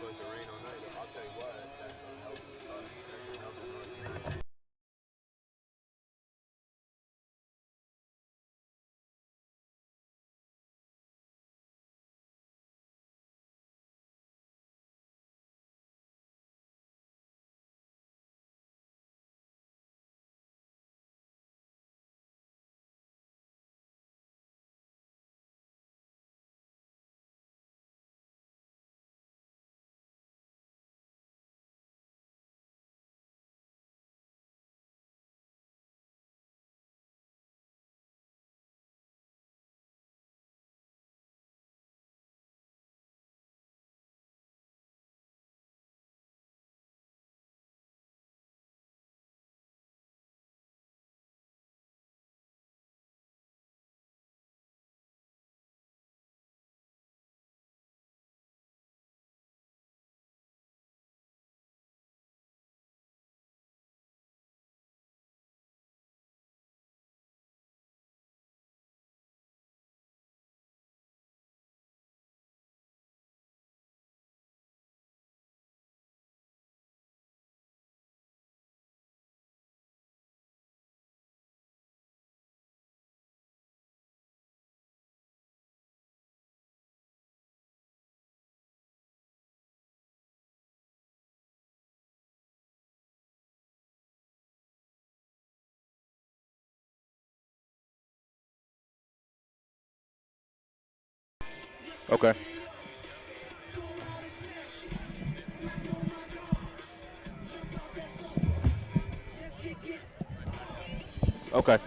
supposed to rain all night. I'll tell you what, that's going to help us. That's going to help us. Okay. Okay.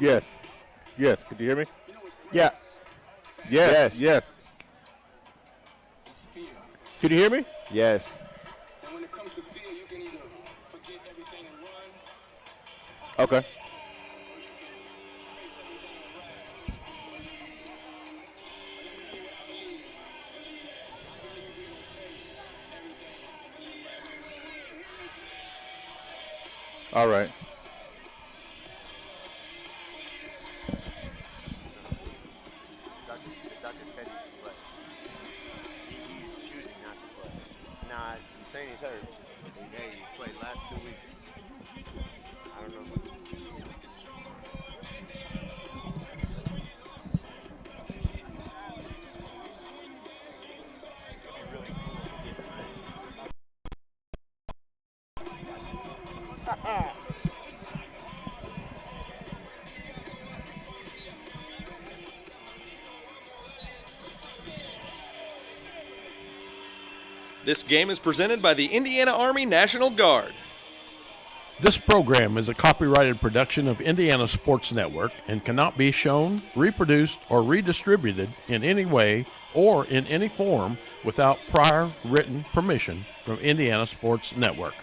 Yes. Yes. Could you hear me? Yeah. Yes. Yes. Yes. Could you hear me? Yes. And when it comes to fear, you can either forget everything and run, Okay. or you can face everything and rise. But let me tell you what I believe. I believe we will face everything and rise. All right. Doctor said he can play. He's choosing not to play. Nah, he's saying he's hurt. Hey, he's played last 2 weeks. I don't know. It'd be really cool if he didn't play. This game is presented by the Indiana Army National Guard. This program is a copyrighted production of Indiana Sports Network and cannot be shown, reproduced, or redistributed in any way or in any form without prior written permission from Indiana Sports Network.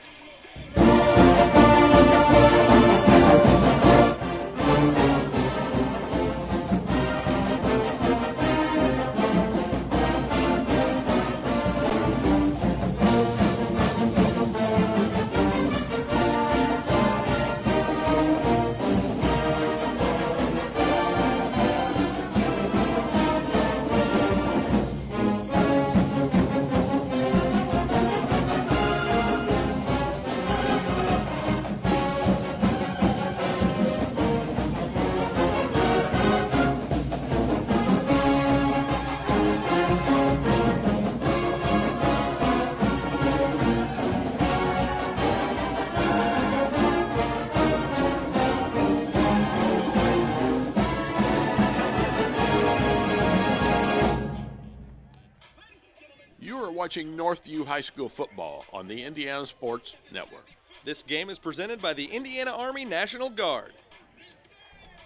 You are watching Northview High School football on the Indiana Sports Network. This game is presented by the Indiana Army National Guard.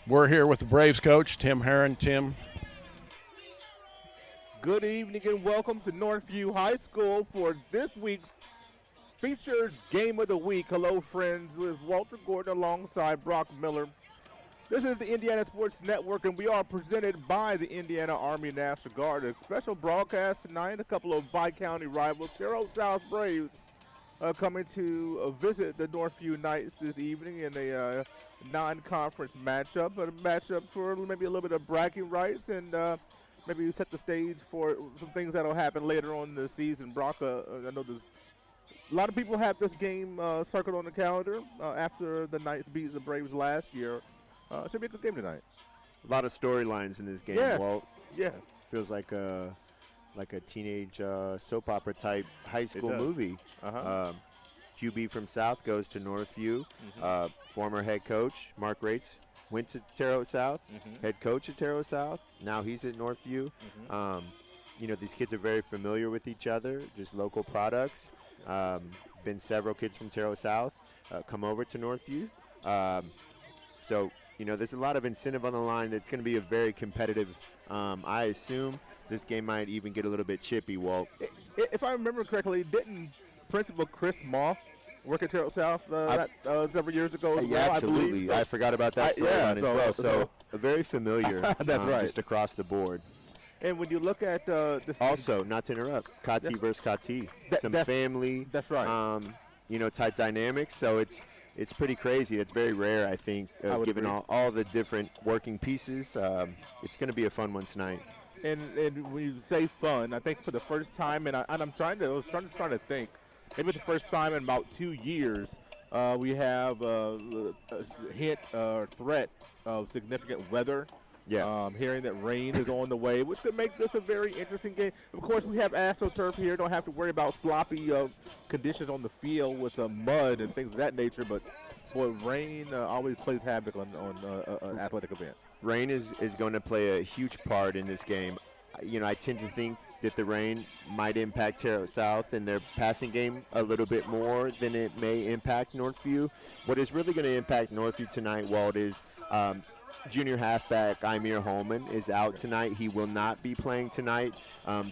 We're here with the Braves coach, Tim Herron. Tim, Good evening and welcome to Northview High School for this week's featured game of the week. Hello, friends, with Walter Gordon alongside Brock Miller. This is the Indiana Sports Network, and we are presented by the Indiana Army National Guard. A special broadcast tonight. A couple of bi-county rivals, Terre South Braves, coming to visit the Northview Knights this evening in a non-conference matchup, but a matchup for maybe a little bit of bragging rights and maybe set the stage for some things that'll happen later on in the season. Brock, I know there's a lot of people have this game circled on the calendar after the Knights beat the Braves last year. Should be a good game tonight. A lot of storylines in this game, Yes. Walt. Yes. Feels like a teenage soap opera type high school does. movie. Uh-huh. QB from South goes to Northview. Former head coach Mark Rates went to Terre South. Head coach at Terre South. Now he's at Northview. These kids are very familiar with each other, just local products. Been several kids from Terre South come over to Northview. So there's a lot of incentive on the line. It's going to be a very competitive. I assume this game might even get a little bit chippy, Walt. If I remember correctly, didn't Principal Chris Moss work at Terre South several years ago as well? Absolutely. I believe. I forgot about that storyline as well. So very familiar. That's right. Just across the board. And when you look at this, Also, not to interrupt, Kati versus Kati. Some family. That's right. Type dynamics. So it's pretty crazy. It's very rare, I think, given all the different working pieces. It's going to be a fun one tonight. And when you say fun, I think for the first time, I was trying to think, maybe the first time in about 2 years, we have a hint or threat of significant weather. Yeah. Hearing that rain is on the way, which could make this a very interesting game. Of course, we have AstroTurf here. Don't have to worry about sloppy conditions on the field with mud and things of that nature. But boy, rain always plays havoc on an athletic event. Rain is going to play a huge part in this game. I tend to think that the rain might impact Terre South and their passing game a little bit more than it may impact Northview. What is really going to impact Northview tonight, Walt, is junior halfback Imir Holman is out tonight. He will not be playing tonight.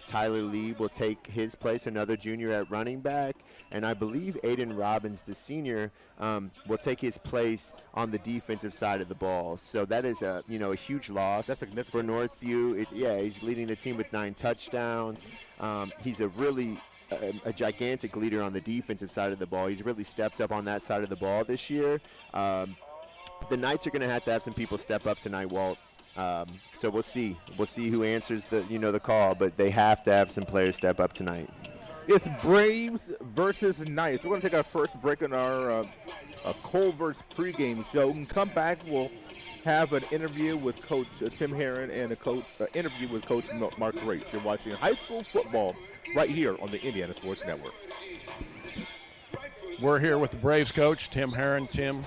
Tyler Lee will take his place, another junior at running back. And I believe Aiden Robbins, the senior, will take his place on the defensive side of the ball. So that is a huge loss. That's significant for Northview. He's leading the team with 9 touchdowns. He's a really a gigantic leader on the defensive side of the ball. He's really stepped up on that side of the ball this year. The Knights are going to have some people step up tonight, Walt. So we'll see. We'll see who answers the call, but they have to have some players step up tonight. It's Braves versus Knights. We're going to take our first break in our Culver's pregame show. And come back, we'll have an interview with Coach Tim Herron and a interview with Coach Mark Rates. You're watching high school football right here on the Indiana Sports Network. We're here with the Braves coach, Tim Herron. Tim,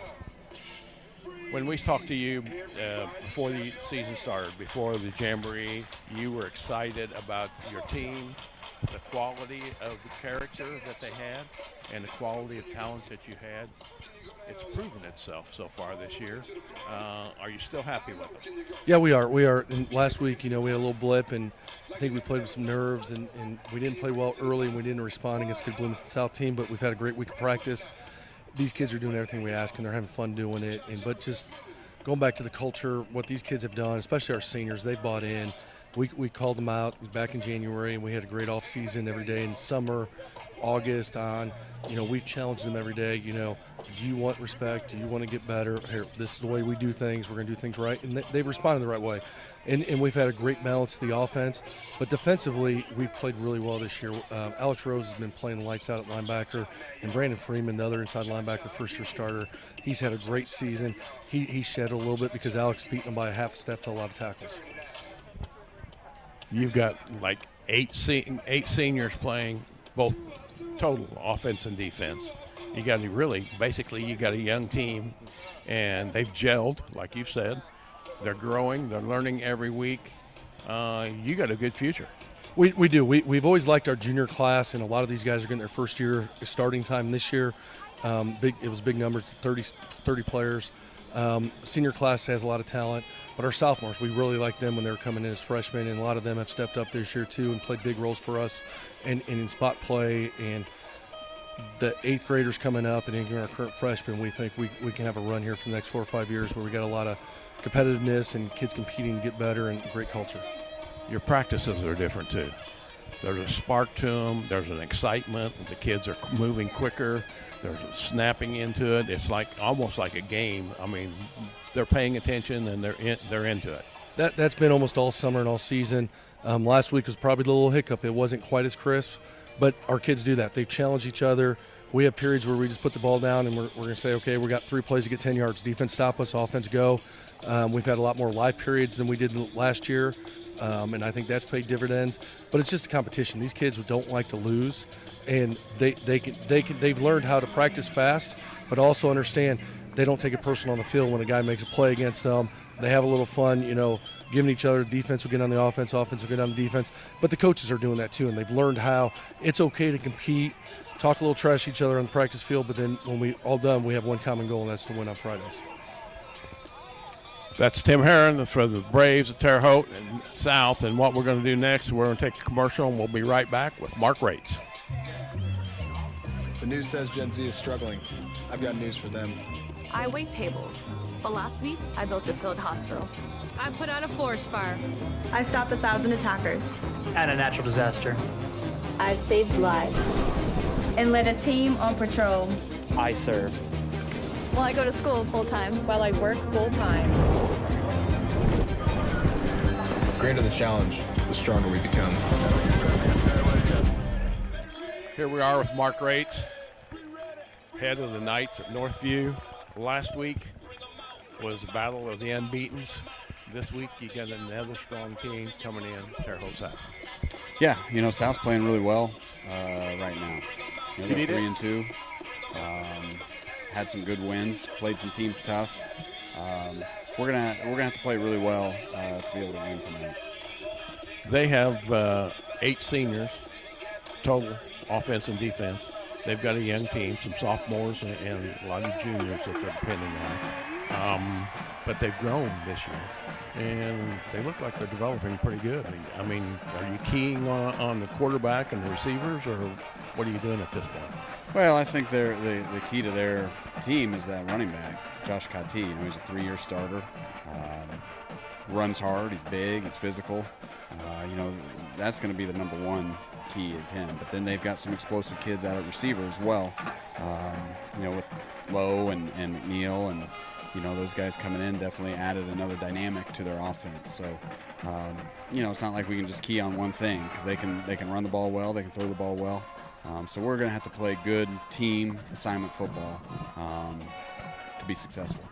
when we talked to you before the season started, before the Jamboree, you were excited about your team, the quality of the character that they had, and the quality of talent that you had. It's proven itself so far this year. Are you still happy with them? Yeah, we are. We are. And last week, we had a little blip, and I think we played with some nerves, and we didn't play well early, and we didn't respond against good Bloomington South team, but we've had a great week of practice. These kids are doing everything we ask, and they're having fun doing it. But just going back to the culture, what these kids have done, especially our seniors, they've bought in. We called them out back in January, and we had a great off season every day in summer, August on. We've challenged them every day. Do you want respect? Do you want to get better? Here, this is the way we do things. We're going to do things right, and they've responded the right way. And we've had a great balance to the offense, but defensively we've played really well this year. Alex Rose has been playing lights out at linebacker, and Brandon Freeman, the other inside linebacker, first-year starter, he's had a great season. He shed a little bit because Alex beat him by a half step to a lot of tackles. You've got like eight seniors playing both total offense and defense. You got a young team, and they've gelled, like you've said. They're growing. They're learning every week. You got a good future. We do. We've always liked our junior class, and a lot of these guys are getting their first year starting time this year. It was big numbers, 30 players. Senior class has a lot of talent, but our sophomores, we really like them when they were coming in as freshmen, and a lot of them have stepped up this year too and played big roles for us and in spot play. And the 8th graders coming up and even our current freshmen, we think we can have a run here for the next 4 or 5 years where we got a lot of competitiveness and kids competing to get better and great culture. Your practices are different too. There's a spark to them. There's an excitement. The kids are moving quicker. There's a snapping into it. It's like almost like a game. I mean, they're paying attention and they're into it. That's been almost all summer and all season. Last week was probably the little hiccup. It wasn't quite as crisp, but our kids do that. They challenge each other. We have periods where we just put the ball down and we're going to say, okay, we got 3 plays to get 10 yards. Defense stop us, offense go. We've had a lot more live periods than we did last year, and I think that's paid dividends. But it's just a competition. These kids don't like to lose, and they've learned how to practice fast, but also understand they don't take it personal on the field when a guy makes a play against them. They have a little fun, giving each other. Defense will get on the offense will get on the defense. But the coaches are doing that too, and they've learned how it's okay to compete, talk a little trash to each other on the practice field, but then when we all done, we have one common goal, and that's to win on Fridays. That's Tim Herron for the Braves at Terre Haute and South. And what we're going to do next, we're going to take a commercial, and we'll be right back with Mark Rates. The news says Gen Z is struggling. I've got news for them. I wait tables, but last week I built a field hospital. I put out a forest fire. I stopped 1,000 attackers. And a natural disaster. I've saved lives. And led a team on patrol. I serve. While I go to school full-time. While I work full-time. The greater the challenge, the stronger we become. Here we are with Mark Rates, head of the Knights at Northview. Last week was the battle of the unbeatens. This week you got another strong team coming in, Terre Haute South. Yeah, South's playing really well right now. They're 3-2. Had some good wins, played some teams tough. We're gonna have to play really well to be able to win tonight. They have 8 seniors total, offense and defense. They've got a young team, some sophomores and a lot of juniors that they're depending on. But they've grown this year, and they look like they're developing pretty good. I mean, are you keying on the quarterback and the receivers, or what are you doing at this point? Well, I think the key to their team is that running back, Josh Kati. He's a 3-year starter. Runs hard. He's big. He's physical. That's going to be the number one key is him. But then they've got some explosive kids out at receiver as well. With Lowe and McNeil and those guys coming in definitely added another dynamic to their offense. So it's not like we can just key on one thing because they can run the ball well. They can throw the ball well. So we're going to have to play good team assignment football to be successful.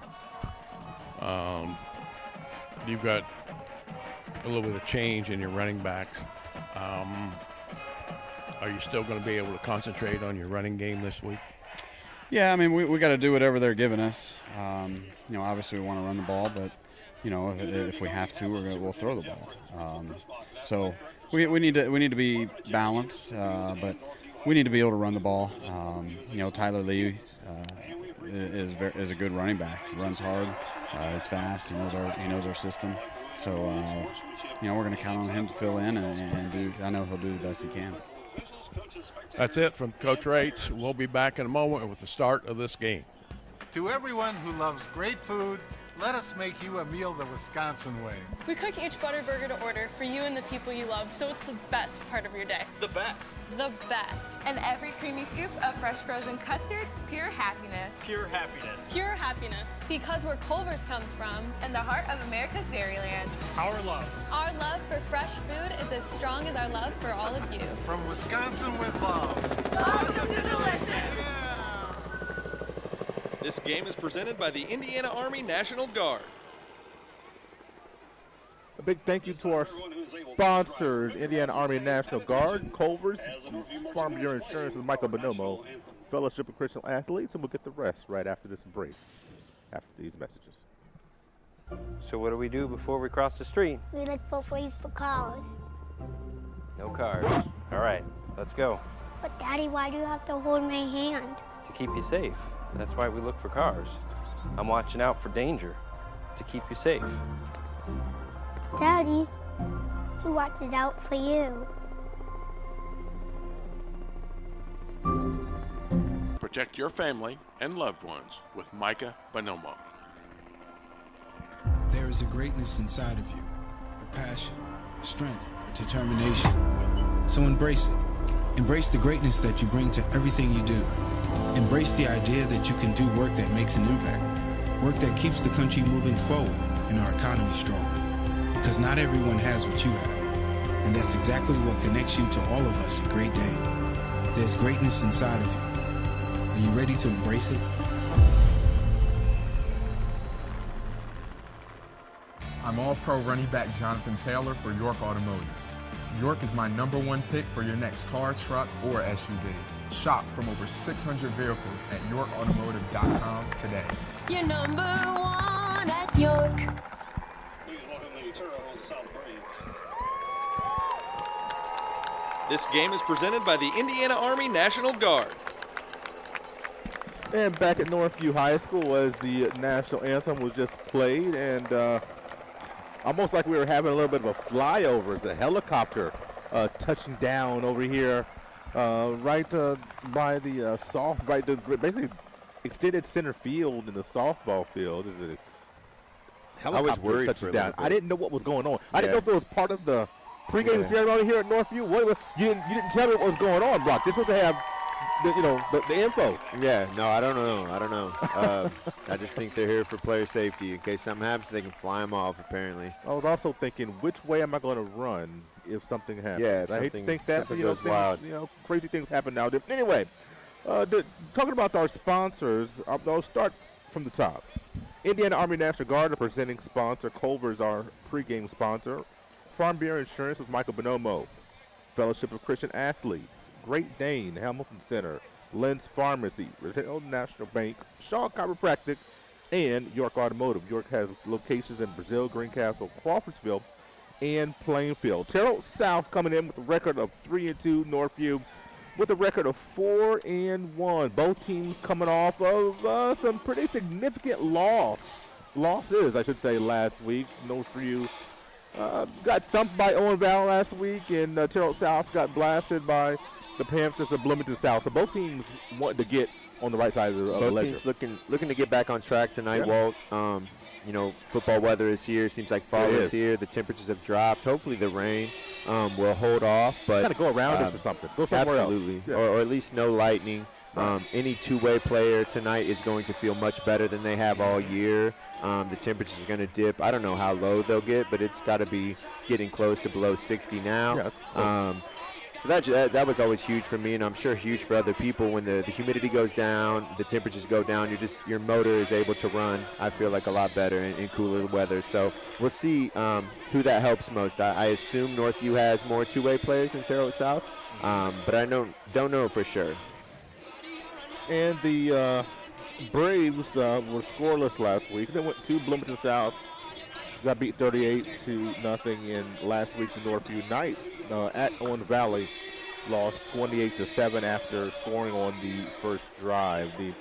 You've got a little bit of change in your running backs. Are you still going to be able to concentrate on your running game this week? Yeah, I mean, we got to do whatever they're giving us. Obviously we want to run the ball, but if we have to, we'll throw the ball. So we need to be balanced, but we need to be able to run the ball. Tyler Lee is a good running back. He runs hard. He's fast. He knows our system. So we're going to count on him to fill in and do. I know he'll do the best he can. That's it from Coach Rates. We'll be back in a moment with the start of this game. To everyone who loves great food, let us make you a meal the Wisconsin way. We cook each butter burger to order for you and the people you love, so it's the best part of your day. The best. The best. And every creamy scoop of fresh frozen custard, pure happiness. Pure happiness. Pure happiness. Because where Culver's comes from. And the heart of America's Dairyland. Our love. Our love for fresh food is as strong as our love for all of you. From Wisconsin with love. Welcome to Delicious. This game is presented by the Indiana Army National Guard. A big thank you to our sponsors, Indiana Army National Guard, Culver's, Farm Bureau Insurance with Michael Bonomo, Fellowship of Christian Athletes, and we'll get the rest right after this break, after these messages. So what do we do before we cross the street? We look for ways for cars. No cars. All right, let's go. But Daddy, why do you have to hold my hand? To keep you safe. That's why we look for cars. I'm watching out for danger to keep you safe. Daddy, who watches out for you? Protect your family and loved ones with Micah Bonomo. There is a greatness inside of you, a passion, a strength, a determination. So embrace it. Embrace the greatness that you bring to everything you do. Embrace the idea that you can do work that makes an impact, work that keeps the country moving forward and our economy strong. Because not everyone has what you have, and that's exactly what connects you to all of us at Great Dane. There's greatness inside of you. Are you ready to embrace it? I'm All-Pro running back Jonathan Taylor for York Automotive. York is my #1 pick for your next car, truck, or SUV. Shop from over 600 vehicles at yorkautomotive.com today. You're #1 at York. Please welcome the Terre on South Braves. This game is presented by the Indiana Army National Guard. And back at Northview High School as the national anthem was just played, and almost like we were having a little bit of a flyover as a helicopter touching down over here right by the basically extended center field in the softball field. Is it helicopter I was worried touching for a down? little bit. I didn't know what was going on. I didn't know if it was part of the pregame ceremony here at Northview. You didn't tell me what was going on, Brock. You're supposed to have the info. Yeah, no, I don't know. I just think they're here for player safety. In case something happens, they can fly them off, apparently. I was also thinking, which way am I going to run if something happens? Yeah, if I hate to something- think that, something but goes wild. crazy things happen now. Anyway, talking about our sponsors, I'll start from the top. Indiana Army National Guard, a presenting sponsor. Culver's our pregame sponsor. Farm Beer Insurance with Michael Bonomo. Fellowship of Christian Athletes. Great Dane, Hamilton Center, Lynn's Pharmacy, Retail National Bank, Shaw Chiropractic, and York Automotive. York has locations in Brazil, Greencastle, Crawfordsville, and Plainfield. Terre South coming in with a record of 3-2. Northview with a record of 4-1. Both teams coming off of some pretty significant losses, I should say, last week. Northview got thumped by Owen Valley last week, and Terre South got blasted by the Panthers of Bloomington South. So both teams wanted to get on the right side of the Both ledger. teams looking to get back on track tonight, Yeah. Walt. Football weather is here. Seems like fall is here. The temperatures have dropped. Hopefully the rain will hold off. But Kind of go around it or something. Go somewhere absolutely. else. Yeah. Or at least no lightning. Any two-way player tonight is going to feel much better than they have all year. The temperatures are going to dip. I don't know how low they'll get, but it's got to be getting close to below 60 now. Yeah, that's close. So that was always huge for me, and I'm sure huge for other people. When the humidity goes down, the temperatures go down, your motor is able to run, I feel like, a lot better in cooler weather. So we'll see who that helps most. I assume Northview has more two-way players than Terre South, but I don't know for sure. And the Braves were scoreless last week. They went to Bloomington South. Got beat 38-0 in last week's Northview Knights at Owen Valley. Lost 28-7 after scoring on the first drive. The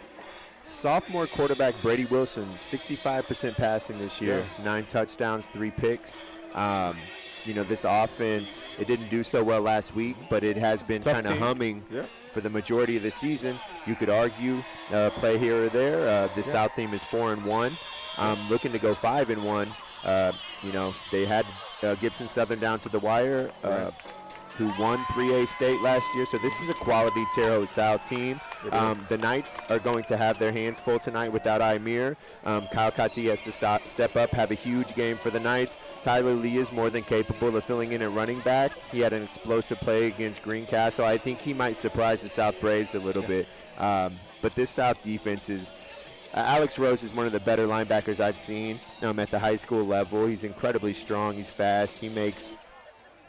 sophomore quarterback Brady Wilson, 65% passing this year, 9 touchdowns, 3 picks. This offense, it didn't do so well last week, but it has been kind of humming for the majority of the season. You could argue play here or there. The South team is 4-1. Looking to go 5-1. They had Gibson Southern down to the wire, who won 3A state last year. So this is a quality Terre South team. The Knights are going to have their hands full tonight without Imir. Kyle Kati has to step up, have a huge game for the Knights. Tyler Lee is more than capable of filling in at running back. He had an explosive play against Greencastle. I think he might surprise the South Braves a little bit. But this South defense is Alex Rose is one of the better linebackers I've seen at the high school level. He's incredibly strong. He's fast. He makes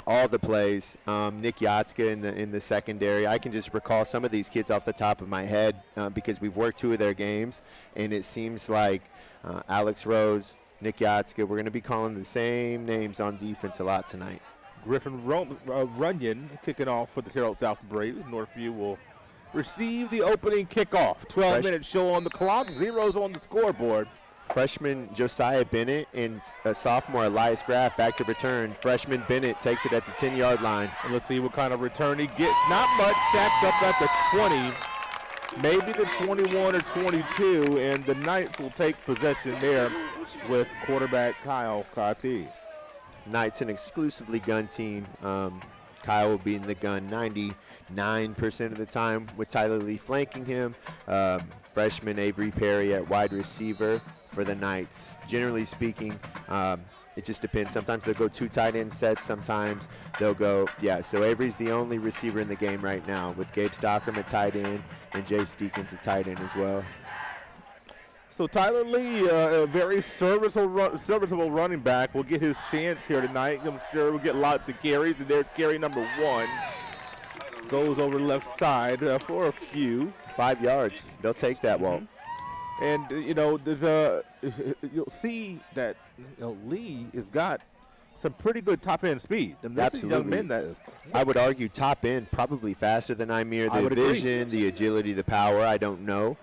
all the plays. Nick Yatska in the secondary. I can just recall some of these kids off the top of my head because we've worked 2 of their games, and it seems like Alex Rose, Nick Yatska, we're going to be calling the same names on defense a lot tonight. Griffin Runyon kicking off for the Terre South Braves. Northview will receive the opening kickoff. 12-minute show on the clock, 0s on the scoreboard. Freshman Josiah Bennett and sophomore Elias Graff back to return. Freshman Bennett takes it at the 10-yard line. And let's see what kind of return he gets. Not much, stacked up at the 20. maybe the 21 or 22, and the Knights will take possession there with quarterback Kyle Kati. Knights an exclusively gun team. Kyle will be in the gun 99% of the time with Tyler Lee flanking him. Freshman Avery Perry at wide receiver for the Knights. Generally speaking, it just depends. Sometimes they'll go 2 tight end sets. Sometimes they'll go, so Avery's the only receiver in the game right now with Gabe Stockham at tight end and Jace Deakins at tight end as well. So Tyler Lee, a very serviceable running back, will get his chance here tonight. I'm sure we'll get lots of carries, and there's carry number 1. Goes over the left side for a few. 5 yards. They'll take that, Walt. And, you'll see that Lee has got some pretty good top-end speed. And this is young men that is. I would argue top end probably faster than Imir. The vision, the agility, the power, I don't know.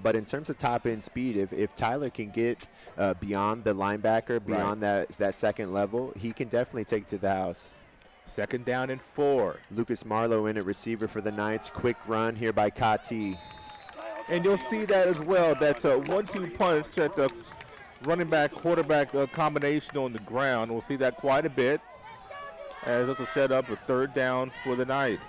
But in terms of top-end speed, if Tyler can get beyond the linebacker, beyond that second level, he can definitely take it to the house. 2nd down and 4. Lucas Marlowe in at receiver for the Knights. Quick run here by Kati. And you'll see that as well, that 1-2 punch at the running back quarterback combination on the ground. We'll see that quite a bit as it's a set up a 3rd down for the Knights.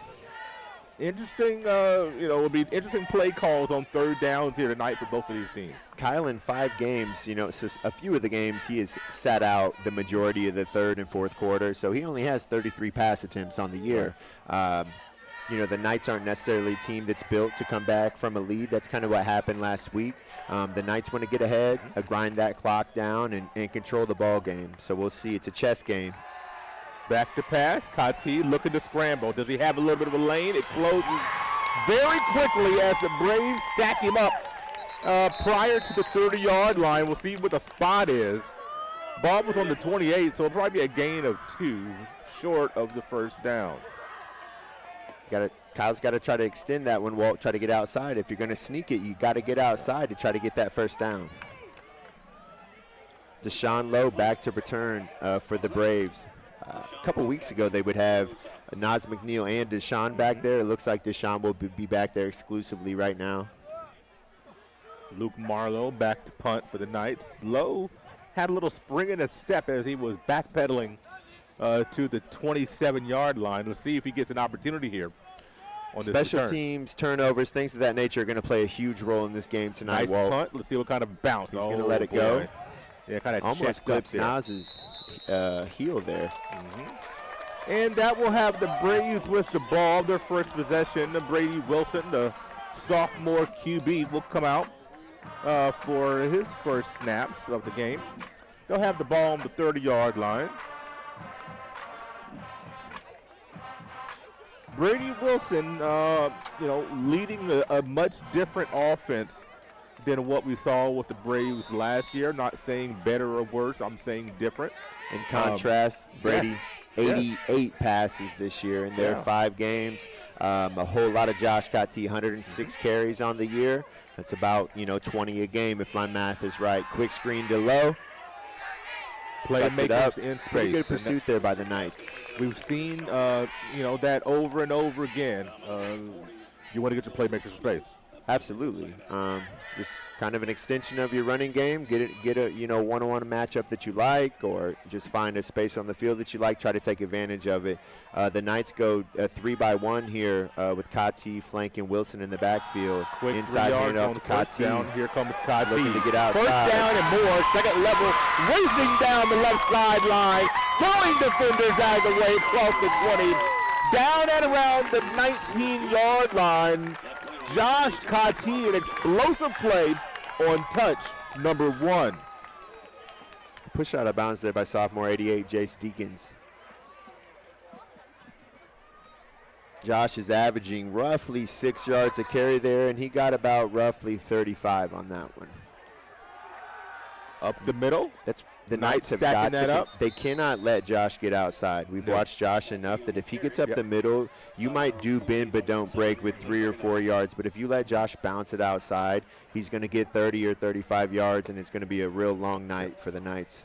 Interesting, will be interesting play calls on 3rd downs here tonight for both of these teams. Kyle in 5 games, so a few of the games he has sat out the majority of the 3rd and 4th quarter, so he only has 33 pass attempts on the year. The Knights aren't necessarily a team that's built to come back from a lead. That's kind of what happened last week. The Knights want to get ahead, grind that clock down, and control the ball game. So we'll see. It's a chess game. Back to pass. Kati looking to scramble. Does he have a little bit of a lane? It closes very quickly as the Braves stack him up prior to the 30-yard line. We'll see what the spot is. Ball was on the 28, so it'll probably be a gain of 2 short of the 1st down. Kyle's got to try to extend that one, Walt, try to get outside. If you're going to sneak it, you got to get outside to try to get that 1st down. Deshaun Lowe back to return for the Braves. A couple weeks ago, they would have Naz McNeil and Deshaun back there. It looks like Deshaun will be back there exclusively right now. Luke Marlowe back to punt for the Knights. Lowe had a little spring in his step as he was backpedaling to the 27-yard line. Let's see if he gets an opportunity here. On Special this teams, turnovers, things of that nature are going to play a huge role in this game tonight, nice Walt. Punt. Let's see what kind of bounce. He's going to let it go. Yeah, kind of almost clips Naz's heel there. And that will have the Braves with the ball, their first possession. Brady Wilson, the sophomore QB, will come out for his first snaps of the game. They'll have the ball on the 30-yard line. Brady Wilson, leading a much different offense than what we saw with the Braves last year. Not saying better or worse, I'm saying different. In contrast, Brady, 88 passes this year in their 5 games. A whole lot of Josh Kati, 106 carries on the year. That's about, 20 a game if my math is right. Quick screen to Lowe. Playmakers in space. Pretty good pursuit there by the Knights. We've seen, that over and over again. You want to get your playmakers in space. Absolutely. Just kind of an extension of your running game. Get a one-on-one matchup that you like, or just find a space on the field that you like. Try to take advantage of it. The Knights go 3-by-1 here with Kati flanking Wilson in the backfield. Quick inside handoff to Kati. Down. Here comes Kati. Looking to get outside. First down and more. Second level. Racing down the left sideline. Throwing defenders out of the way across the 20. Down at around the 19-yard line. Josh Kati, an explosive play on touch number 1. Push out of bounds there by sophomore 88, Jace Deakins. Josh is averaging roughly 6 yards a carry there, and he got about roughly 35 on that one. Up the middle. That's the Knights have got that up. They cannot let Josh get outside. We've watched Josh enough that if he gets up the middle, you might do bend but don't break with 3 or 4 yards. But if you let Josh bounce it outside, he's going to get 30 or 35 yards, and it's going to be a real long night for the Knights.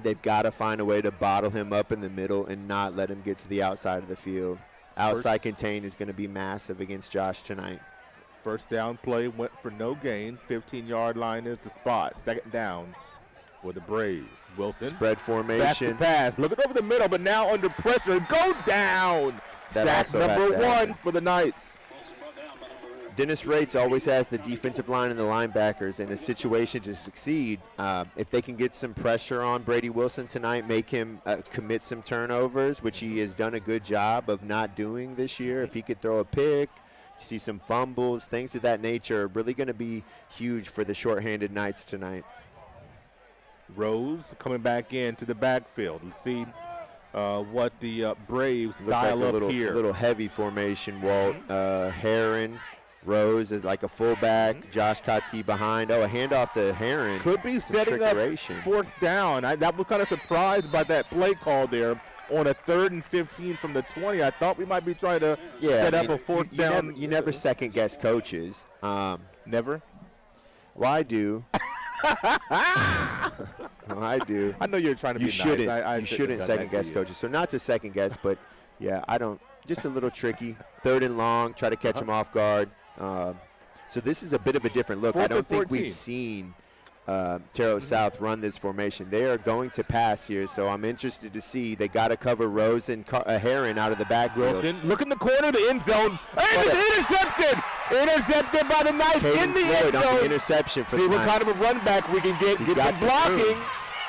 They've got to find a way to bottle him up in the middle and not let him get to the outside of the field. outside contain is going to be massive against Josh tonight. First down play went for no gain. 15-yard line is the spot. Second down for the Braves. Wilson. Spread formation. Back to pass. Looking over the middle, but now under pressure. Go down. Sack number 1 for the Knights. Dennis Rates always has the defensive line and the linebackers in a situation to succeed. If they can get some pressure on Brady Wilson tonight, make him commit some turnovers, which he has done a good job of not doing this year. If he could throw a pick, see some fumbles, things of that nature are really going to be huge for the shorthanded Knights tonight. Rose coming back into the backfield. Let's see what the Braves Looks dial like up here. A little heavy formation, Walt. Heron, Rose is like a fullback. Josh Kati behind. Oh, a handoff to Heron. Could be setting up fourth down. That was kind of surprised by that play call there on a 3rd and 15 from the 20. I thought we might be trying to set up a fourth down. You never second guess coaches. Never? Well, I do. I do. I know you're trying to be shouldn't, nice. You shouldn't second guess coaches. So not to second guess, but yeah, I don't. Just a little tricky. 3rd and long. Try to catch him off guard. So this is a bit of a different look. I don't think we've seen Terre South run this formation. They are going to pass here, so I'm interested to see. They got to cover Rose and Heron out of the backfield. Wilson, look in the corner of the end zone. And it's intercepted! Intercepted by the Knights in the end zone. On the interception for see the what kind of a run back we can get. Get some blocking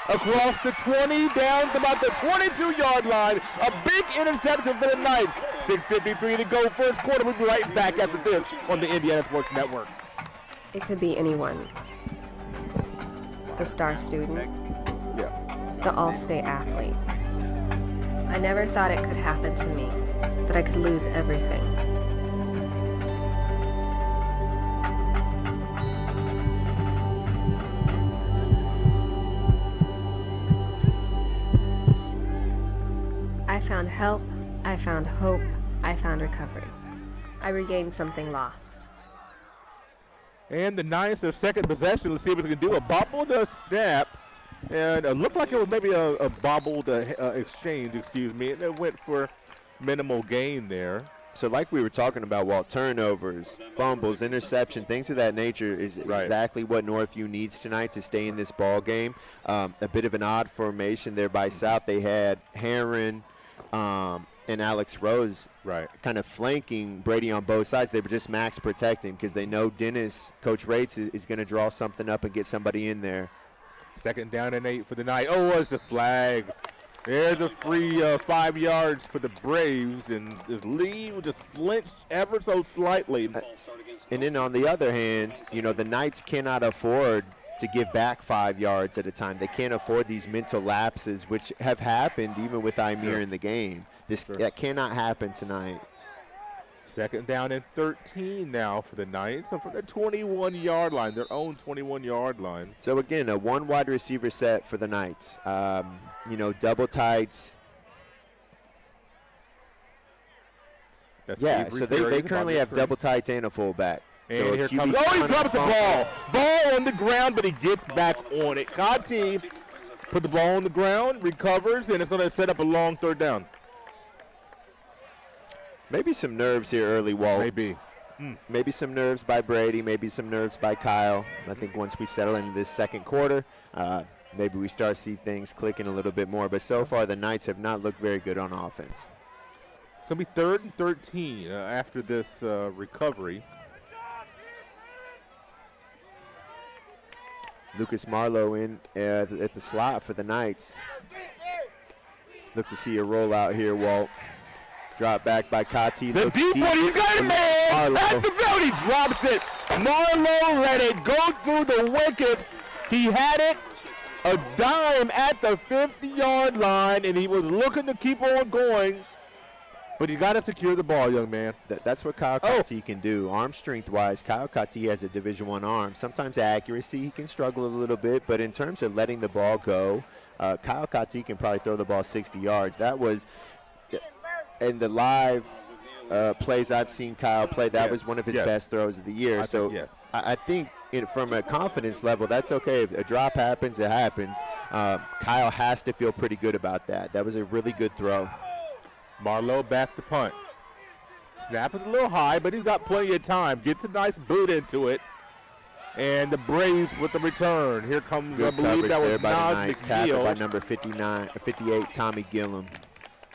across the 20 down to about the 22-yard line. A big interception for the Knights. 6:53 to go first quarter. We'll be right back after this on the Indiana Sports Network. It could be anyone. The star student. The all-state athlete. I never thought it could happen to me, that I could lose everything. I found help, I found hope, I found recovery. I regained something lost. And the Knights, their second possession. Let's see what they can do. A bobbled snap, and it looked like it was maybe a bobbled exchange, and it went for minimal gain there. So like we were talking about, Walt, turnovers, fumbles, interception, things of that nature is exactly what Northview needs tonight to stay in this ball game. A bit of an odd formation there by South. They had Heron and Alex Rose kind of flanking Brady on both sides. They were just max protecting because they know Dennis, Coach Rates, is going to draw something up and get somebody in there. 2nd down and 8 for the Knights. Oh, it's a flag. There's a free 5 yards for the Braves, and this lead just flinched ever so slightly. And then on the other hand, the Knights cannot afford to give back 5 yards at a time. They can't afford these mental lapses, which have happened even with Imir in the game. That cannot happen tonight. 2nd down and 13 now for the Knights, so for the 21-yard line, their own 21-yard line. So again, a 1 wide receiver set for the Knights. Double tights. So they currently have double tights and a fullback. And so here comes, he drops the ball. Ball on the ground, but he gets back on it. Kati put the ball on the ground, recovers, and it's going to set up a long 3rd down. Maybe some nerves here early, Walt. Maybe. Maybe some nerves by Brady, maybe some nerves by Kyle. I think once we settle into this second quarter, maybe we start to see things clicking a little bit more. But so far, the Knights have not looked very good on offense. It's going to be 3rd and 13 after this recovery. Lucas Marlowe in at the slot for the Knights. Look to see a rollout here, Walt. Drop back by Kati. The deep one, you got it, man! At the belt, he drops it. Marlowe let it go through the wickets. He had it a dime at the 50-yard line, and he was looking to keep on going. But you got to secure the ball, young man. That's what Kyle Kati can do. Arm strength-wise, Kyle Kati has a Division I arm. Sometimes accuracy, he can struggle a little bit. But in terms of letting the ball go, Kyle Kati can probably throw the ball 60 yards. That was, in the live plays I've seen Kyle play, that was one of his best throws of the year. I think from a confidence level, that's okay. If a drop happens, it happens. Kyle has to feel pretty good about that. That was a really good throw. Marlowe back to punt. Snap is a little high, but he's got plenty of time. Gets a nice boot into it. And the Braves with the return. Here comes, Good I believe that was there by the nice tackle McNeil. by number 58, Tommy Gillum.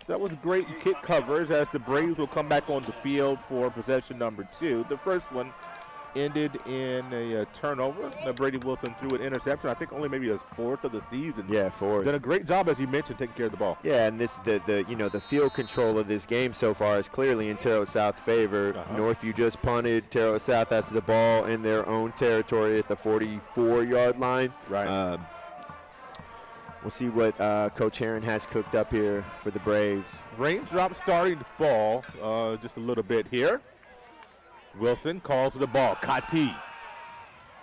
That was great kick coverage as the Braves will come back on the field for possession number 2. The first one ended in a turnover. Brady Wilson threw an interception. I think only maybe his 4th of the season. Yeah, 4th. Done a great job, as you mentioned, taking care of the ball. Yeah, and the field control of this game so far is clearly in Terre South favor. Northview just punted. Terre South has the ball in their own territory at the 44-yard line. Right. We'll see what Coach Herron has cooked up here for the Braves. Raindrops starting to fall just a little bit here. Wilson calls for the ball. Kati.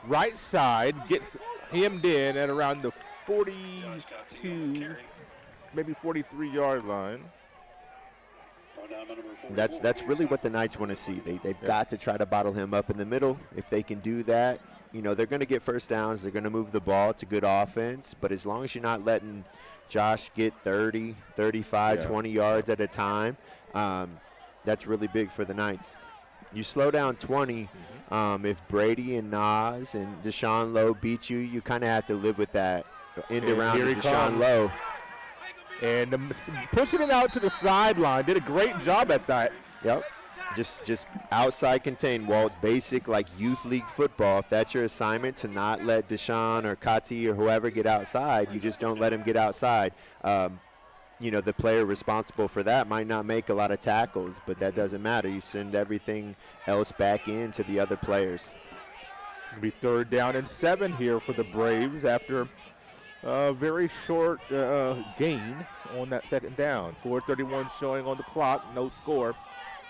Right side gets hemmed in at around the 42, maybe 43-yard line. That's really what the Knights want to see. They've got to try to bottle him up in the middle. If they can do that, they're going to get first downs. They're going to move the ball. It's a good offense. But as long as you're not letting Josh get 30, 35, 20 yards at a time, that's really big for the Knights. You slow down 20. If Brady and Nas and Deshaun Lowe beat you, you kind of have to live with that. End around to Deshaun Lowe. And pushing it out to the sideline. Did a great job at that. Yep. Just outside contain, Walt. Basic like youth league football. If that's your assignment, to not let Deshaun or Kati or whoever get outside, you just don't let him get outside. The player responsible for that might not make a lot of tackles, but that doesn't matter. You send everything else back in to the other players. It'll be 3rd down and 7 here for the Braves after a very short gain on that 2nd down. 4:31 showing on the clock, no score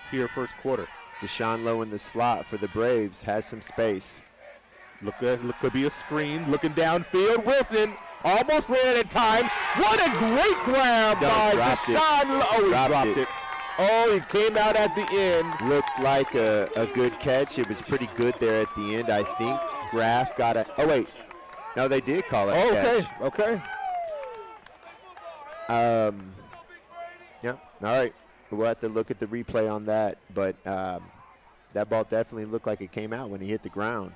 here first quarter. Deshaun Lowe in the slot for the Braves has some space. Look, could be a screen. Looking downfield, Wilson almost ran out of time. What a great grab by Deshaun Lowe. Oh, he dropped it. Oh, he came out at the end. Looked like a good catch. It was pretty good there at the end. I think Graff got a. Oh wait, no, they did call it a catch. Okay. Yeah. All right. We'll have to look at the replay on that, but that ball definitely looked like it came out when he hit the ground.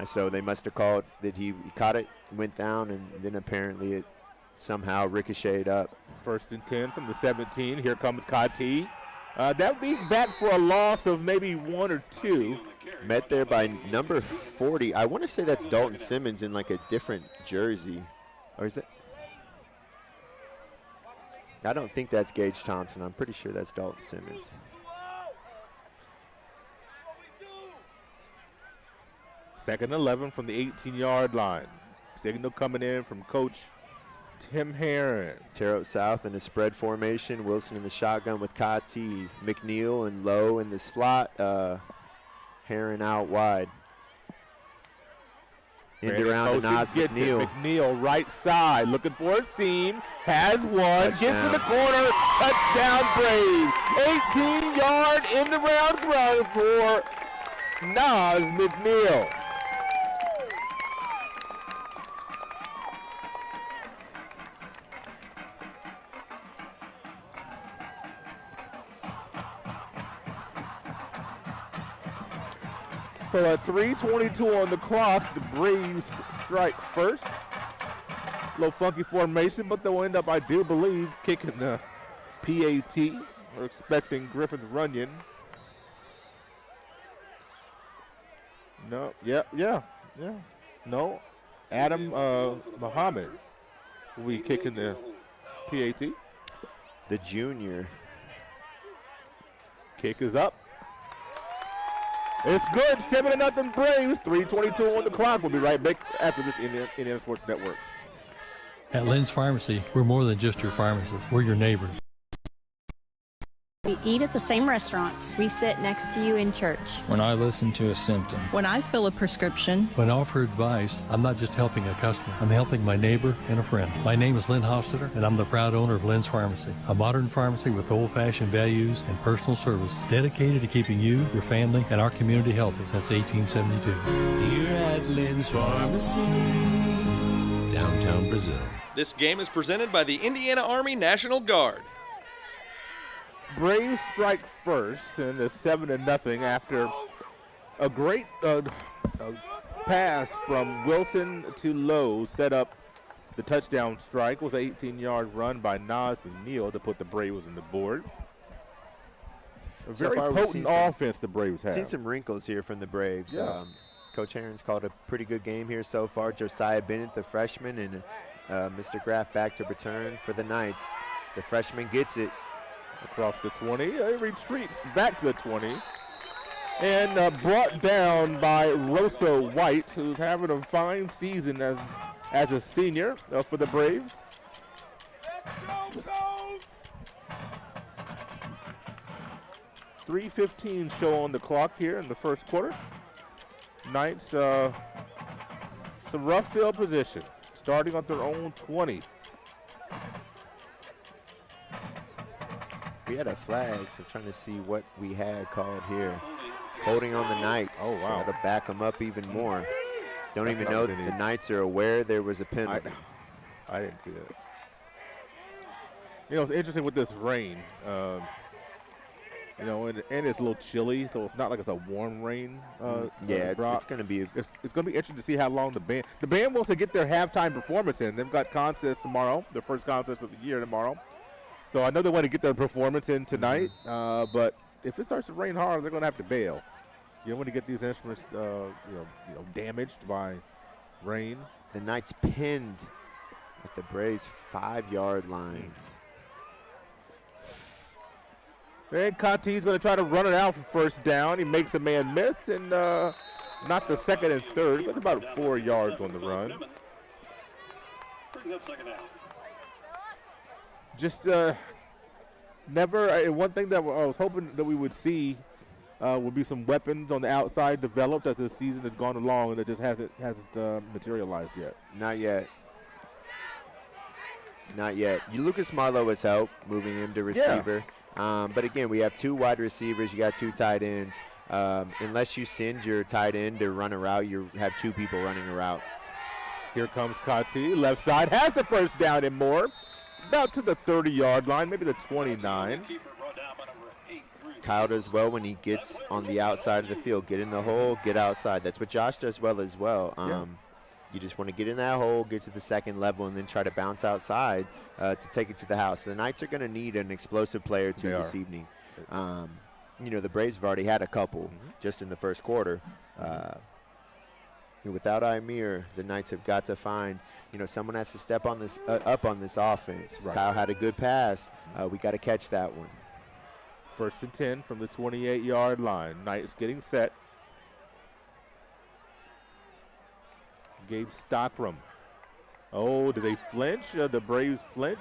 So they must have called that he caught it, went down, and then apparently it somehow ricocheted up. 1st and 10 from the 17. Here comes Kati. That would be back for a loss of maybe 1 or 2. Met there by number 40. I want to say that's Dalton Simmons in like a different jersey. Or is it? I don't think that's Gage Thompson. I'm pretty sure that's Dalton Simmons. Second 11 from the 18-yard line. Signal coming in from Coach Tim Herron. Terre South in a spread formation. Wilson in the shotgun with Kati. McNeil and Lowe in the slot. Herron out wide. End around to Nas McNeil. McNeil right side, looking for a seam. Has one. Touchdown. Gets to the corner. Touchdown Braves. 18-yard in the round run for Nas McNeil. So at 3:22 on the clock, the Braves strike first. A little funky formation, but they'll end up, I do believe, kicking the PAT. We're expecting Griffin Runyon. No, yeah. No, Adam Muhammad will be kicking the PAT. The junior. Kick is up. It's good. 7-0 Braves. 3:22 on the clock. We'll be right back after this Indiana Sports Network. At Lynn's Pharmacy, we're more than just your pharmacist. We're your neighbors. We eat at the same restaurants. We sit next to you in church. When I listen to a symptom. When I fill a prescription. When I offer advice, I'm not just helping a customer. I'm helping my neighbor and a friend. My name is Lynn Hofstetter, and I'm the proud owner of Lynn's Pharmacy, a modern pharmacy with old-fashioned values and personal service dedicated to keeping you, your family, and our community healthy since 1872. Here at Lynn's Pharmacy, downtown Brazil. This game is presented by the Indiana Army National Guard. Braves strike first, and it's 7-0 after a great pass from Wilson to Lowe set up the touchdown strike. It was an 18-yard run by Nas McNeil to put the Braves on the board. A very potent offense the Braves have. Seen some wrinkles here from the Braves. Yeah. Coach Herron's called a pretty good game here so far. Josiah Bennett, the freshman, and Mr. Graff back to return for the Knights. The freshman gets it. Across the 20, he retreats back to the 20. And brought down by Rosso White, who's having a fine season as a senior for the Braves. 3:15 show on the clock here in the first quarter. Knights, some rough field position, starting on their own 20. We had a flag, so trying to see what we had called here. Holding on the Knights. Oh, wow. So to back them up even more. Don't That's even not know what that they the need. Knights are aware there was a penalty. I didn't see that. You know, it's interesting with this rain. You know, and it's a little chilly, so it's not like it's a warm rain. Yeah, drop. it's going to be. It's going to be interesting to see how long the band wants to get their halftime performance in. They've got contests tomorrow, their first contest of the year tomorrow. So I know they want to get their performance in tonight, but if it starts to rain hard, they're going to have to bail. You don't want to get these instruments, damaged by rain. The Knights pinned at the Braves 5-yard line. And Conti's going to try to run it out for first down. He makes a man miss, and not the second and third, but about 4 yards on the run. Brings up second down. Just never. One thing that I was hoping that we would see would be some weapons on the outside developed as the season has gone along, and it just hasn't materialized yet. Not yet. Not yet. Lucas Marlowe has helped moving him to receiver. But again, we have 2 wide receivers. You got 2 tight ends. Unless you send your tight end to run a route, you have 2 people running a route. Here comes Conti. Left side has the first down and more. About to the 30-yard line, maybe the 29. Kyle does well when he gets on the outside of the field. Get in the hole, get outside. That's what Josh does well as well. You just want to get in that hole, get to the second level, and then try to bounce outside to take it to the house. The Knights are going to need an explosive player too this evening. The Braves have already had a couple just in the first quarter. Without Imir, the Knights have got to find, someone has to step on this up on this offense. Right. Kyle had a good pass. We got to catch that one. First and 10 from the 28-yard line. Knights getting set. Gabe Stockram. Oh, do they flinch? The Braves flinch.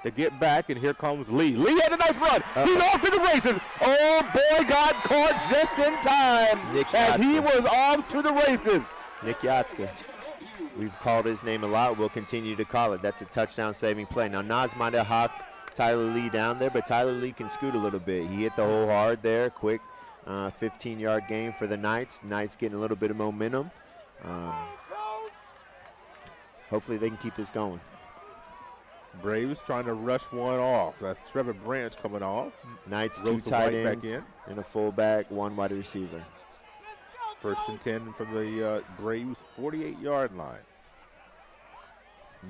They get back, and here comes Lee. Lee had a nice run. He's off to the races. Oh, boy, got caught just in time as he was off to the races. Nick Yatska. We've called his name a lot. We'll continue to call it. That's a touchdown-saving play. Now, Nas might have hawked Tyler Lee down there, but Tyler Lee can scoot a little bit. He hit the hole hard there. Quick 15-yard gain for the Knights. Knights getting a little bit of momentum. Hopefully they can keep this going. Braves trying to rush one off. That's Trevor Branch coming off. Knights 2 tight ends and a fullback, 1 wide receiver. First and 10 from the Braves 48-yard line.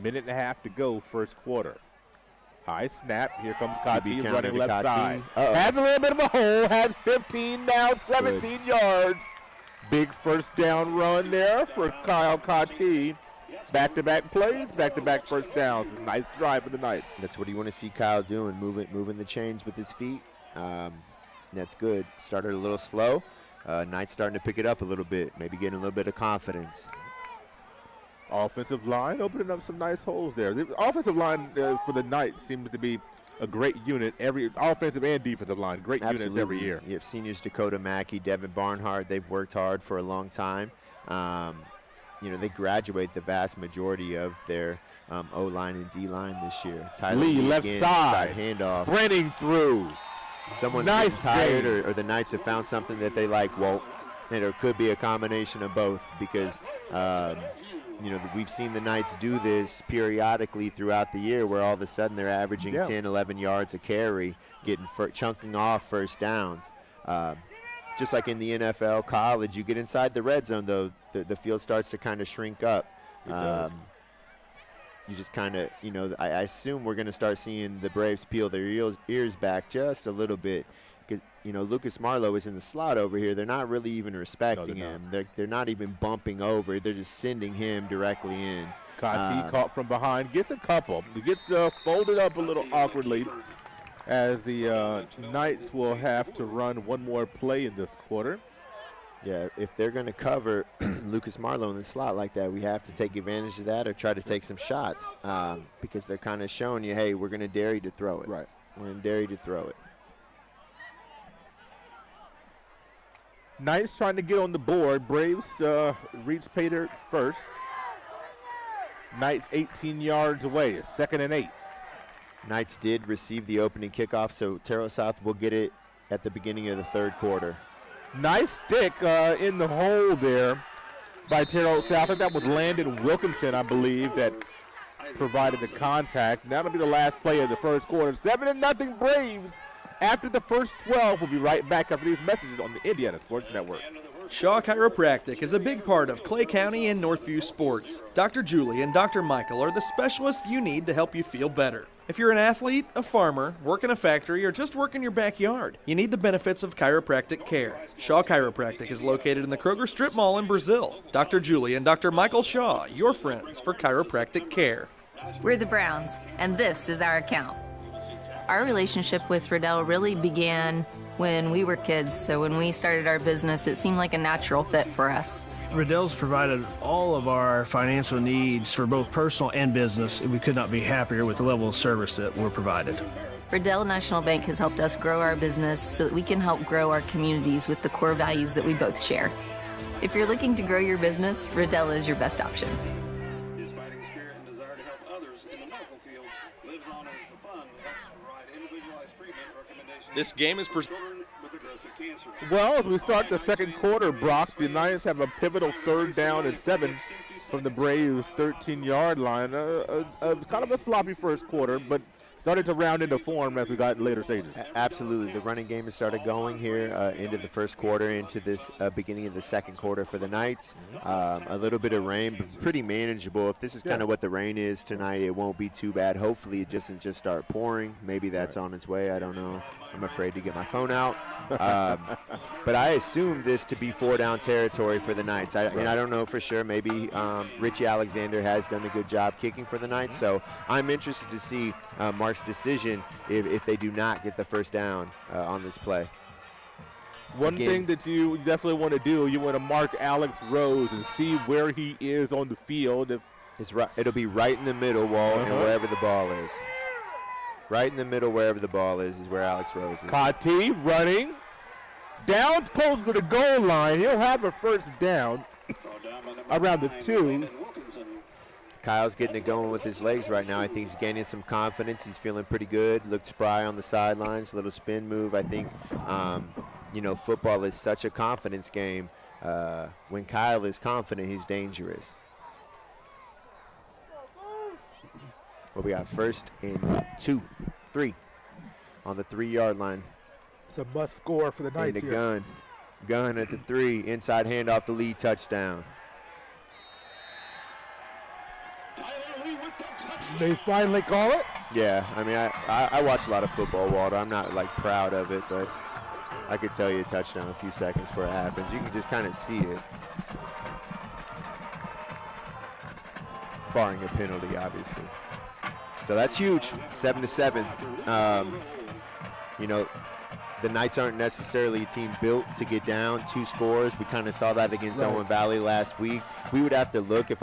Minute and a half to go, first quarter. High snap. Here comes Kati running left side. Has a little bit of a hole. Has 15 now, 17 yards. Big first down run there for Kyle Kati. Back-to-back plays, back-to-back first downs. Nice drive for the Knights. That's what you want to see Kyle doing, moving the chains with his feet. That's good. Started a little slow. Knights starting to pick it up a little bit, maybe getting a little bit of confidence. Offensive line opening up some nice holes there. The offensive line for the Knights seems to be a great unit. Every offensive and defensive line, great units every year. You have seniors Dakota Mackey, Devin Barnhart. They've worked hard for a long time. They graduate the vast majority of their O-line and D-line this year. Tyler Lee left side, handoff, sprinting through. Someone's nice getting tired, or the Knights have found something that they like. Well, and it could be a combination of both because You know, we've seen the Knights do this periodically throughout the year where all of a sudden they're averaging 10, 11 yards a carry, chunking off first downs. Just like in the NFL, college, you get inside the red zone, though, the field starts to kind of shrink up. You just kind of, you know, I assume we're going to start seeing the Braves peel their ears back just a little bit. Because, you know, Lucas Marlowe is in the slot over here. They're not really even respecting him. They're not even bumping over. They're just sending him directly in. Kati caught from behind, gets a couple. He gets folded up a little awkwardly as the Knights will have to run one more play in this quarter. Yeah, if they're going to cover Lucas Marlowe in the slot like that, we have to take advantage of that or try to take some shots because they're kind of showing you, hey, we're going to dare you to throw it. Right. We're going to dare you to throw it. Knights trying to get on the board. Braves reach pay dirt first. Knights 18 yards away. It's 2nd and 8. Knights did receive the opening kickoff, so Terre South will get it at the beginning of the third quarter. Nice stick in the hole there by Terre South. I think that was Landon Wilkinson, I believe, that provided the contact. That'll be the last play of the first quarter. 7-0 Braves. After the first 12, we'll be right back after these messages on the Indiana Sports Network. Shaw Chiropractic is a big part of Clay County and Northview sports. Dr. Julie and Dr. Michael are the specialists you need to help you feel better. If you're an athlete, a farmer, work in a factory, or just work in your backyard, you need the benefits of chiropractic care. Shaw Chiropractic is located in the Kroger Strip Mall in Brazil. Dr. Julie and Dr. Michael Shaw, your friends for chiropractic care. We're the Browns, and this is our account. Our relationship with Riddell really began when we were kids, so when we started our business, it seemed like a natural fit for us. Riddell's provided all of our financial needs for both personal and business, and we could not be happier with the level of service that we're provided. Riddell National Bank has helped us grow our business so that we can help grow our communities with the core values that we both share. If you're looking to grow your business, Riddell is your best option. His fighting spirit and desire to help others in the medical field lives on as the fund helps provide individualized treatment recommendations. This game is children with aggressive cancer. Well, as we start the second quarter, Brock, the Knights have a pivotal 3rd down and 7 from the Braves' 13-yard line. Kind of a sloppy first quarter, but started to round into form as we got in later stages. Absolutely. The running game has started going here into the first quarter, into this beginning of the second quarter for the Knights. A little bit of rain, but pretty manageable. If this is kind of what the rain is tonight, it won't be too bad. Hopefully it doesn't just start pouring. Maybe that's on its way. I don't know. I'm afraid to get my phone out. But I assume this to be 4-down territory for the Knights. I mean, I don't know for sure. Maybe Richie Alexander has done a good job kicking for the Knights. So I'm interested to see Mark's decision if they do not get the first down on this play. One thing that you definitely want to do, you want to mark Alex Rose and see where he is on the field. It'll be right in the middle, Walt, and wherever the ball is. Right in the middle, wherever the ball is where Alex Rose is. Kati running. Down close to the goal line. He'll have a first down around the 2. Kyle's getting it going with his legs right now. I think he's gaining some confidence. He's feeling pretty good. Looked spry on the sidelines. Little spin move. I think, you know, football is such a confidence game. When Kyle is confident, he's dangerous. Well, we got 1st and 2, 3 on the 3-yard line. It's a must score for the Knights here. And the gun at the 3. Inside handoff, the lead touchdown. They finally call it? Yeah, I mean, I watch a lot of football, Walter. I'm not, like, proud of it, but I could tell you a touchdown a few seconds before it happens. You can just kind of see it. Barring a penalty, obviously. So that's huge, 7-7. You know, the Knights aren't necessarily a team built to get down 2 scores. We kind of saw that against Owen Valley last week. We would have to look, if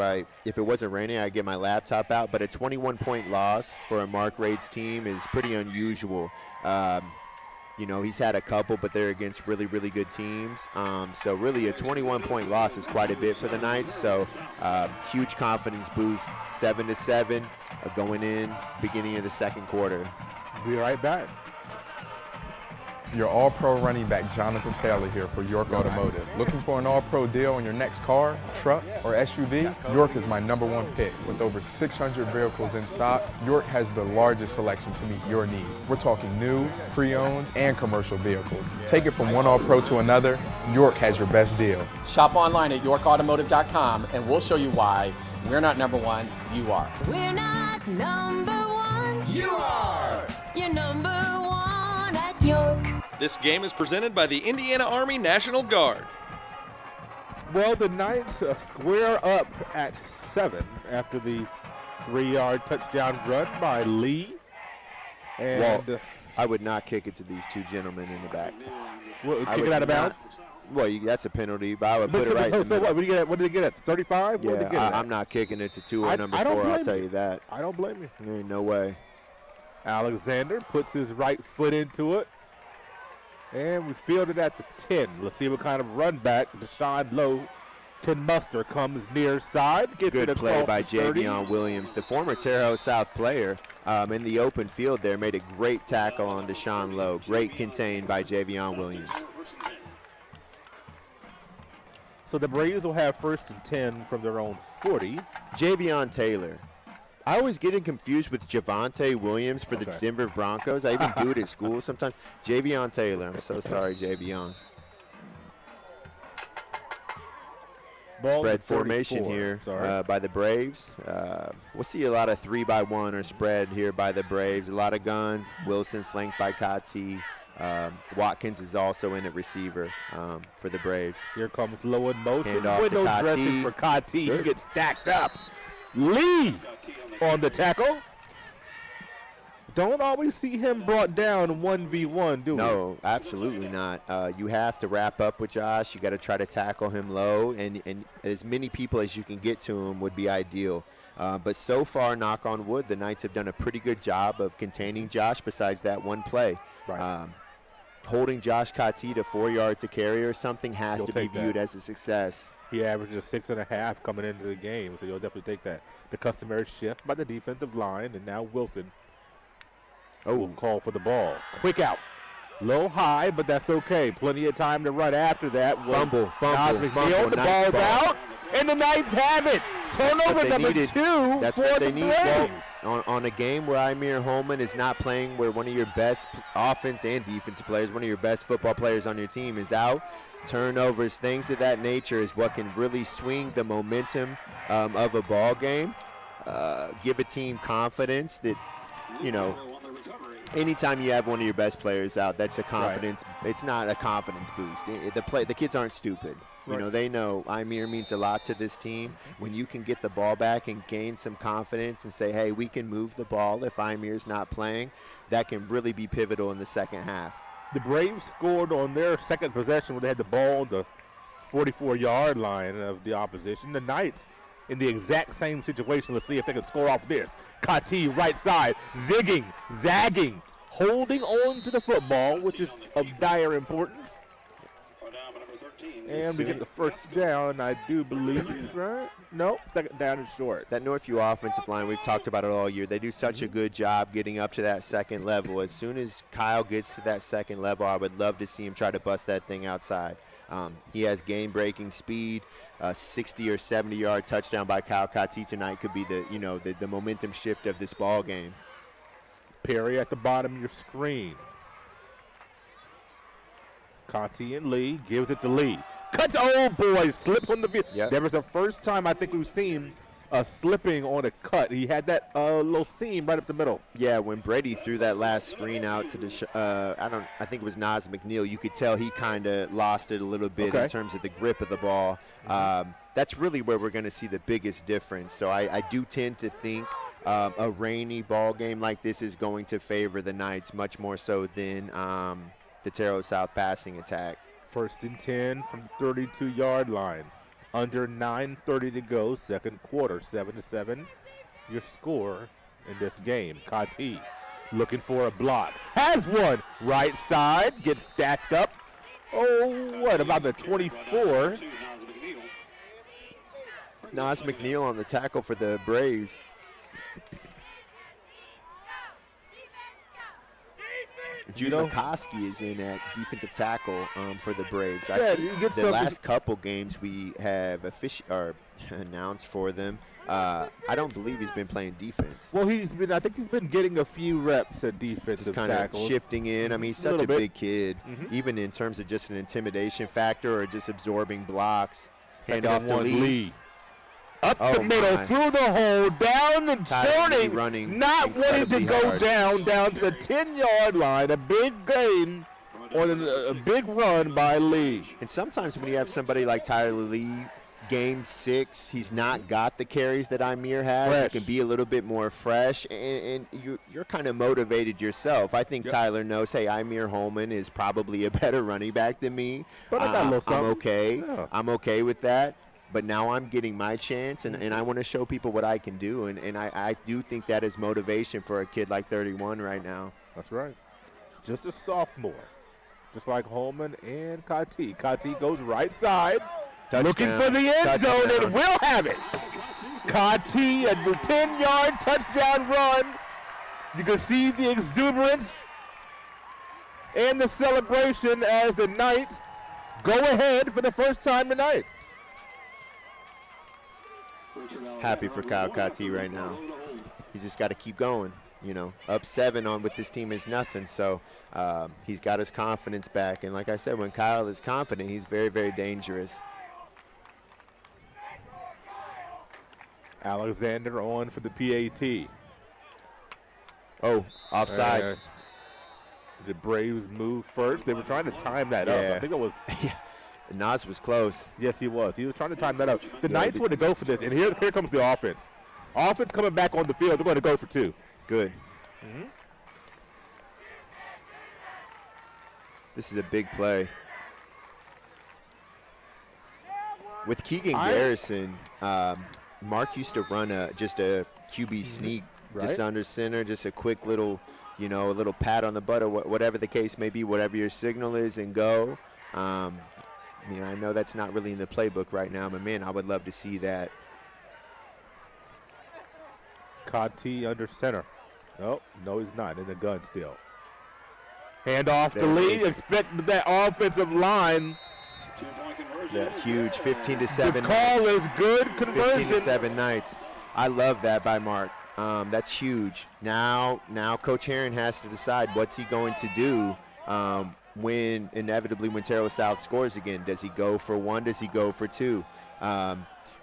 it wasn't raining, I'd get my laptop out. But a 21-point loss for a Mark Rates team is pretty unusual. You know, he's had a couple, but they're against really, really good teams. So really a 21-point loss is quite a bit for the Knights. So huge confidence boost, 7-7 going in, beginning of the second quarter. Be right back. Your all-pro running back Jonathan Taylor here for York Automotive. Looking for an all-pro deal on your next car, truck, or SUV? York is my #1 pick. With over 600 vehicles in stock, York has the largest selection to meet your needs. We're talking new, pre-owned, and commercial vehicles. Take it from one all-pro to another, York has your best deal. Shop online at yorkautomotive.com and we'll show you why we're not #1, you are. We're not #1. You are. You're #1 at York. This game is presented by the Indiana Army National Guard. Well, the Knights square up at 7 after the 3-yard touchdown run by Lee. And I would not kick it to these two gentlemen in the back. Kick it out of bounds? Well, that's a penalty, but I would put it right in the middle. What did they get at? 35? Yeah, I'm not kicking it to 2 or number 4, I'll tell you that. I don't blame you. There ain't no way. Alexander puts his right foot into it. And we fielded at the 10. Let's see what kind of run back Deshaun Lowe can muster. Comes near side. Gets Good it play by across the 30. Javion Williams, the former Terre Haute South player, in the open field there, made a great tackle on Deshaun Lowe. Great contained by Javion Williams. So the Braves will have 1st and 10 from their own 40. Javion Taylor. I always get confused with Javonte Williams for the Denver Broncos. I even do it at school sometimes. Javion Taylor. I'm so sorry, Javion. Spread formation here by the Braves. We'll see a lot of 3-by-1 or spread here by the Braves. A lot of gun. Wilson flanked by Kati. Watkins is also in at receiver for the Braves. Here comes Lowe in motion. Hand off to Window Kati. dressing for Kati. He gets stacked up. Lee on the tackle. Don't always see him brought down 1v1, do we? No, absolutely not. You have to wrap up with Josh. You got to try to tackle him low, and as many people as you can get to him would be ideal. But so far, knock on wood, the Knights have done a pretty good job of containing Josh besides that one play. Right. Holding Josh Kati to 4 yards a carry or something has to be viewed as a success. He averages 6.5 coming into the game, so you'll definitely take that. The customary shift by the defensive line, and now Wilson will call for the ball. Quick out. Low high, but that's okay. Plenty of time to run after that. Fumble. The ball's out, and the Knights have it. Turnover number 2 That's for what they the need. Braves. On a game where Amir Holman is not playing, where one of your best offense and defensive players, one of your best football players on your team is out, turnovers, things of that nature is what can really swing the momentum of a ball game. Give a team confidence that, anytime you have one of your best players out, that's a confidence. Right. It's not a confidence boost. The kids aren't stupid. Right. They know Amir means a lot to this team. When you can get the ball back and gain some confidence and say, hey, we can move the ball if Amir's not playing, that can really be pivotal in the second half. The Braves scored on their second possession when they had the ball on the 44-yard line of the opposition. The Knights in the exact same situation. Let's see if they can score off this. Kati right side, zigging, zagging, holding on to the football, which is of dire importance. And we get the first down, I do believe, right? No, second down and short. That Northview offensive line, we've talked about it all year. They do such a good job getting up to that second level. As soon as Kyle gets to that second level, I would love to see him try to bust that thing outside. He has game-breaking speed. 60 or 70-yard touchdown by Kyle Kati tonight could be the momentum shift of this ball game. Perry at the bottom of your screen. Kati and Lee gives it to Lee. Cuts, oh boy, slips on the field. Yep. There was the first time I think we've seen slipping on a cut. He had that little seam right up the middle. Yeah, when Brady threw that last screen out to I think it was Nas McNeil, you could tell he kind of lost it a little bit in terms of the grip of the ball. That's really where we're going to see the biggest difference. So I do tend to think a rainy ball game like this is going to favor the Knights much more so than the Terre Haute South passing attack. 1st and 10 from the 32-yard line. Under 9:30 to go, second quarter, 7-7. Your score in this game. Kati looking for a block. Has one. Right side, gets stacked up. Oh, what about the 24? Nas McNeil on the tackle for the Braves. Judy McCoskey is in at defensive tackle for the Braves. Yeah, I you think get the some- last couple games we have announced for them. I don't believe he's been playing defense. Well, I think he's been getting a few reps at defensive Just kind of tackles. shifting in. I mean, he's A such little a bit. big kid, even in terms of just an intimidation factor or just absorbing blocks. Hand off to Lee. Up Oh, the middle, my. through the hole, down and Tyler Lee turning, running not wanting to incredibly go hard. down to the 10-yard line. A big gain on a big run by Lee. And sometimes when you have somebody like Tyler Lee, game 6, he's not got the carries that Imir has. Fresh. He can be a little bit more fresh, and you're kind of motivated yourself. I think Tyler knows, hey, Imir Holman is probably a better running back than me. But I got a little I'm something. okay. Yeah. I'm okay with that. But now I'm getting my chance, and I want to show people what I can do. And I do think that is motivation for a kid like 31 right now. That's right. Just a sophomore. Just like Holman and Kati. Kati goes right side. Touchdown. Looking for the end zone, and will have it. Kati at the 10-yard touchdown run. You can see the exuberance and the celebration as the Knights go ahead for the first time tonight. Happy for Kyle Kati right now. He's just got to keep going. Up 7 on with this team is nothing. So he's got his confidence back. And like I said, when Kyle is confident, he's very, very dangerous. Alexander on for the PAT. Oh, offsides. The Braves moved first. They were trying to time that up. I think it was. Nas was close. Yes, he was. He was trying to time that up. The Knights want to go for this, and here comes the offense. Offense coming back on the field. They're going to go for 2. Good. This is a big play. With Keegan Garrison, Mark used to run just a QB sneak, just under center, just a quick little, a little pat on the butt or whatever the case may be, whatever your signal is, and go. I know that's not really in the playbook right now, but man, I would love to see that. Kati under center. Oh, no, he's not. In the gun still. Hand off to Lee. Expect that offensive line. That huge 15-7. The call is good. Conversion. 15-7 Knights. I love that by Mark. That's huge. Now Coach Herron has to decide what's he going to do when Terre South scores again. Does he go for 1? Does he go for 2?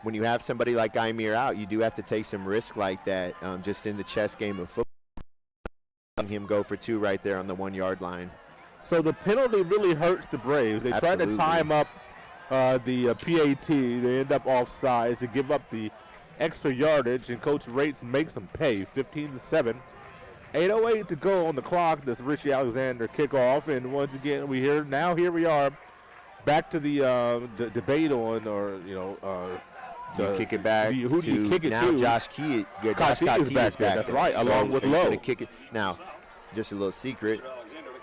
When you have somebody like Imir out, you do have to take some risk like that just in the chess game of football. Him go for 2 right there on the 1-yard line. So the penalty really hurts the Braves. They tried to time up the PAT. They end up offsides to give up the extra yardage, and Coach Rates makes them pay 15-7. 8:08 to go on the clock. This Richie Alexander kickoff, and once again here we are back to the debate on, you kick it back. Who do you kick it now to? Josh Kati is back there. That's right, along with Lowe. Kick it. Now, just a little secret,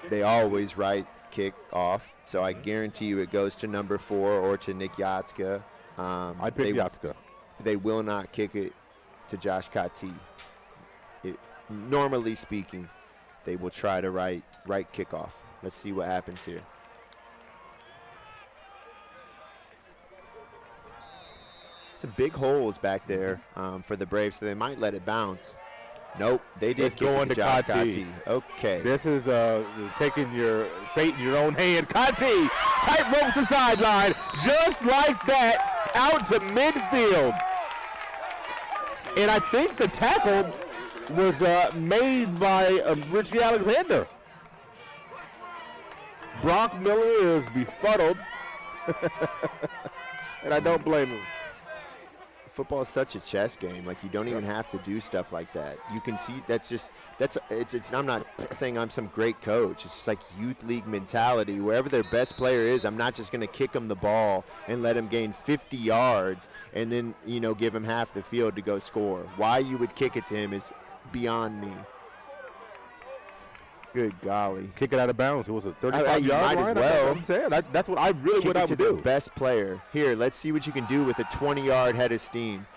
they always write kick off, so I guarantee you it goes to number 4 or to Nick Yatska. I'd pick Yatska. They will not kick it to Josh Kati. Normally speaking, they will try to write kickoff. Let's see what happens here. Some big holes back there for the Braves, so they might let it bounce. Nope, they did kick it to Josh Kati. Okay. This is taking your fate in your own hand. Kati, tight rope to the sideline, just like that, out to midfield. And I think the tackle was made by Richie Alexander. Brock Miller is befuddled, and I don't blame him. Football is such a chess game. Like, you don't even have to do stuff like that. You can see I'm not saying I'm some great coach. It's just like youth league mentality. Wherever their best player is, I'm not just going to kick him the ball and let him gain 50 yards and then, give him half the field to go score. Why you would kick it to him is beyond me. Good golly. Kick it out of bounds. It was a 35-yard might line. as well. I'm saying. That's what I really Kick would it to do. the best player. Here, let's see what you can do with a 20-yard head of steam.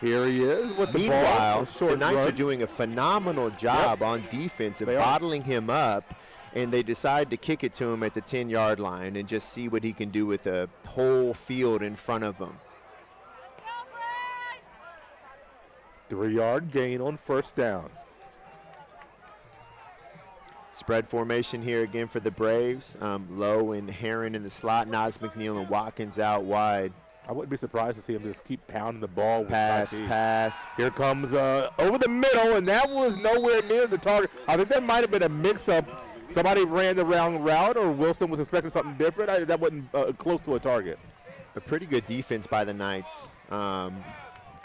Here he is with the Meanwhile, ball. the Knights are doing a phenomenal job on defense of bottling him up and they decide to kick it to him at the 10-yard line and just see what he can do with a whole field in front of him. 3-yard gain on first down. Spread formation here again for the Braves. Lowe and Herron in the slot. Nas McNeil and Watkins out wide. I wouldn't be surprised to see him just keep pounding the ball. Pass. Here comes over the middle, and that was nowhere near the target. I think that might have been a mix-up. Somebody ran the wrong route, or Wilson was expecting something different. That wasn't close to a target. A pretty good defense by the Knights.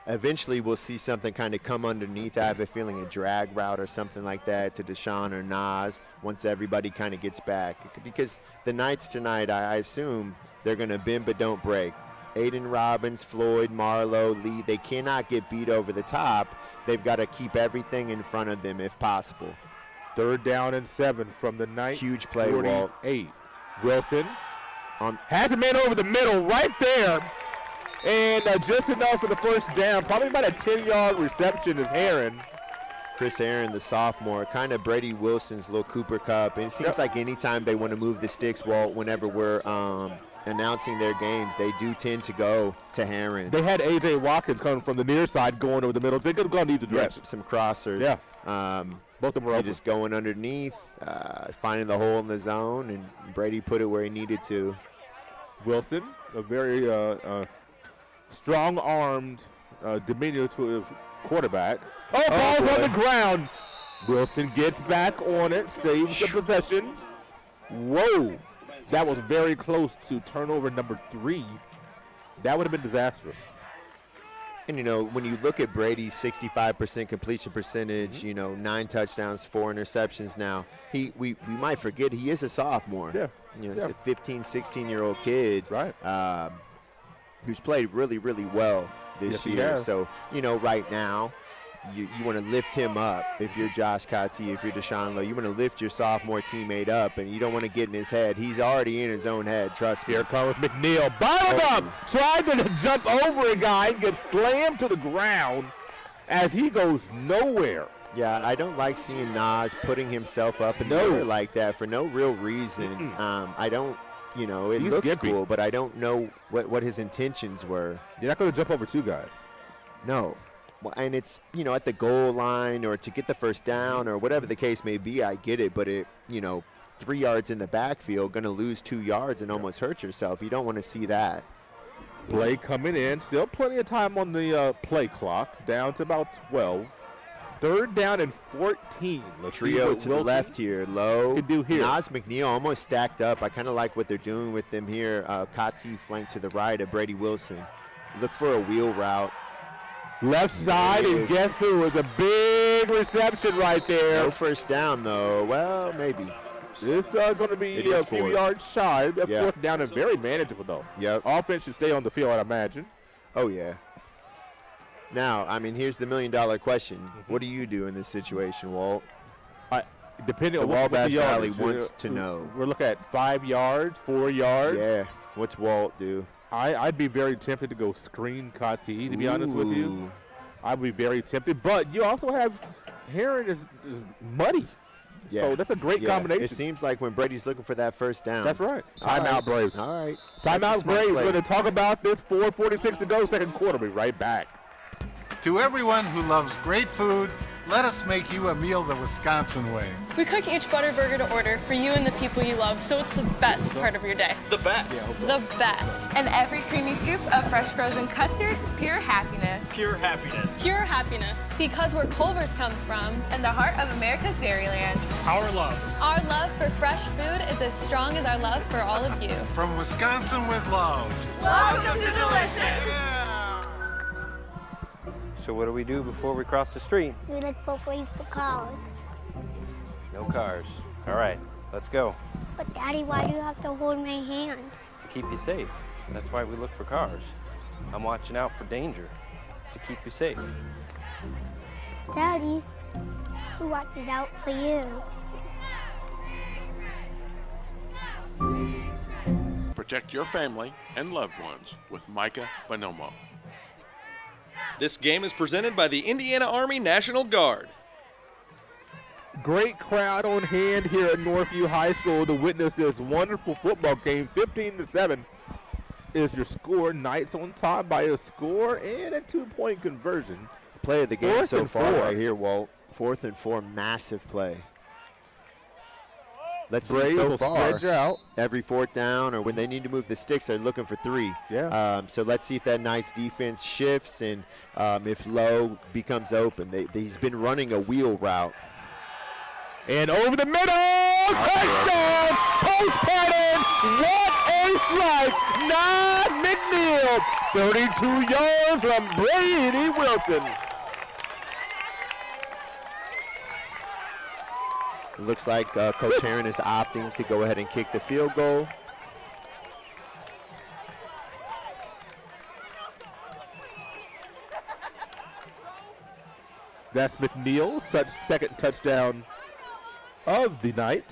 Eventually, we'll see something kind of come underneath. I have a feeling a drag route or something like that to Deshaun or Nas once everybody kind of gets back. Because the Knights tonight, I assume they're going to bend but don't break. Aiden Robbins, Floyd, Marlowe, Lee, they cannot get beat over the top. They've got to keep everything in front of them if possible. 3rd down and 7 from the Knights. Huge play, Walt. 48. Wilson has a man over the middle right there. And just enough for the first down. Probably about a 10-yard reception is Herron. Chris Herron, the sophomore, kind of Brady Wilson's little Cooper Cup. And it seems like anytime they want to move the sticks, Walt, whenever we're announcing their games, they do tend to go to Herron. They had A.J. Watkins coming from the near side going over the middle. They could have gone either direction. Some crossers. Yeah. Both of them were open. Just going underneath, finding the hole in the zone, and Brady put it where he needed to. Wilson, a very strong-armed, diminutive quarterback. Ball's on the ground. Wilson gets back on it, saves the possession. Whoa. That was very close to turnover number 3. That would have been disastrous. And, when you look at Brady's 65% completion percentage, 9 touchdowns, 4 interceptions now, we might forget he is a sophomore. Yeah. He's a 15, 16-year-old kid. Right. Who's played really, really well this year. So, right now, you want to lift him up. If you're Josh Cottee, if you're Deshaun Lowe, you want to lift your sophomore teammate up, and you don't want to get in his head. He's already in his own head, trust me. Here comes McNeil. Bottled up! Tried to jump over a guy and gets slammed to the ground as he goes nowhere. Yeah, I don't like seeing Nas putting himself up in the air like that for no real reason. I don't, it looks cool, but I don't know what his intentions were. You're not going to jump over 2 guys. No. Well, and it's, at the goal line or to get the first down or whatever the case may be, I get it. But, 3 yards in the backfield, going to lose 2 yards and almost hurt yourself. You don't want to see that. Play coming in. Still plenty of time on the play clock. Down to about 12. 3rd down and 14. Let's Trio to the left here. Low. Can do here. Nas McNeil almost stacked up. I kind of like what they're doing with them here. Cottee flanked to the right of Brady Wilson. Look for a wheel route. Left side, and guess who? It was a big reception right there. No first down, though. Well, maybe. This is going to be a few yards shy. That 4th down and very manageable, though. Yep. Offense should stay on the field, I imagine. Oh, yeah. Now, here's the million-dollar question. What do you do in this situation, Walt? Depending on what the Wabash yards, Valley wants to know. We're looking at 5 yards, 4 yards. Yeah. What's Walt do? I'd be very tempted to go screen Cottee, to be honest with you. I'd be very tempted. But you also have Herron is muddy. Yeah. So that's a great combination. It seems like when Brady's looking for that first down. That's right. Timeout, Braves. All right. Timeout, Braves. We're going to talk about this. 4:46 to go, second quarter. We'll be right back. To everyone who loves great food, let us make you a meal the Wisconsin way. We cook each butter burger to order for you and the people you love, so it's the best part of your day. The best. The best. And every creamy scoop of fresh frozen custard, pure happiness. Pure happiness. Pure happiness. Because where Culver's comes from. And the heart of America's Dairyland. Our love. Our love for fresh food is as strong as our love for all of you. From Wisconsin with love. Welcome to Delicious. So what do we do before we cross the street? We look for ways for cars. No cars. All right, let's go. But Daddy, why do you have to hold my hand? To keep you safe. That's why we look for cars. I'm watching out for danger to keep you safe. Daddy, who watches out for you? Protect your family and loved ones with Micah Bonomo. This game is presented by the Indiana Army National Guard. Great crowd on hand here at Northview High School to witness this wonderful football game. 15-7 is your score. Knights on top by a score and a 2-point conversion. Play of the game so far 4th right here, Walt. 4th and 4, massive play. Let's Braves see so will far. spread you out. Every 4th down or when they need to move the sticks, they're looking for 3. Yeah. So let's see if that Knights defense shifts and if Lowe becomes open. He's been running a wheel route. And over the middle, touchdown, post pattern, what a strike, Nod McNeil, 32 yards from Brady Wilson. It looks like Coach Herron is opting to go ahead and kick the field goal. That's McNeil's second touchdown of the night.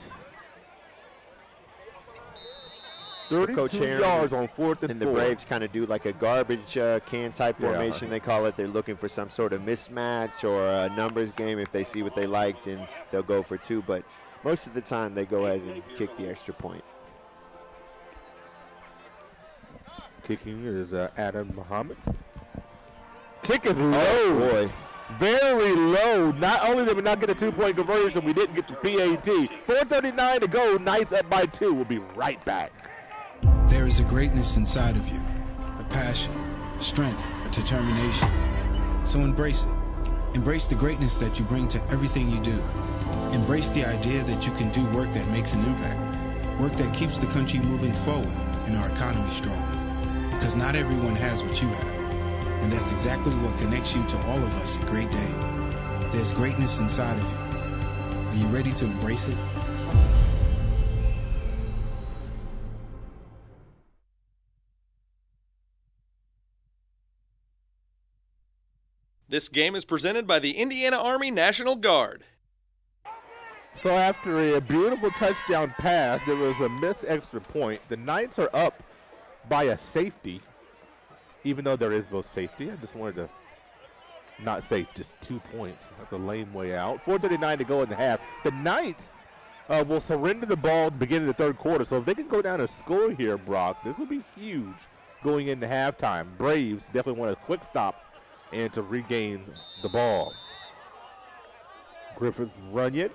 32 yards on 4th and 4. And the Braves kind of do like a garbage can type formation, they call it. They're looking for some sort of mismatch or a numbers game. If they see what they like, then they'll go for 2. But most of the time, they go ahead and kick the extra point. Kicking is Adam Muhammad. Kick is low. Oh, boy. Very low. Not only did we not get a 2-point conversion, we didn't get the PAT. 4:39 to go. Knights up by 2. We'll be right back. There is a greatness inside of you, a passion, a strength, a determination. So embrace it. Embrace the greatness that you bring to everything you do. Embrace the idea that you can do work that makes an impact, work that keeps the country moving forward and our economy strong. Because not everyone has what you have. And that's exactly what connects you to all of us at Great Dane. There's greatness inside of you. Are you ready to embrace it? This game is presented by the Indiana Army National Guard. So after a beautiful touchdown pass, there was a missed extra point. The Knights are up by a safety, even though there is no safety. I just wanted to not say just 2 points. That's a lame way out. 4:39 to go in the half. The Knights will surrender the ball at the beginning of the 3rd quarter. So if they can go down and score here, Brock, this will be huge going into halftime. Braves definitely want a quick stop and to regain the ball. Griffith Runyon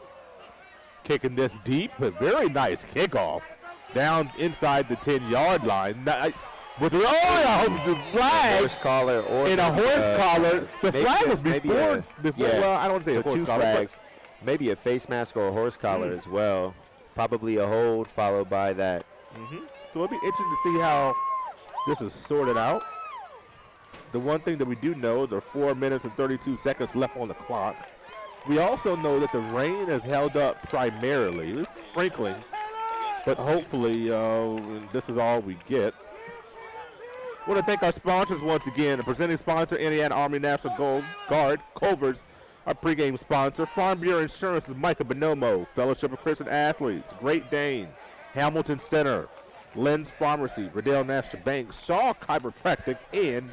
kicking this deep. A very nice kickoff down inside the 10-yard line. Nice. With the flag horse collar or in a horse collar. The flag was before. Well, I don't say so a horse 2 collar. flags, maybe a face mask or a horse collar as well. Probably a hold followed by that. So it'll be interesting to see how this is sorted out. The one thing that we do know, there are 4 minutes and 32 seconds left on the clock. We also know that the rain has held up primarily. It's sprinkling, but hopefully this is all we get. I want to thank our sponsors once again. The presenting sponsor, Indiana Army National Guard, Culver's, our pregame sponsor. Farm Bureau Insurance with Micah Bonomo, Fellowship of Christian Athletes, Great Dane, Hamilton Center, Lynn's Pharmacy, Riddell National Bank, Shaw Chiropractic, and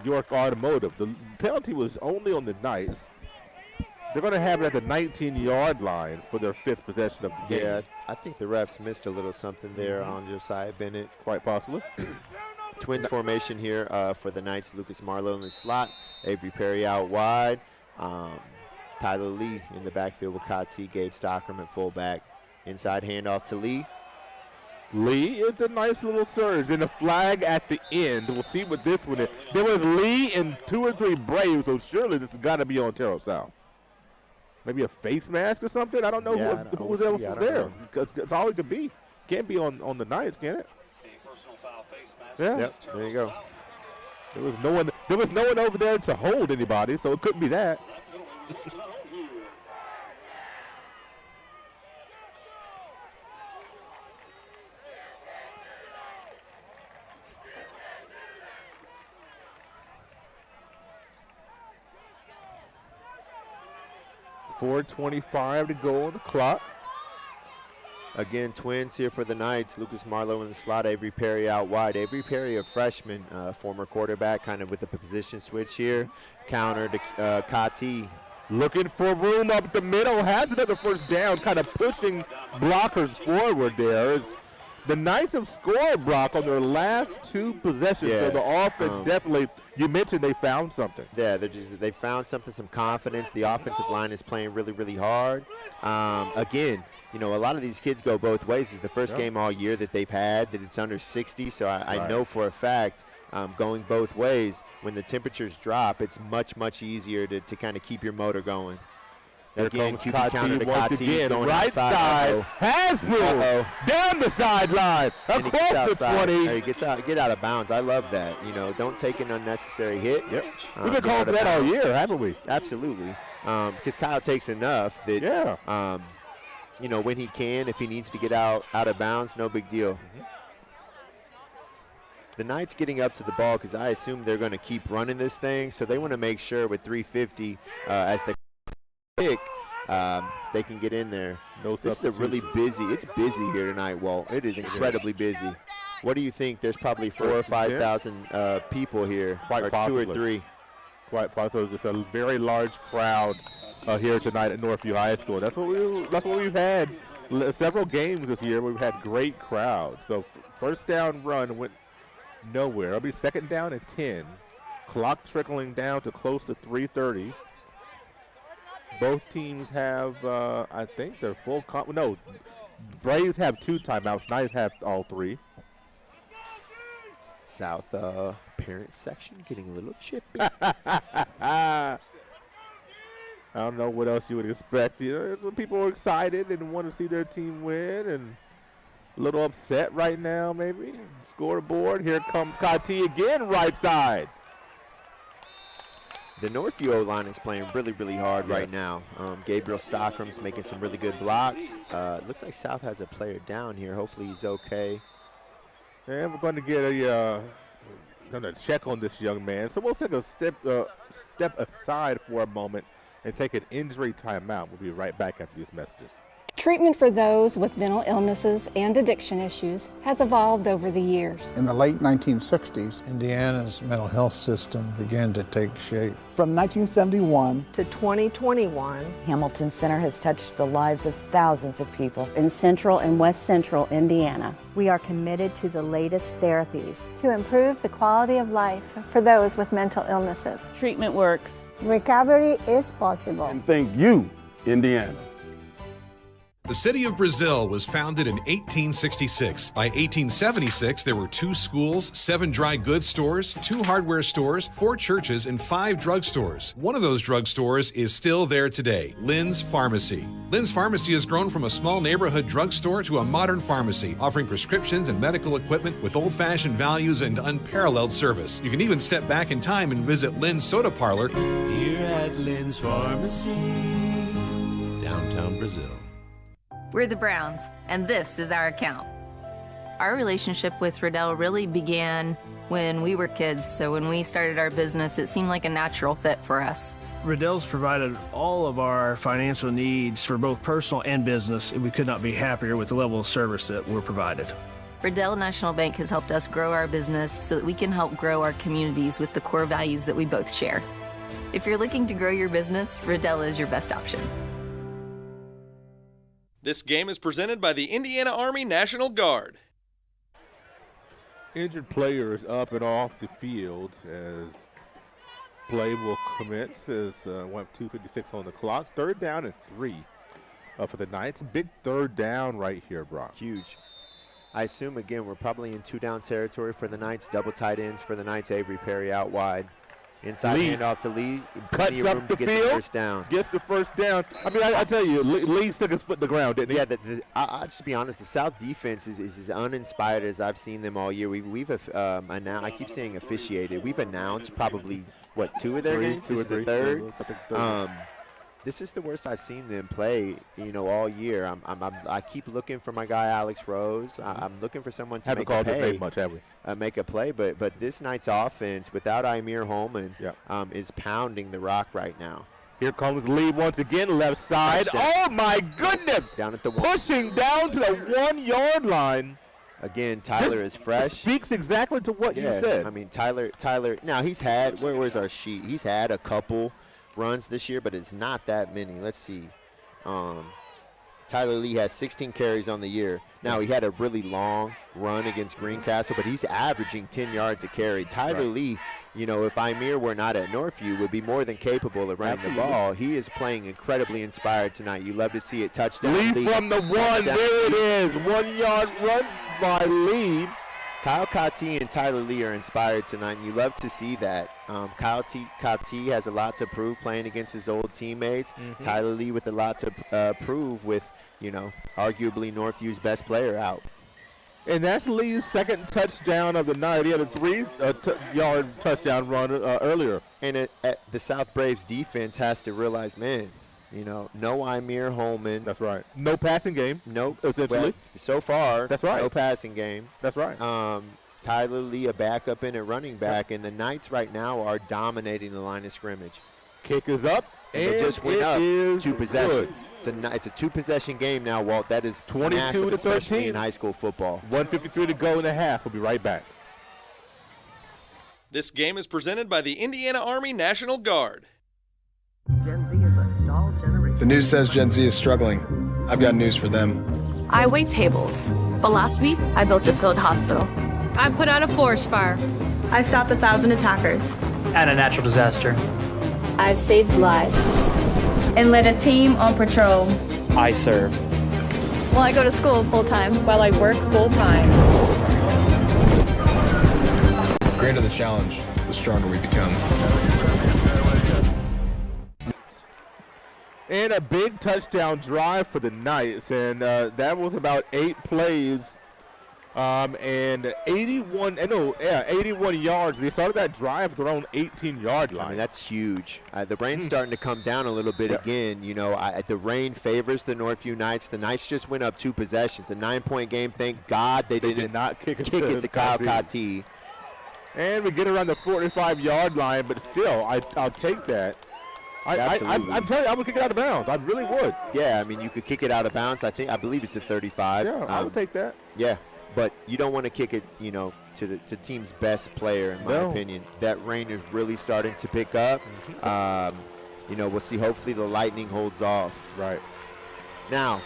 York Automotive. The penalty was only on the Knights. They're going to have it at the 19-yard line for their 5th possession of the game. Yeah, I think the refs missed a little something there on Josiah Bennett. Quite possibly. Twins formation here for the Knights. Lucas Marlowe in the slot. Avery Perry out wide. Tyler Lee in the backfield with Kati. Gabe Stockerman at fullback. Inside handoff to Lee. Lee is a nice little surge. And the flag at the end. We'll see what this one is. There was Lee and 2 or 3 Braves, so surely this has got to be on Terre South. Maybe a face mask or something? I don't know who else was there. Because that's all it could be. Can't be on the Knights, can it? Yeah. Yep, there you go. There was no one over there to hold anybody, so it couldn't be that. .425 to go on the clock. Again, Twins here for the Knights. Lucas Marlowe in the slot, Avery Perry out wide. Avery Perry, a freshman, former quarterback, kind of with a position switch here. Counter to Kati. Looking for room up the middle, has another first down, kind of pushing blockers forward there. The Knights have scored, Brock, on their last 2 possessions. Yeah. So the offense definitely, you mentioned they found something. Yeah, they found something, some confidence. The offensive line is playing really, really hard. Again, a lot of these kids go both ways. It's the first game all year that they've had that it's under 60. So I know for a fact going both ways, when the temperatures drop, it's much, much easier to kind of keep your motor going. Here Again, comes QB counter to once Kati, again, going right outside. side, has room, down the sideline, And he gets across the outside. 20. He gets out of bounds. I love that. Don't take an unnecessary hit. Yep. We've been calling for that all year, haven't we? Absolutely. Because Kyle takes enough that, when he can, if he needs to get out of bounds, no big deal. The Knights getting up to the ball because I assume they're going to keep running this thing, so they want to make sure with 3:50 as the pick, they can get in there. This is a really busy. It's busy here tonight, Walt. It is incredibly busy. What do you think? There's probably 4,000 or 5,000 people here, Quite or possibly. 2 or 3. Quite possibly, just a very large crowd here tonight at Northview High School. That's what we've had. Several games this year. We've had great crowds. So first down run went nowhere. It'll be second down and 10. Clock trickling down to close to 3:30. Both teams have, I think, their full no. Braves have 2 timeouts. Knights have all 3. South parent section getting a little chippy. I don't know what else you would expect. People are excited and want to see their team win, and a little upset right now, maybe. Scoreboard. Here comes Kati again, right side. The Northview O-line is playing really, really hard right now. Gabriel Stockrum's making some really good blocks. Looks like South has a player down here. Hopefully he's okay. And we're going to get a check on this young man. So we'll take a step aside for a moment and take an injury timeout. We'll be right back after these messages. Treatment for those with mental illnesses and addiction issues has evolved over the years. In the late 1960s, Indiana's mental health system began to take shape. from 1971 to 2021, Hamilton Center has touched the lives of thousands of people in central and west central Indiana. We are committed to the latest therapies to improve the quality of life for those with mental illnesses. Treatment works. Recovery is possible. And thank you, Indiana. The city of Brazil was founded in 1866. By 1876, there were 2 schools, 7 dry goods stores, 2 hardware stores, 4 churches, and 5 drugstores. One of those drugstores is still there today, Lynn's Pharmacy. Lynn's Pharmacy has grown from a small neighborhood drugstore to a modern pharmacy, offering prescriptions and medical equipment with old-fashioned values and unparalleled service. You can even step back in time and visit Lynn's Soda Parlor Here at Lynn's Pharmacy, downtown Brazil. We're the Browns, and this is our account. Our relationship with Riddell really began when we were kids, so when we started our business, it seemed like a natural fit for us. Riddell's provided all of our financial needs for both personal and business, and we could not be happier with the level of service that we're provided. Riddell National Bank has helped us grow our business so that we can help grow our communities with the core values that we both share. If you're looking to grow your business, Riddell is your best option. This game is presented by the Indiana Army National Guard. Injured players up and off the field as play will commence as 2:56 on the clock. 3rd down and 3 for the Knights. Big 3rd down right here, Brock. Huge. I assume, again, we're probably in 2-down territory for the Knights. Double tight ends for the Knights. Avery Perry out wide. Inside handoff to Lee. Cuts up the field. First down. Gets the first down. I mean, I tell you, Lee stuck his foot in the ground, didn't he? Yeah, I'll just be honest. The South defense is as uninspired as I've seen them all year. We've announced. I keep saying officiated. We've announced probably, 2 of their games? This is the 3rd. This is the worst I've seen them play, all year. I keep looking for my guy Alex Rose. I'm looking for someone to make a play. Much, have we? Make a play, but this Knight's offense without Imir Holman is pounding the rock right now. Here comes Lee once again, left side. Oh my goodness! Down at the 1. Pushing down to the 1-yard line. Again, Tyler is fresh. Speaks exactly to what you said. I mean, Tyler. Now he's had. Where's our sheet? He's had a couple runs this year, but it's not that many. Let's see. Tyler Lee has 16 carries on the year. Now, he had a really long run against Greencastle, but he's averaging 10 yards a carry. Tyler Lee, you know, if Imir were not at Northview, would be more than capable of running the ball. He is playing incredibly inspired tonight. You love to see it. Touchdown. Lee from the 1. There it is. 1 yard run by Lee. Kyle Kati and Tyler Lee are inspired tonight, and you love to see that. Kyle Kati has a lot to prove playing against his old teammates. Tyler Lee with a lot to prove with, you know, arguably Northview's best player out. And that's Lee's second touchdown of the night. He had a 3-yard touchdown run earlier. And the South Braves defense has to realize, man, you know, no Imir Holman. That's right. No passing game. Nope. Essentially. Well, so far, that's right. No passing game. That's right. Tyler Lee, a backup and a running back, and the Knights right now are dominating the line of scrimmage. Kick is up. And it just went up 2 possessions. It's a 2-possession game now, Walt. That is 22 to 13 especially in high school football. 1:53 to go in the half. We'll be right back. This game is presented by the Indiana Army National Guard. The news says Gen Z is struggling. I've got news for them. I wait tables, but last week I built a field hospital. I put out a forest fire. I stopped 1,000 attackers. And a natural disaster. I've saved lives. And led a team on patrol. I serve. Well, I go to school full-time. While I work full-time. The greater the challenge, the stronger we become. And a big touchdown drive for the Knights, and that was about 8 plays and 81 yards. They started that drive at their own 18-yard line. I mean, that's huge. The rain's starting to come down a little bit again. You know, the rain favors the Northview Knights. The Knights just went up 2 possessions. A 9-point game. Thank God they did not kick it to Kyle Kati. And we get around the 45-yard line, but still, I'll take that. I'm telling you, I would kick it out of bounds. I really would. Yeah, I mean, you could kick it out of bounds. I believe it's at 35. Yeah, I would take that. Yeah, but you don't want to kick it, you know, to the team's best player, in my opinion. That rain is really starting to pick up. You know, we'll see. Hopefully, the lightning holds off. Right. Now,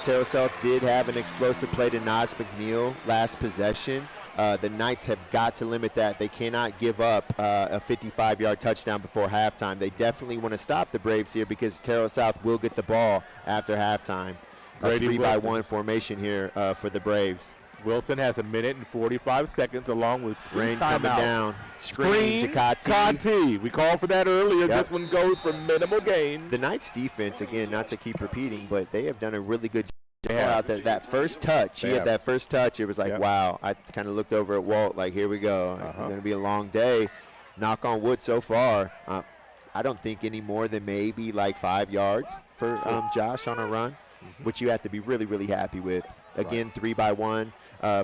Terre South did have an explosive play to Nas McNeil last possession. The Knights have got to limit that. They cannot give up a 55-yard touchdown before halftime. They definitely want to stop the Braves here because Terre South will get the ball after halftime. A 3-by-1 formation here for the Braves. Wilson has 1 minute and 45 seconds along with 2 Rain timeouts. coming down. Screen to Kati. We called for that earlier. This one goes for minimal gain. The Knights defense, again, not to keep repeating, but they have done a really good job. Out there, that first touch, he had that first touch. It was like, wow. I kind of looked over at Walt, like, here we go. It's going to be a long day. Knock on wood so far. I don't think any more than maybe like 5 yards for Josh on a run, which you have to be really, really happy with. Again, 3-by-1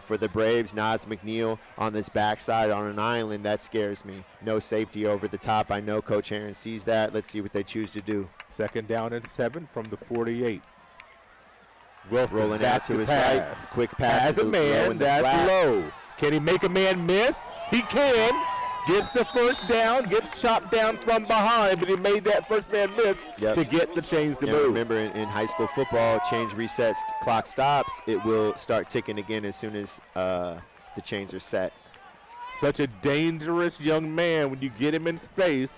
for the Braves. Nas McNeil on this backside on an island. That scares me. No safety over the top. I know Coach Aaron sees that. Let's see what they choose to do. 2nd down and 7 from the 48. Wilson rolling out to his right. Quick pass. As a man, that's low. Can he make a man miss? He can. Gets the first down, gets chopped down from behind, but he made that first man miss to get the chains to move. Remember, in high school football, chains resets, clock stops. It will start ticking again as soon as the chains are set. Such a dangerous young man when you get him in space.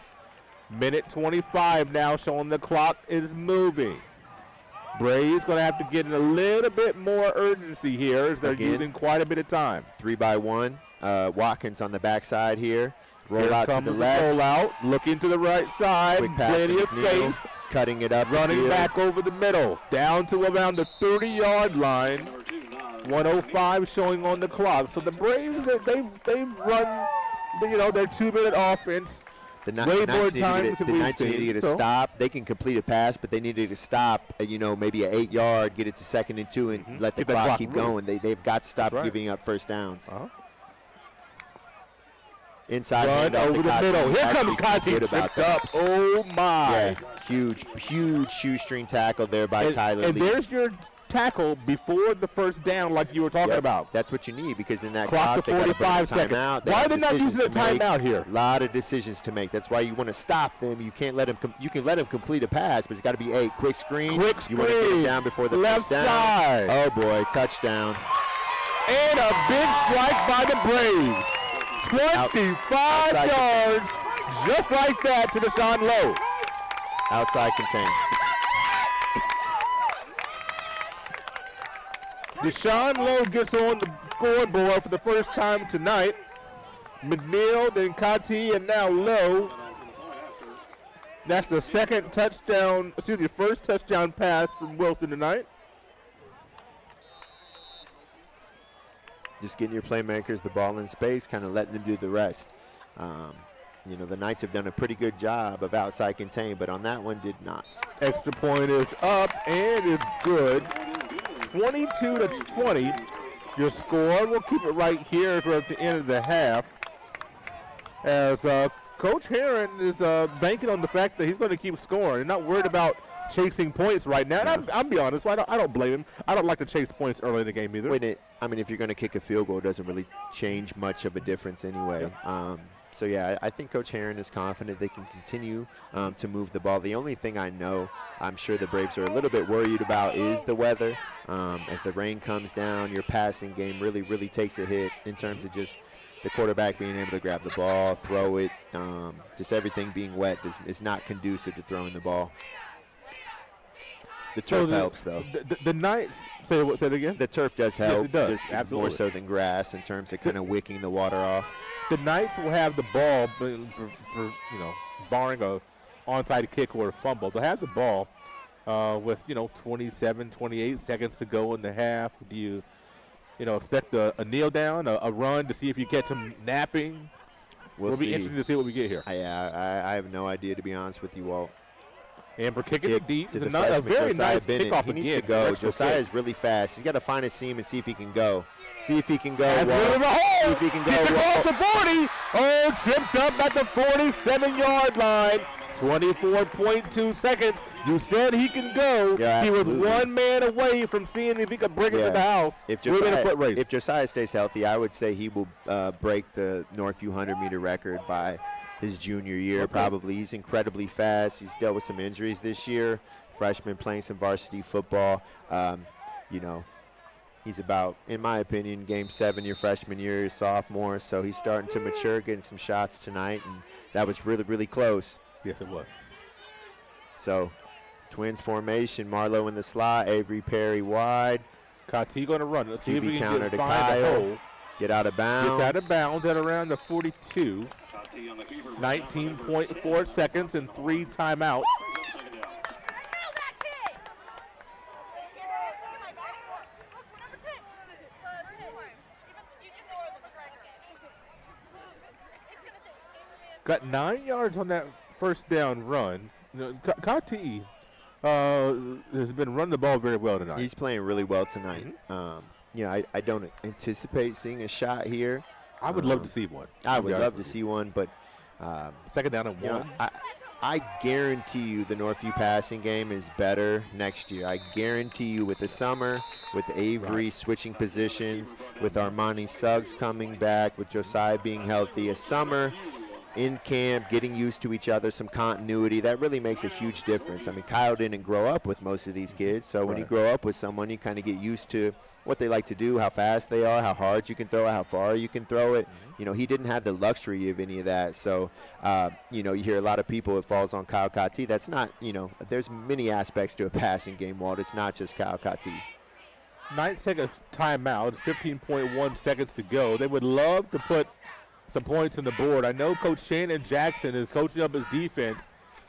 Minute 25 now, showing the clock is moving. Braves going to have to get in a little bit more urgency here as they're using quite a bit of time. 3-by-1. Watkins on the backside here. Roll out to the left. Roll out. Looking to the right side. Plenty of space. Cutting it up. Running back over the middle. Down to around the 30-yard line. 1:05 showing on the clock. So the Braves, they've run, you know, their 2-minute offense. The Knights need to get a stop. They can complete a pass, but they needed to stop, you know, maybe an 8-yard, get it to 2nd and 2, and let the clock keep going. They've got to stop giving up first downs. Inside run over the middle. Here comes Kati. Tripped up. Oh, my. Yeah, Huge shoestring tackle there by Tyler And Lee. there's your tackle before the first down, like you were talking about. That's what you need, because in that Clock to they gotta bring a 45 seconds. timeout. Why are they not using a timeout here? A lot of decisions to make. That's why you want to stop them. You can't let them. You can let them complete a pass, but it's got to be a quick screen. You want to get them down before the Left first down. side. Oh boy, touchdown! And a big strike by the Braves. 25 yards, just like that to Deshaun Lowe. Outside contain. Deshaun Lowe gets on the scoreboard for the first time tonight. McNeil, then Kati, and now Lowe. That's the first touchdown pass from Wilson tonight. Just getting your playmakers the ball in space, kind of letting them do the rest. The Knights have done a pretty good job of outside contain, but on that one did not. Extra point is up and is good. 22-20, your score. We'll keep it right here for at the end of the half, as Coach Herron is banking on the fact that he's going to keep scoring and not worried about chasing points right now. And I'll be honest, I don't blame him. I don't like to chase points early in the game either. If you're going to kick a field goal, it doesn't really change much of a difference anyway. I think Coach Herron is confident they can continue to move the ball. The only thing I know I'm sure the Braves are a little bit worried about is the weather. As the rain comes down, your passing game really, really takes a hit in terms of just the quarterback being able to grab the ball, throw it. Just everything being wet is not conducive to throwing the ball. The turf helps, though. The Knights, say it again? The turf does help, Yes, it does. just Absolutely. more so than grass in terms of kind of wicking the water off. The Knights will have the ball, barring a onside kick or a fumble. They'll have the ball with 27, 28 seconds to go in the half. Do you expect a kneel down, a run to see if you catch them napping? It'll be interesting to see what we get here. I have no idea, to be honest with you, Walt. Amber kicking it deep. To the A very nice kickoff He needs again. to go. Josiah is really fast. He's got to find a seam and see if he can go. See if he can go. That's one in the hole. See if he can go. Gets across the 40. Oh, tripped up at the 47-yard line. 24.2 seconds. You said he can go. Yeah, he was absolutely. one man away from seeing if he could bring it to the house. If within a foot race. If Josiah stays healthy, I would say he will break the Northview 100-meter record by his junior year, probably. He's incredibly fast. He's dealt with some injuries this year. Freshman, playing some varsity football. He's about, in my opinion, game 7 your freshman year, your sophomore. So he's starting to mature, getting some shots tonight, and that was really, really close. Yes, it was. So, Twins formation, Marlowe in the slot, Avery Perry wide. Kati going to run. Let's see if we QB can counter to find a Kyle. hole. Get out of bounds. Gets out of bounds at around the 42. 19.4 seconds and 3 timeouts. Got 9 yards on that first down run. Kati has been running the ball very well tonight. He's playing really well tonight. I don't anticipate seeing a shot here. I would love to see one. I would love to see one, but second down and 1. I guarantee you the Northview passing game is better next year. I guarantee you, with the summer, with Avery switching positions, with Armani Suggs coming back, with Josiah being healthy, a summer in camp, getting used to each other, some continuity, that really makes a huge difference. I mean, Kyle didn't grow up with most of these kids, so when you grow up with someone, you kind of get used to what they like to do, how fast they are, how hard you can throw it, how far you can throw it. He didn't have the luxury of any of that. So, you hear a lot of people, it falls on Kyle Kati. That's not, there's many aspects to a passing game, Walt. It's not just Kyle Kati. Knights take a timeout, 15.1 seconds to go. They would love to put some points on the board. I know Coach Shannon Jackson is coaching up his defense,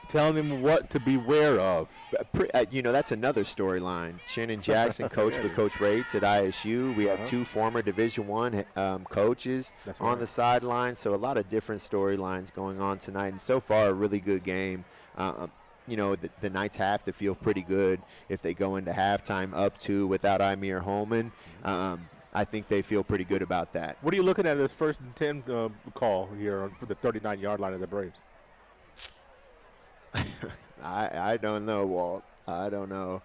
telling him what to beware of. That's another storyline. Shannon Jackson coached with Coach Rates at ISU. We have 2 former Division I coaches on the sideline, so a lot of different storylines going on tonight, and so far a really good game. The Knights have to feel pretty good if they go into halftime up 2 without Imir Holman. I think they feel pretty good about that. What are you looking at this 1st and 10 call here for the 39-yard line of the Braves? I don't know, Walt. I don't know.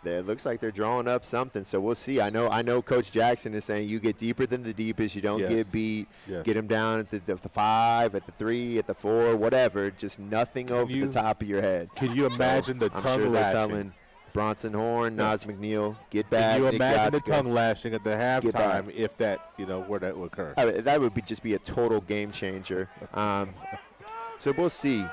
It looks like they're drawing up something, so we'll see. I know Coach Jackson is saying you get deeper than the deepest. You don't get beat. Yes. Get them down at the 5, at the 3, at the 4, whatever. Just nothing over the top of your head. Can you imagine the I'm tongue sure they're lashing? telling Bronson Horn, Nas McNeil, get back. Can you Nick imagine the Yatska. tongue lashing at the Get back. halftime if that, where that would occur? That would just be a total game changer. So we'll see.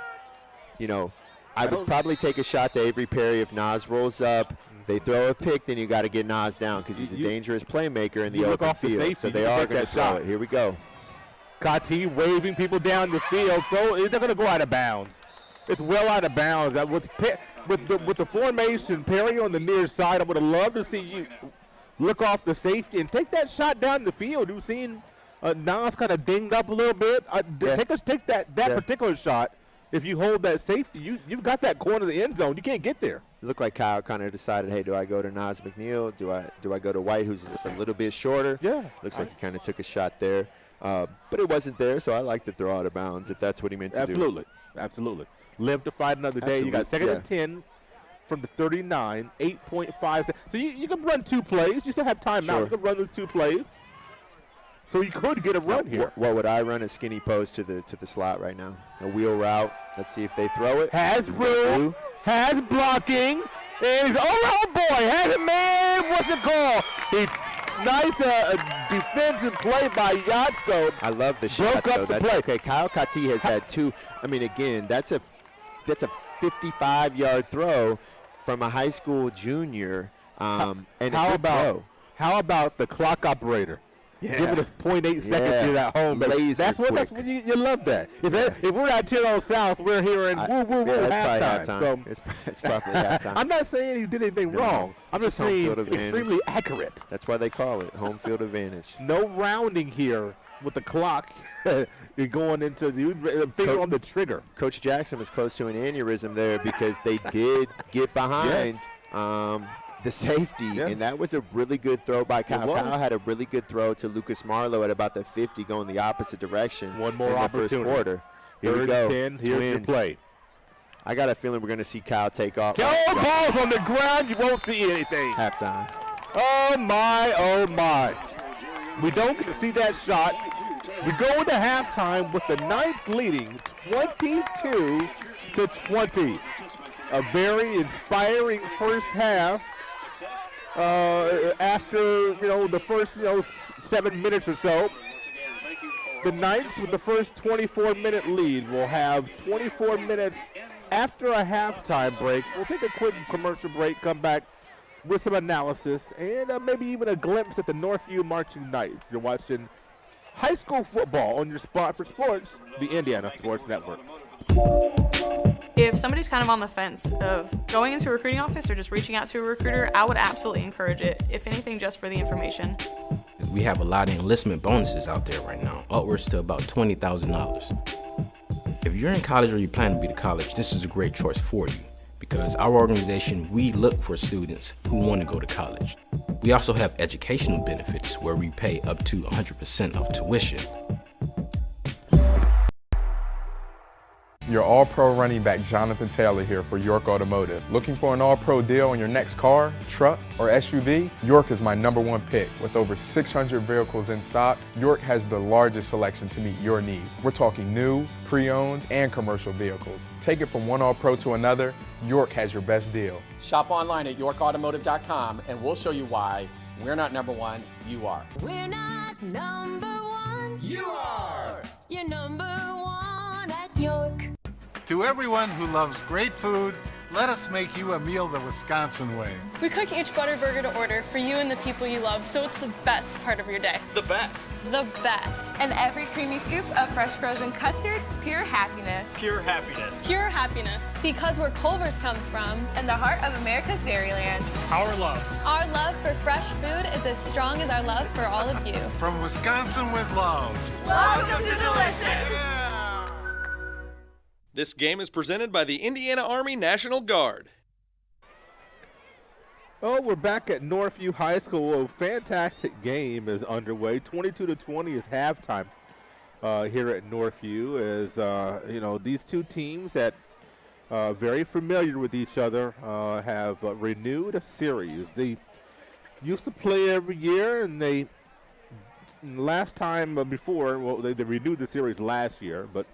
I would probably take a shot to Avery Perry if Nas rolls up. They throw a pick, then you got to get Nas down because he's a dangerous playmaker in the open field. So they are going to throw it. Here we go. Kati waving people down the field. They're going to go out of bounds. It's well out of bounds. With the formation, Perry on the near side, I would have loved to see you look off the safety and take that shot down the field. You've seen Nas kind of dinged up a little bit. Take that particular shot. If you hold that safety, you've got that corner of the end zone. You can't get there. It looked like Kyle kind of decided, hey, do I go to Nas McNeil? Do I go to White, who's just a little bit shorter? Yeah. Looks like he kind of took a shot there. But it wasn't there, so I like to throw out of bounds if that's what he meant to do. Absolutely. Live to fight another day. You got second and 10 from the 39, 8.5. So you can run 2 plays. You still have timeout. Sure. You can run those 2 plays. So you could get a run here. What would I run? A skinny post to the slot right now. A wheel route. Let's see if they throw it. Has room. Has blocking. And he's, oh boy, has a man. What's the call? Nice defensive play by Yatsko. I love the shot, though. Okay, Kyle Kati has had 2. I mean, again, that's a 55-yard throw from a high school junior. And how about the clock operator? Yeah. Giving us 0.8 seconds here at home. That's what you love that. If we're at 10 Old South, we're hearing halftime. So it's probably halftime. I'm not saying he did anything wrong. I'm just saying extremely accurate. That's why they call it home field advantage. No rounding here with the clock. You're going into the finger on the trigger. Coach Jackson was close to an aneurysm there because they did get behind. The safety, and that was a really good throw by Kyle. Kyle had a really good throw to Lucas Marlowe at about the 50 going the opposite direction. One more in the opportunity. First quarter. Here we go. 10, here's your play. I got a feeling we're going to see Kyle take off. Ball's on the ground. You won't see anything. Halftime. Oh, my, oh, my. We don't get to see that shot. We go into halftime with the Knights leading 22-20. A very inspiring first half. After the first 7 minutes or so, the Knights with the first 24-minute lead will have 24 minutes after a halftime break. We'll take a quick commercial break, come back with some analysis, and maybe even a glimpse at the Northview Marching Knights. You're watching high school football on your spot for sports, the Indiana Sports Network. If somebody's kind of on the fence of going into a recruiting office or just reaching out to a recruiter, I would absolutely encourage it, if anything, just for the information. We have a lot of enlistment bonuses out there right now, upwards to about $20,000. If you're in college or you plan to be to college, this is a great choice for you because our organization, we look for students who want to go to college. We also have educational benefits where we pay up to 100% of tuition. Your All-Pro running back Jonathan Taylor here for York Automotive. Looking for an All-Pro deal on your next car, truck, or SUV? York is my #1 pick. With over 600 vehicles in stock, York has the largest selection to meet your needs. We're talking new, pre-owned, and commercial vehicles. Take it from one All-Pro to another, York has your best deal. Shop online at yorkautomotive.com and we'll show you why we're not #1, you are. We're not #1. You are. You're #1 at York. To everyone who loves great food, let us make you a meal the Wisconsin way. We cook each butter burger to order for you and the people you love, so it's the best part of your day. The best. The best. And every creamy scoop of fresh frozen custard, pure happiness. Pure happiness. Pure happiness. Because where Culver's comes from. And the heart of America's Dairyland. Our love. Our love for fresh food is as strong as our love for all of you. From Wisconsin with love. Welcome to Delicious. This game is presented by the Indiana Army National Guard. Oh, we're back at Northview High School. A fantastic game is underway. 22-20 is halftime here at Northview. As these two teams that very familiar with each other, have renewed a series. They used to play every year, and they last time before, well, they renewed the series last year, but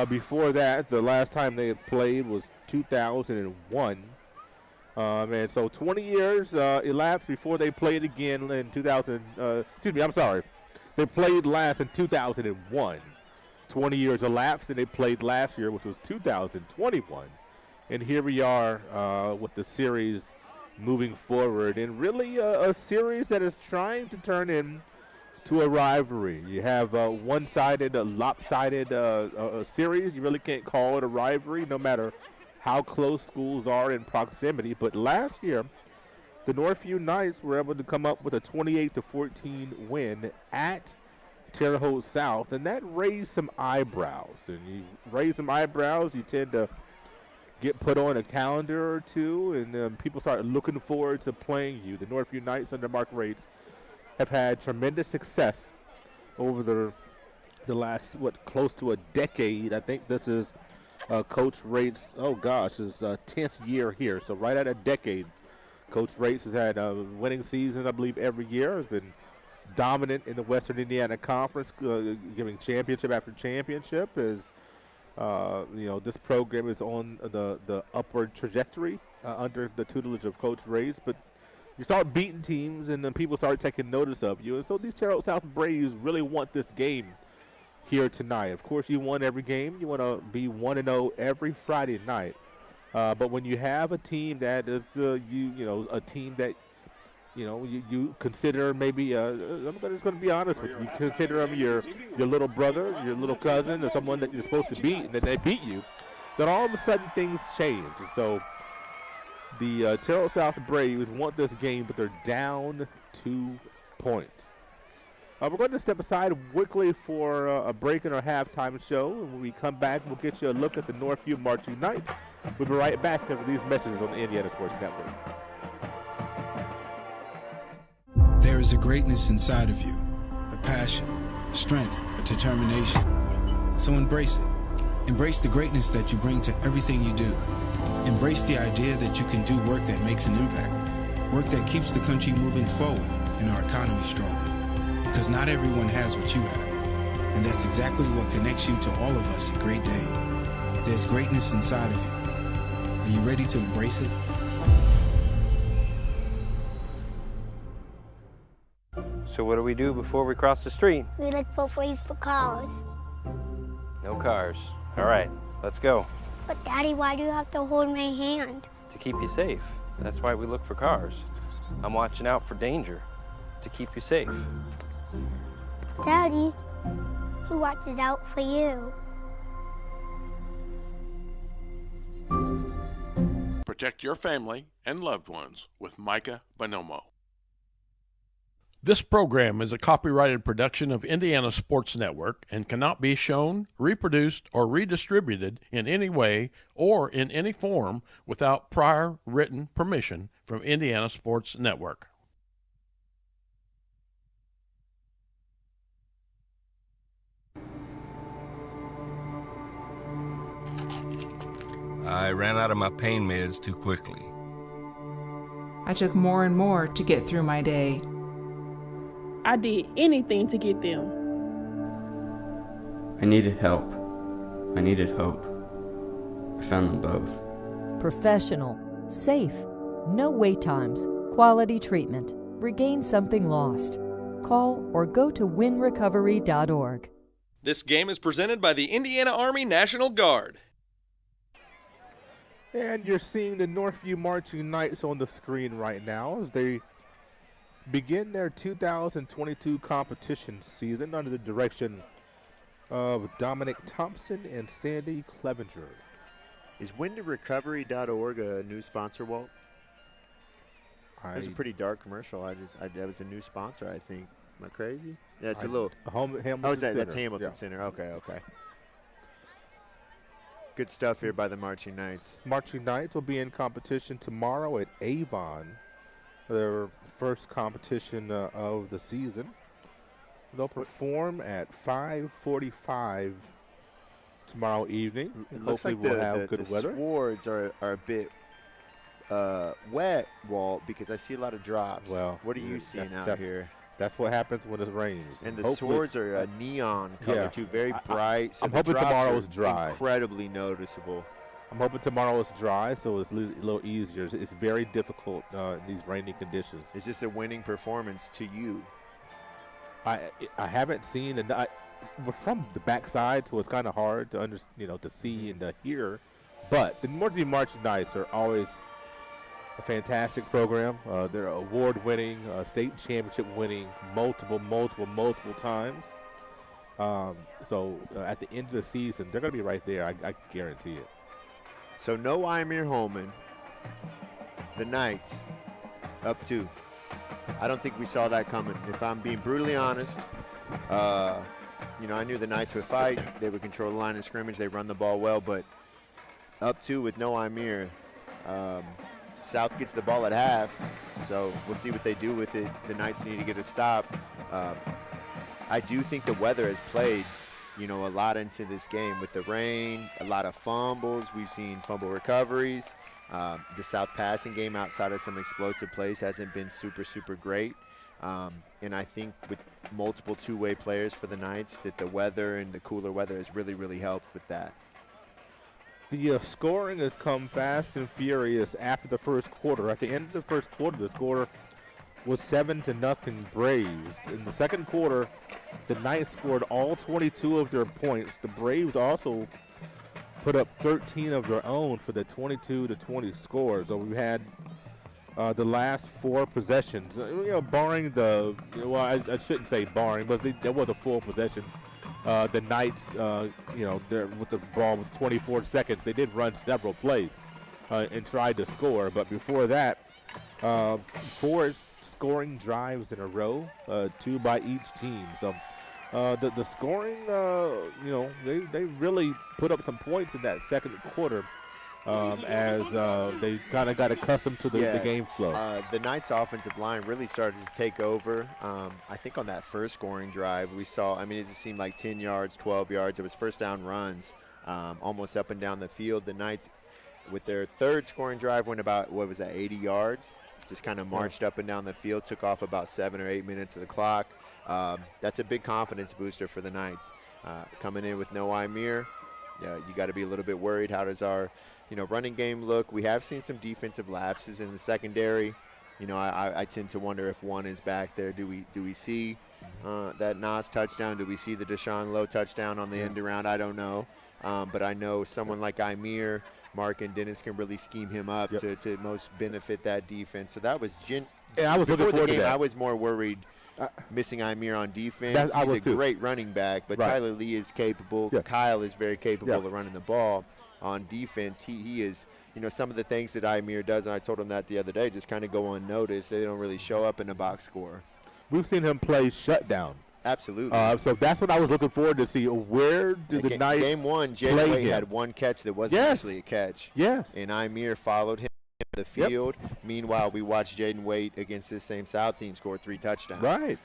before that, the last time they had played was 2001. And so 20 years elapsed before they played again in 2000. Excuse me, I'm sorry. They played last in 2001. 20 years elapsed, and they played last year, which was 2021. And here we are with the series moving forward, and really a series that is trying to turn into a rivalry. You have one-sided, lopsided series. You really can't call it a rivalry, no matter how close schools are in proximity. But last year, the Northview Knights were able to come up with a 28-14 win at Terre, Haute South, and that raised some eyebrows. And you raise some eyebrows, you tend to get put on a calendar or two, and people start looking forward to playing you. The Northview Knights under Mark Rates have had tremendous success over the last, close to a decade. I think this is Coach Rates, his 10th year here. So right at a decade, Coach Rates has had a winning season, I believe, every year. Has been dominant in the Western Indiana Conference, giving championship after championship. This program is on the upward trajectory under the tutelage of Coach Rates. But you start beating teams, and then people start taking notice of you. And so these Terre Haute South Braves really want this game here tonight. Of course, you won every game. You want to be 1-0 every Friday night. But when you have a team that is a team that you consider maybe I'm just going to be honest with you. You consider them your little brother, your little cousin, or someone that you're supposed to beat, and then they beat you. Then all of a sudden things change. And so the Terre Haute South Braves want this game, but they're down 2 points. We're going to step aside quickly for a break in our halftime show. And when we come back, we'll get you a look at the Northview Marching Knights. We'll be right back after these messages on the Indiana Sports Network. There is a greatness inside of you, a passion, a strength, a determination. So embrace it. Embrace the greatness that you bring to everything you do. Embrace the idea that you can do work that makes an impact, work that keeps the country moving forward and our economy strong. Because not everyone has what you have, and that's exactly what connects you to all of us at Great Dane. There's greatness inside of you. Are you ready to embrace it? So what do we do before we cross the street? We look both ways for cars. No cars. All right, let's go. But Daddy, why do you have to hold my hand? To keep you safe. That's why we look for cars. I'm watching out for danger to keep you safe. Daddy, who watches out for you? Protect your family and loved ones with Micah Bonomo. This program is a copyrighted production of Indiana Sports Network and cannot be shown, reproduced, or redistributed in any way or in any form without prior written permission from Indiana Sports Network. I ran out of my pain meds too quickly. I took more and more to get through my day. I did anything to get them. I needed help. I needed hope. I found them both. Professional, safe, no wait times, quality treatment. Regain something lost. Call or go to winrecovery.org. This game is presented by the Indiana Army National Guard. And you're seeing the Northview Marching Knights on the screen right now as they begin their 2022 competition season under the direction of Dominic Thompson and Sandy Clevenger. Is winrecovery.org a new sponsor, Walt? It was a pretty dark commercial. That was a new sponsor, I think. Am I crazy? Yeah, it's a little. Hamilton that's Center. Hamilton Center. Okay. Good stuff here by the Marching Knights. Marching Knights will be in competition tomorrow at Avon, their first competition of the season. They'll perform at 5:45 tomorrow evening. It looks Hopefully like we'll have good the weather. swords are a bit wet, Walt, because I see a lot of drops. Well, what are you seeing out here? That's what happens when it rains. And the swords are a neon color too, very bright. So I'm hoping tomorrow's dry. Incredibly noticeable. I'm hoping tomorrow is dry, so it's a little easier. It's very difficult in these rainy conditions. Is this a winning performance to you? I haven't seen, and we're from the backside, so it's kind of hard to to see and to hear. But the Northview Marching Knights are always a fantastic program. They're award-winning, state championship-winning, multiple times. So at the end of the season, they're going to be right there. I guarantee it. So no Imir Holman. The Knights up 2. I don't think we saw that coming. If I'm being brutally honest, I knew the Knights would fight. They would control the line of scrimmage. They run the ball well, but up 2 with no Imir. South gets the ball at half, so we'll see what they do with it. The Knights need to get a stop. I do think the weather has played, a lot into this game with the rain, a lot of fumbles. We've seen fumble recoveries. The South passing game outside of some explosive plays hasn't been super, super great. And I think with multiple two-way players for the Knights that the weather and the cooler weather has really, really helped with that. The scoring has come fast and furious after the first quarter. At the end of the first quarter, the score was 7-0 Braves. In the second quarter, the Knights scored all 22 of their points. The Braves also put up 13 of their own for the 22-20 score. So we had the last 4 possessions, barring I shouldn't say barring, but there was a full possession. The Knights, with the ball with 24 seconds, they did run several plays and tried to score. But before that, 4 scoring drives in a row, 2 by each team. So the scoring, they really put up some points in that second quarter as they kind of got accustomed to the game flow. The Knights' offensive line really started to take over. I think on that first scoring drive, we saw, it just seemed like 10 yards, 12 yards. It was first down runs almost up and down the field. The Knights, with their third scoring drive, went about, 80 yards. Just kind of marched up and down the field, took off about 7 or 8 minutes of the clock. That's a big confidence booster for the Knights. Coming in with no Imir, you got to be a little bit worried. How does our running game look? We have seen some defensive lapses in the secondary. I tend to wonder if one is back there. Do we see that Nas touchdown? Do we see the Deshaun Lowe touchdown on the end around? I don't know. But I know someone like Imir, Mark, and Dennis can really scheme him up to most benefit that defense. So that was I was looking forward to that. I was more worried missing Imir on defense. He's a great running back, but Tyler Lee is capable. Kyle is very capable of running the ball. On defense, he is, some of the things that Imir does, and I told him that the other day, just kind of go unnoticed. They don't really show up in the box score. We've seen him play shutdown. Absolutely. So that's what I was looking forward to see. Where do the Knights Game 1, Jay Wade had one catch that wasn't actually a catch. Yes. And Imir followed him the field. Meanwhile, we watched Jaden Waite against this same South team score 3 touchdowns. Right.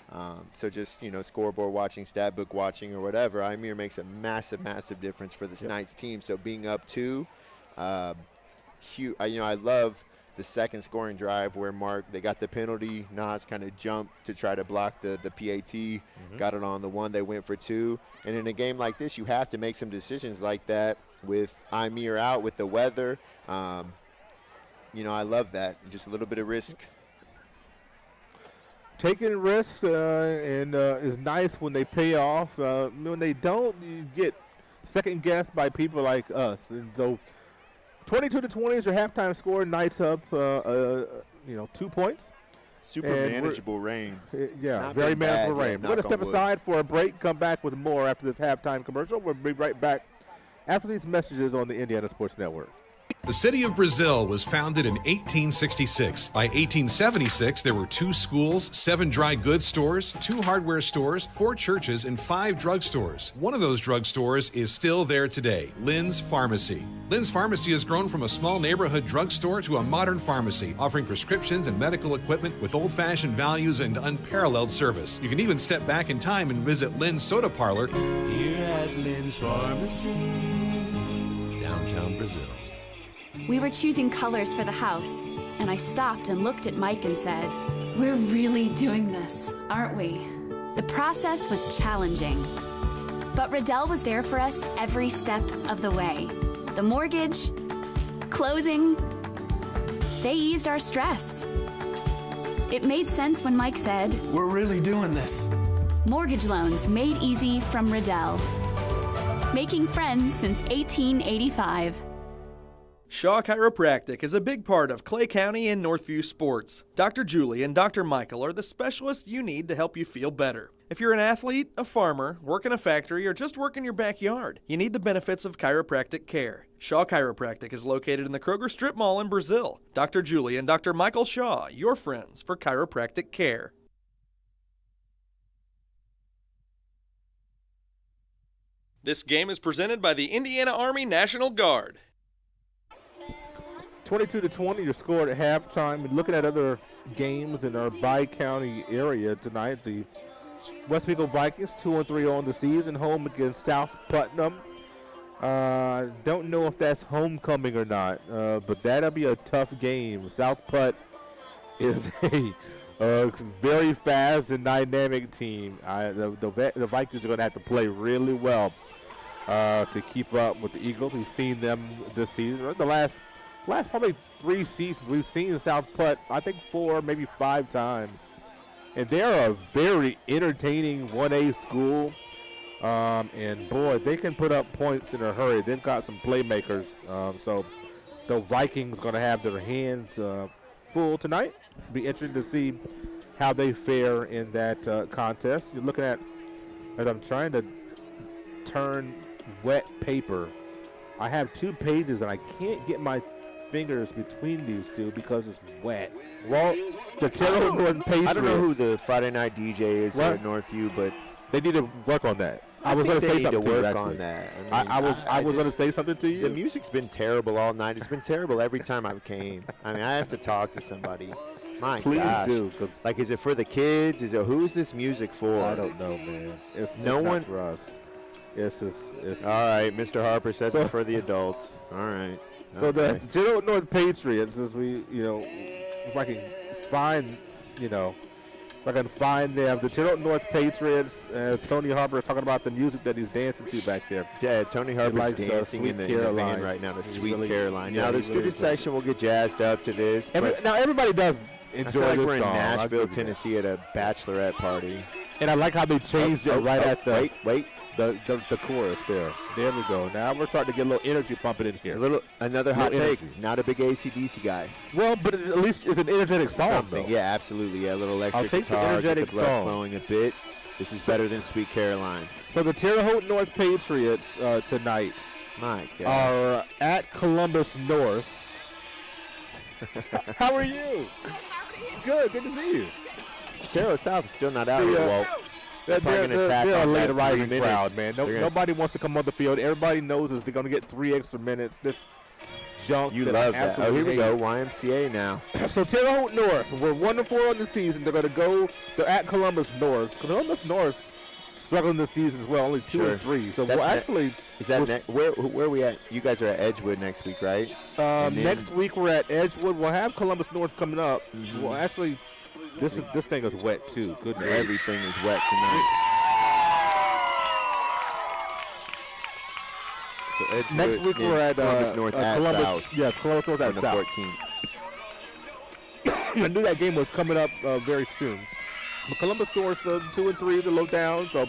So just, scoreboard watching, stat book watching, or whatever, Imir makes a massive, massive difference for this Knights team. So being up 2, huge. I love the second scoring drive where they got the penalty. Nas kind of jumped to try to block the PAT, got it on the 1. They went for 2. And in a game like this, you have to make some decisions like that with Imir out with the weather. I love that. Just a little bit of risk. Taking risk and is nice when they pay off. When they don't, you get second guessed by people like us. And so 22-20 is your halftime score. Knights up, 2 points. Super manageable rain. Very manageable rain. We're going to step aside for a break, come back with more after this halftime commercial. We'll be right back after these messages on the Indiana Sports Network. The city of Brazil was founded in 1866. By 1876, there were 2 schools, 7 dry goods stores, 2 hardware stores, 4 churches, and 5 drugstores. One of those drugstores is still there today, Lynn's Pharmacy. Lynn's Pharmacy has grown from a small neighborhood drugstore to a modern pharmacy, offering prescriptions and medical equipment with old-fashioned values and unparalleled service. You can even step back in time and visit Lynn's Soda Parlor here at Lynn's Pharmacy, downtown Brazil. We were choosing colors for the house, and I stopped and looked at Mike and said, "We're really doing this, aren't we?" The process was challenging, but Riddell was there for us every step of the way. The mortgage, closing, they eased our stress. It made sense when Mike said, "We're really doing this." Mortgage loans made easy from Riddell. Making friends since 1885. Shaw Chiropractic is a big part of Clay County and Northview sports. Dr. Julie and Dr. Michael are the specialists you need to help you feel better. If you're an athlete, a farmer, work in a factory, or just work in your backyard, you need the benefits of chiropractic care. Shaw Chiropractic is located in the Kroger Strip Mall in Brazil. Dr. Julie and Dr. Michael Shaw, your friends for chiropractic care. This game is presented by the Indiana Army National Guard. 22-20, your score at halftime. And looking at other games in our Bi-County area tonight, the Westminster Vikings 2-3 on the season, home against South Putnam. Don't know if that's homecoming or not, but that'll be a tough game. South Put is a very fast and dynamic team. The Vikings are going to have to play really well to keep up with the Eagles. We've seen them this season. The last probably 3 seasons, we've seen South Put, I think 4, maybe 5 times. And they're a very entertaining 1A school. And boy, they can put up points in a hurry. They've got some playmakers. So the Vikings going to have their hands full tonight. Be interesting to see how they fare in that contest. You're looking at, as I'm trying to turn wet paper, I have 2 pages and I can't get my fingers between these 2 because it's wet. Well, the Terre North Patriots. I don't know who the Friday night DJ is here at Northview, but they need to work on that. I was going to say something to work on that. I was going to say something to you. The music's been terrible all night. It's been terrible every time I came. I mean, I have to talk to somebody. My Please gosh. do. Like, is it for the kids? Who's this music for? I don't know, man. It's no one for us. It's all right. Mr. Harper says it's for the adults. All right. So okay. the Terre North Patriots, as we, if I can find, if I can find them, the Terre North Patriots, as Tony Harper is talking about the music that he's dancing to back there. Yeah, Tony Harper's dancing in the van right now, the Sweet Caroline. Now, the student section will get jazzed up to this. Now, everybody does enjoy I feel like this we're in song. Nashville, Tennessee at a bachelorette party. And I like how they changed it right at the wait. The chorus there. There we go. Now we're starting to get a little energy pumping in here. Another hot take. Not a big AC/DC guy. Well, but at least it's an energetic song, though. Yeah, absolutely. Yeah, a little electric I'll take guitar, the energetic get the blood song. flowing a bit. This is better than Sweet Caroline. So the Terre Haute North Patriots tonight My God. are at Columbus North. How are you? Good to see you. Terre South is still not out yet, Walt. They're a late arriving crowd, man. Nobody wants to come on the field. Everybody knows they're going to get 3 extra minutes. This junk. You love that. Oh, here we go. YMCA now. So Terre Haute North, we're 1-4 on the season. They're at Columbus North. Columbus North struggling this season as well, only 2-3. So where are we at? You guys are at Edgewood next week, right? Next week we're at Edgewood. We'll have Columbus North coming up. Mm-hmm. Well, actually. This thing is wet too. Good. Everything is wet tonight. So Edgewood, next week we're at Columbus North at Columbus, South. Yeah, Columbus North at on South. the 14th. I knew that game was coming up very soon. But Columbus North 2-3, the low down. So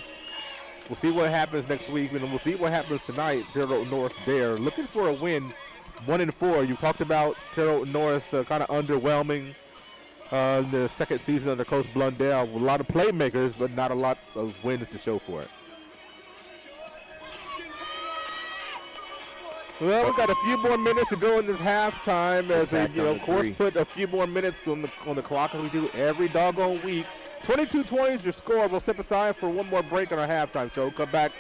we'll see what happens next week, and we'll see what happens tonight. Terre Haute North there, looking for a win. 1-4. You talked about Terre Haute North kind of underwhelming. The second season under Coach Blundell, with a lot of playmakers, but not a lot of wins to show for it. Well, we've got a few more minutes to go in this halftime as they, of course, put a few more minutes on the clock as we do every doggone week. 22-20 is your score. We'll step aside for one more break on our halftime show. Come back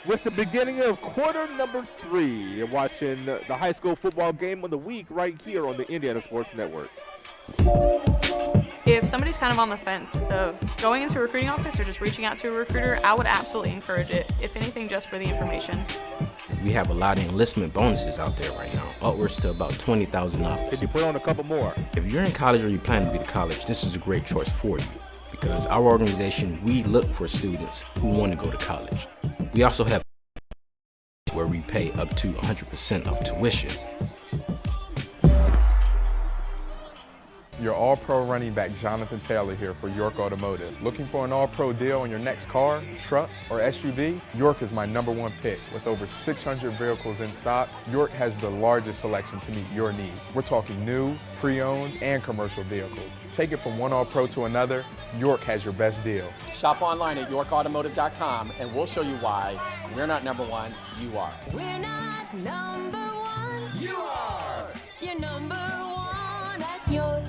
with the beginning of quarter number 3. You're watching the high school football game of the week right here on the Indiana Sports Network. If somebody's kind of on the fence of going into a recruiting office or just reaching out to a recruiter, I would absolutely encourage it, if anything, just for the information. We have a lot of enlistment bonuses out there right now, upwards to about $20,000. Could you put on a couple more? If you're in college or you plan to be to college, this is a great choice for you because our organization, we look for students who want to go to college. We also have where we pay up to 100% of tuition. Your all-pro running back, Jonathan Taylor here for York Automotive. Looking for an all-pro deal on your next car, truck, or SUV? York is my #1 pick. With over 600 vehicles in stock, York has the largest selection to meet your needs. We're talking new, pre-owned, and commercial vehicles. Take it from one all-pro to another, York has your best deal. Shop online at yorkautomotive.com and we'll show you why we're not #1, you are. We're not #1, you are. You're #1 at York.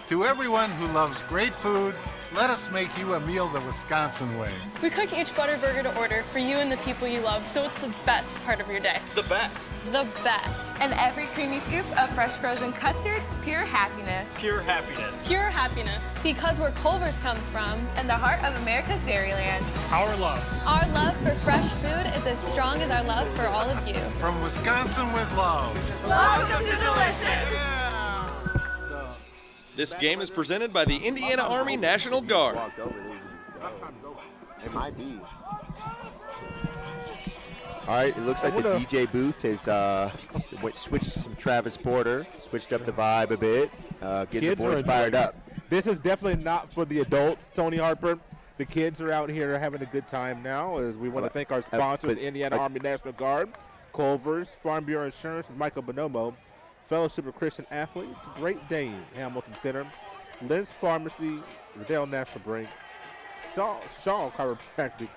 To everyone who loves great food, let us make you a meal the Wisconsin way. We cook each butter burger to order for you and the people you love, so it's the best part of your day. The best. The best. And every creamy scoop of fresh frozen custard, pure happiness. Pure happiness. Pure happiness. Because where Culver's comes from. And the heart of America's Dairyland. Our love. Our love for fresh food is as strong as our love for all of you. From Wisconsin with love. Welcome to Delicious. This game is presented by the Indiana Army National Guard. It might be. All right, it looks like the DJ booth has switched to some Travis Porter, switched up the vibe a bit, getting the boys fired up. This is definitely not for the adults, Tony Harper. The kids are out here having a good time now as we want to thank our sponsors, Indiana Army National Guard, Culver's, Farm Bureau Insurance, and Michael Bonomo, Fellowship of Christian Athletes, Great Dane, Hamilton Center, Lynn's Pharmacy, Riddell National Brink, Shaw Chiropractic,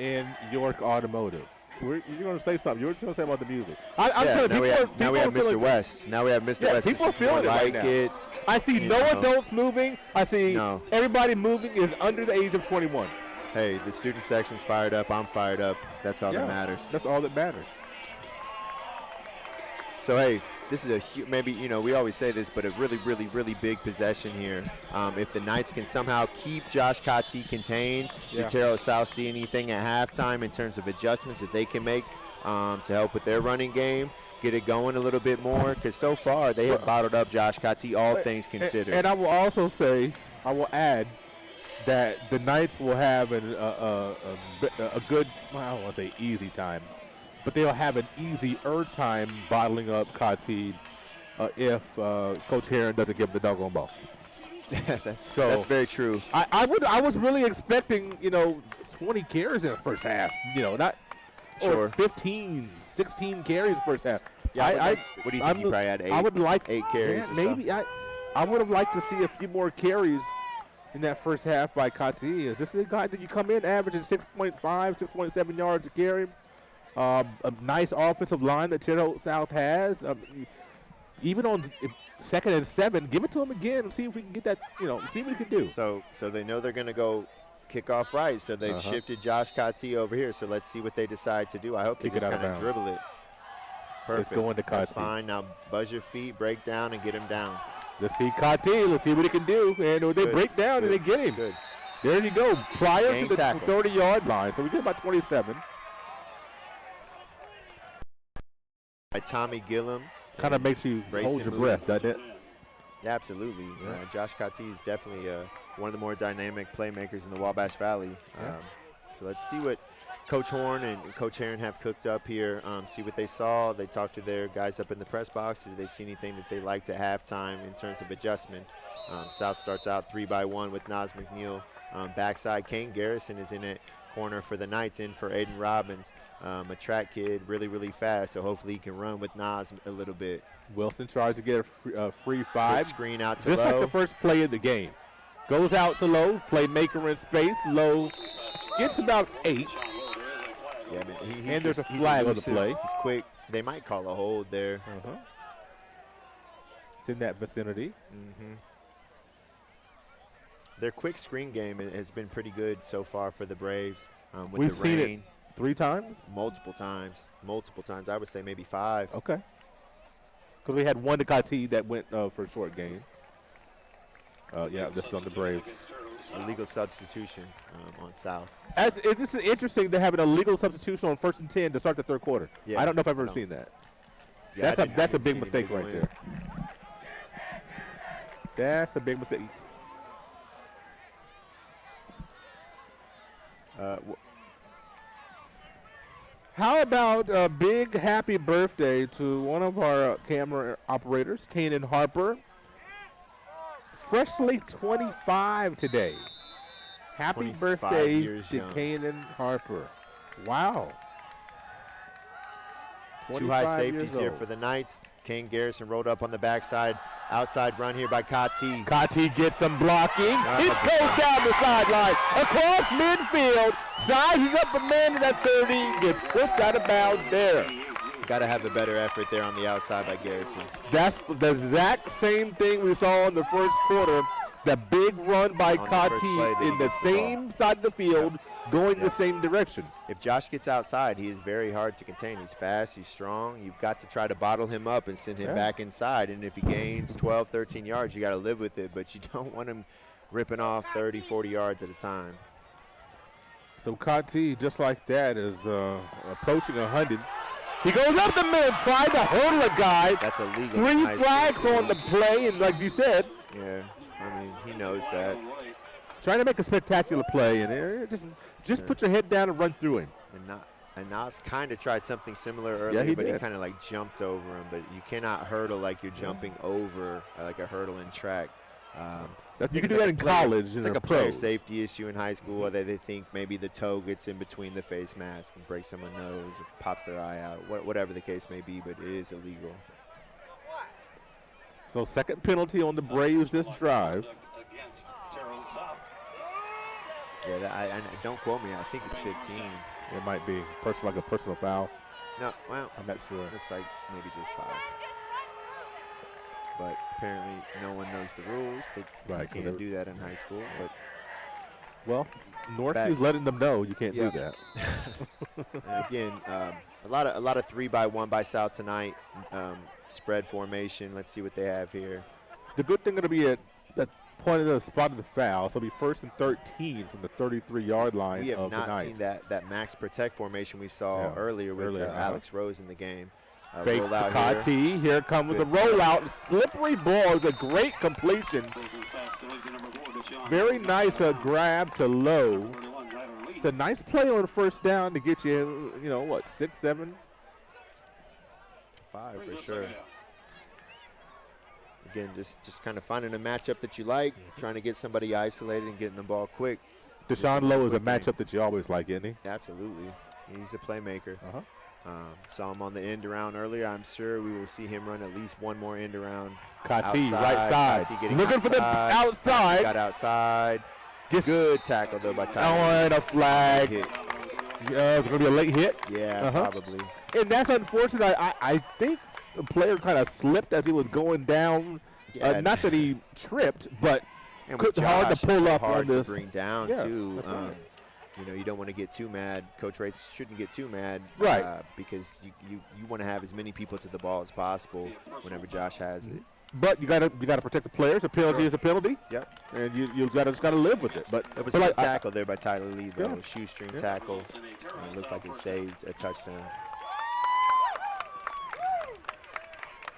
and York Automotive. You're going to say something. You're going to say about the music. Now we have Mr. West. Now we have Mr. West. People are feeling it right now. I see no adults moving. I see everybody moving is under the age of 21. Hey, the student section's fired up. I'm fired up. That's all that matters. That's all that matters. So, hey, this is we always say this, but a really, really, really big possession here. If the Knights can somehow keep Josh Cottee contained, did Terre South see anything at halftime in terms of adjustments that they can make to help with their running game, get it going a little bit more? Because so far they have bottled up Josh Cottee, all things considered. And I will also say, I will add that the Knights will have a good, I don't want to say easy time, but they'll have an easier time bottling up Cottee if Coach Heron doesn't give them the doggone ball. That's very true. I was really expecting 20 carries in the first half. Or 15, 16 carries in the first half. Yeah, what do you think? You probably had 8? I would like 8 carries. Yeah, maybe I would have liked to see a few more carries in that first half by Cottee. This is a guy that you come in averaging 6.5, 6.7 yards a carry. A nice offensive line that Terre South has. Even on 2nd and 7, give it to him again and see if we can get that, see what we can do. So they know they're going to go kick off right, so they've shifted Josh Cottee over here. So let's see what they decide to do. I hope they just kind of dribble it. Perfect. It's going to Cottee. That's fine. Now buzz your feet, break down, and get him down. Let's see Cottee. Let's see what he can do. And they break down and they get him. Good. There you go. Prior Gang to the tackle. 30-yard line. So we get about 27. By Tommy Gillum. Kind of makes you hold your breath, doesn't it? Yeah, absolutely. Yeah. Josh Cottee is definitely one of the more dynamic playmakers in the Wabash Valley. So let's see what Coach Horn and Coach Heron have cooked up here. See what they saw. They talked to their guys up in the press box. Did they see anything that they liked at halftime in terms of adjustments? South starts out 3-by-1 with Nas McNeil. Backside, Kane Garrison is in it. Corner for the Knights, in for Aiden Robbins, a track kid, really, really fast, so hopefully he can run with Nas a little bit. Wilson tries to get a free 5. Good screen out to This Low. is like the first play of the game. Goes out to Low, playmaker in space. Low gets about 8. Yeah, man. And there's a flag on the play. He's quick. They might call a hold there. It's in that vicinity. Their quick screen game has been pretty good so far for the Braves. With We've the seen rain, it 3 times? Multiple times. I would say maybe 5. Okay. Because we had one to Kati that went for a short game. Yeah, this is on the Braves. Illegal substitution on South. This is interesting to have an illegal substitution on 1st and 10 to start the third quarter. Yeah, I don't know if I've ever seen that. Yeah, that's a big mistake right there. That's a big mistake. How about a big happy birthday to one of our camera operators, Kanan Harper. Freshly 25 today. Happy birthday to Kanan Harper. Wow. 2 high safeties here for the Knights. Kane Garrison rolled up on the backside. Outside run here by Kati. Kati gets some blocking. It goes down the sideline. Across midfield. Sizes up a man to that 30. Gets pushed out of bounds there. Got to have a better effort there on the outside by Garrison. That's the exact same thing we saw in the first quarter. The big run by Kati in the same side of the field, going the same direction. If Josh gets outside, he is very hard to contain. He's fast, he's strong. You've got to try to bottle him up and send him back inside. And if he gains 12, 13 yards, you got to live with it. But you don't want him ripping off 30, 40 yards at a time. So Kati, just like that, is approaching 100. He goes up the middle, trying to hurdle a guy. That's illegal. 3 flags on the play, and like you said. Yeah, I mean, he knows that. Trying to make a spectacular play, and just put your head down and run through him. And Nas kind of tried something similar earlier, he but did. he kind of like jumped over him. But you cannot hurdle like you're jumping over like a hurdle in track. You can do that in college. It's like a player safety issue in high school. Where they think maybe the toe gets in between the face mask and breaks someone's nose or pops their eye out, whatever the case may be, but it is illegal. So second penalty on the Braves this drive. Yeah, I don't quote me. I think it's 15. It might be like a personal foul. No, well, I'm not sure. Looks like maybe just 5. But apparently no one knows the rules. They can't do that in high school. But well, Northview's letting them know you can't do that. And again, a lot of 3-by-1 by South tonight. Spread formation. Let's see what they have here. The good thing going to be at that point of the spot of the foul. So it'll be 1st and 13 from the 33-yard line. We have of not the seen that max protect formation we saw earlier with Alex Rose in the game. Fake to Kati. Here comes a rollout. Slippery ball. It's a great completion. Very nice grab to low. It's a nice play on the first down to get you, 6, 7? 5 for sure. Again, just kind of finding a matchup that you like, trying to get somebody isolated and getting the ball quick. Deshaun Lowe is a matchup that you always like, isn't he? Absolutely. He's a playmaker. Saw him on the end around earlier. I'm sure we will see him run at least one more end around. Kati, right side. Looking for the outside. Got outside. Good tackle, though, by Tyler. Oh, and a flag. It's going to be a late hit. Yeah, probably. And that's unfortunate. I think the player kind of slipped as he was going down. Yeah, not that he tripped, but it's hard to pull up hard on this. to bring down, too. Right. You don't want to get too mad. Coach Race shouldn't get too mad, right? Because you want to have as many people to the ball as possible whenever Josh has it. But you gotta protect the players. A penalty is a penalty. Yep. And you gotta live with it. But it was a good tackle there by Tyler Lee, though. A shoestring tackle. It looked like it saved a touchdown.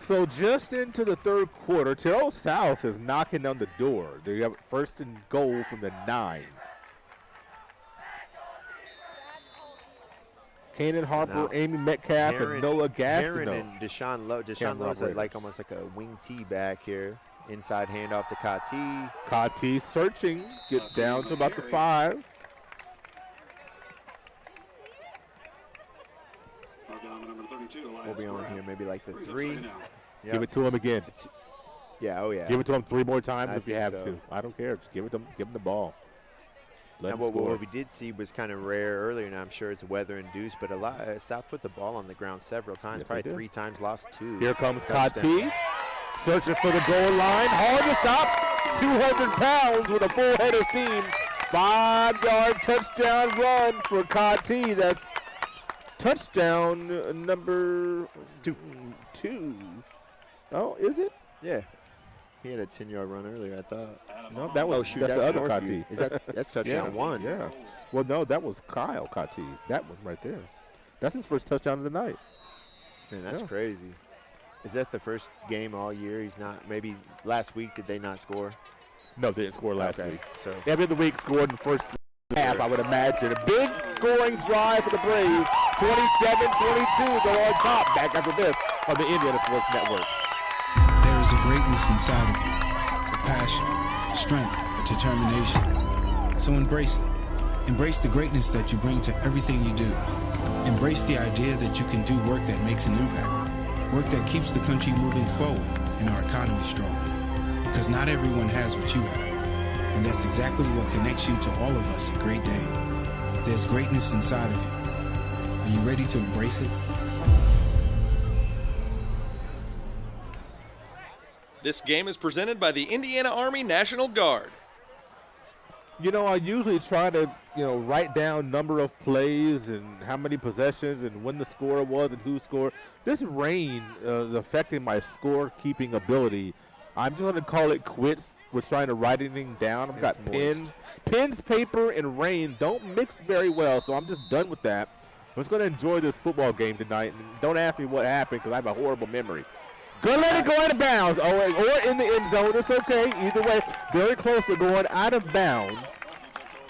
So just into the third quarter, Terre South is knocking on the door. They have 1st and goal from the 9. Kanan Harper, Amy Metcalf, and Noah Gastineau. Aaron and Deshaun Lowe. Deshaun Lowe's almost like a wing T back here. Inside handoff to Kati. Kati searching, gets down to about the 5. We'll be on here maybe like the 3. Yep. Give it to him again. Yeah, oh yeah. Give it to him 3 more times if you have so. to. I don't care. Just give him the ball. Let Now, him score. what we did see was kind of rare earlier, and I'm sure it's weather-induced, but South put the ball on the ground several times, Yes, probably they did. 3 times, lost 2. Here comes Touchdown. Kati, searching for the goal line. Hard to stop. 200 pounds with a full head of steam. 5-yard touchdown run for Kati. That's touchdown number 2. Oh, is it? Yeah. He had a 10-yard run earlier, I thought. No, that was shoot, that's that's the other Northview. Kati. That's touchdown 1. Yeah. Well, no, that was Kyle Kati. That one right there. That's his first touchdown of the night. Man, that's crazy. Is that the first game all year? He's not. Maybe last week did they not score? No, they didn't score last week. So every other week scored in the first half, I would imagine. A big scoring drive for the Braves. 27-22. They're on top. Back after this on the Indiana Sports Network. There is a greatness inside of you, a passion, a strength, a determination. So embrace it. Embrace the greatness that you bring to everything you do. Embrace the idea that you can do work that makes an impact, work that keeps the country moving forward and our economy strong. Because not everyone has what you have, and that's exactly what connects you to all of us at Great Dane. There's greatness inside of you. Are you ready to embrace it? This game is presented by the Indiana Army National Guard. You know, I usually try to, write down number of plays and how many possessions and when the score was and who scored. This rain is affecting my score-keeping ability. I'm just going to call it quits with trying to write anything down. I've got pens, paper, and rain don't mix very well, so I'm just done with that. I'm just going to enjoy this football game tonight. And don't ask me what happened because I have a horrible memory. Gonna let it go out of bounds, or in the end zone. It's okay. Either way, very close to going out of bounds.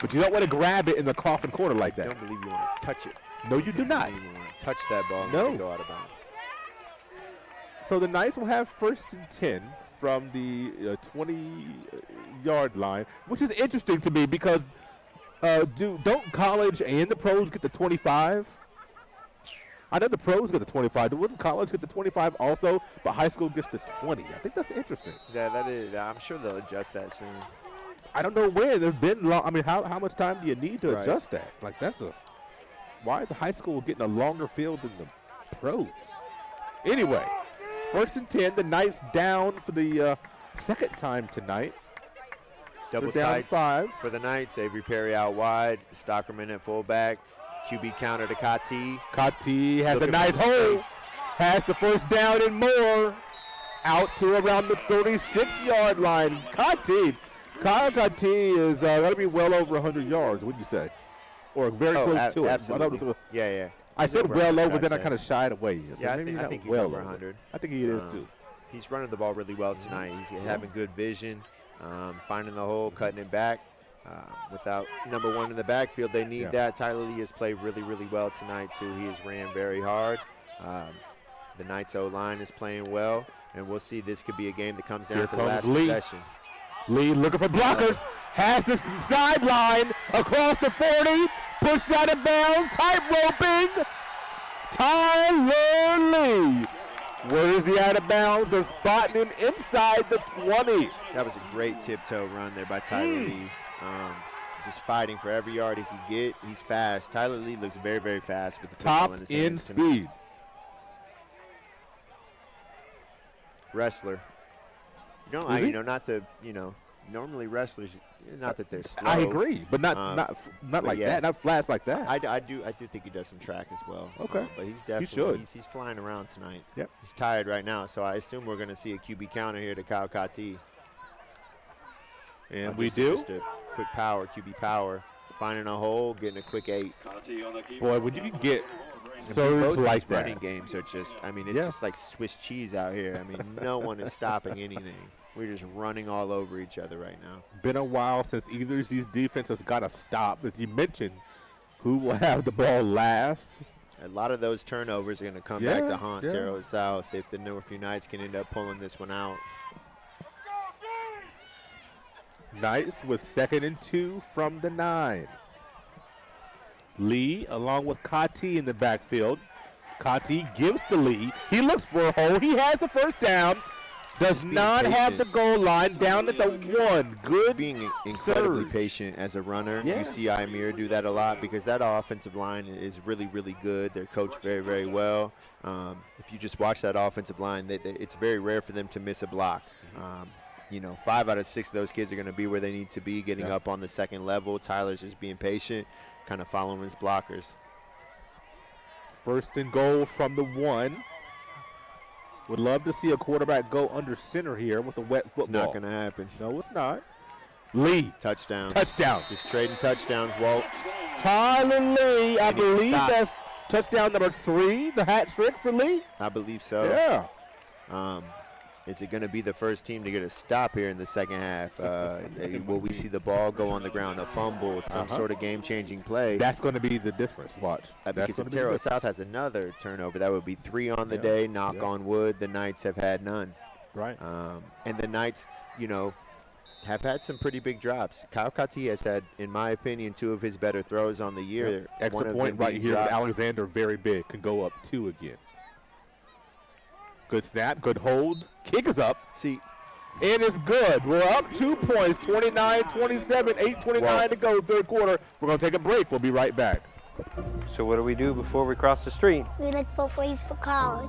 But you don't want to grab it in the coffin corner like that. I don't believe you want to touch it. No, you do not. You don't even want to touch that ball and No. let it go out of bounds. So the Knights will have 1st and 10 from the 20-yard line, which is interesting to me because don't college and the pros get the 25? I know the pros get the 25. Doesn't college get the 25 also, but high school gets the 20? I think that's interesting. Yeah, that is. I'm sure they'll adjust that soon. I don't know when. There's been long. I mean, how much time do you need to Right. adjust that? Like, why is the high school getting a longer field than the pros? Anyway, 1st and 10. The Knights down for the second time tonight. Double They're down tights 5 for the Knights. Avery Perry out wide. Stockerman at fullback. QB counter to Kati. Kati has Looking a nice for some hole. space. Has the first down and more. Out to around the 36-yard line. Kyle Kati is going to be well over 100 yards, wouldn't you say? Or very close to it. Absolutely. Yeah. I He's said over well 100, over, I'd then I say. kind of shied away. Yeah, maybe I not think he's well over 100. I think he is too. He's running the ball really well tonight. He's having good vision, finding the hole, cutting it back. Without number 1 in the backfield, they need that. Tyler Lee has played really, really well tonight, too. He has ran very hard. The Knights O-line is playing well, and we'll see. This could be a game that comes down to the last possession. Lee looking for blockers. Has the sideline across the 40. Pushed out of bounds. Tight roping. Tyler Lee. Where is he out of bounds? They're spotting him inside the 20. That was a great tiptoe run there by Tyler Lee. Just fighting for every yard he could get. He's fast. Tyler Lee looks very, very fast with the football Top in his end hands tonight. speed. Wrestler. Is he? Not to, normally wrestlers, not that they're slow. I agree, but not like that. Not flash like that. I do think he does some track as well. Okay. But he's definitely he's flying around tonight. Yep. He's tired right now, so I assume we're going to see a QB counter here to Kyle Kati. And we do. Just a quick power, QB power, finding a hole, getting a quick 8. Boy, when you can get Both surge these like that. running games are just, it's just like Swiss cheese out here. No one is stopping anything. We're just running all over each other right now. Been a while since either of these defenses got a stop. As you mentioned, who will have the ball last? A lot of those turnovers are going to come back to haunt Terre Haute South if the Northview Knights can end up pulling this one out. Knights with 2nd and 2 from the 9. Lee along with Kati in the backfield. Kati gives to Lee. He looks for a hole. He has the first down. Does not have the goal line, down at the 1. Good being incredibly surge. patient as a runner. Yeah. You see Imir do that a lot because that offensive line is really, really good. They're coached very, very well. If you just watch that offensive line, it's very rare for them to miss a block. 5 out of 6 of those kids are going to be where they need to be, getting up on the second level. Tyler's just being patient, kind of following his blockers. First and goal from the 1. Would love to see a quarterback go under center here with a wet football. It's not going to happen. No, it's not. Lee. Touchdown. Touchdown. Just trading touchdowns, Walt. Tyler Lee, I believe that's touchdown number 3, the hat trick for Lee. I believe so. Yeah. Is it going to be the first team to get a stop here in the second half? Will we see the ball go on the ground, a fumble, some sort of game-changing play? That's going to be the difference. Watch. Because if Terre South has another turnover, that would be 3 on the day. Knock on wood. The Knights have had none. Right. And the Knights, have had some pretty big drops. Kyle Kati has had, in my opinion, 2 of his better throws on the year. Extra point right here. Alexander, very big, can go up 2 again. Good snap, good hold. Kick is up. See. And it's good. We're up 2 points, 29-27, 8:29 to go, third quarter. We're going to take a break. We'll be right back. So what do we do before we cross the street? We look both ways for cars.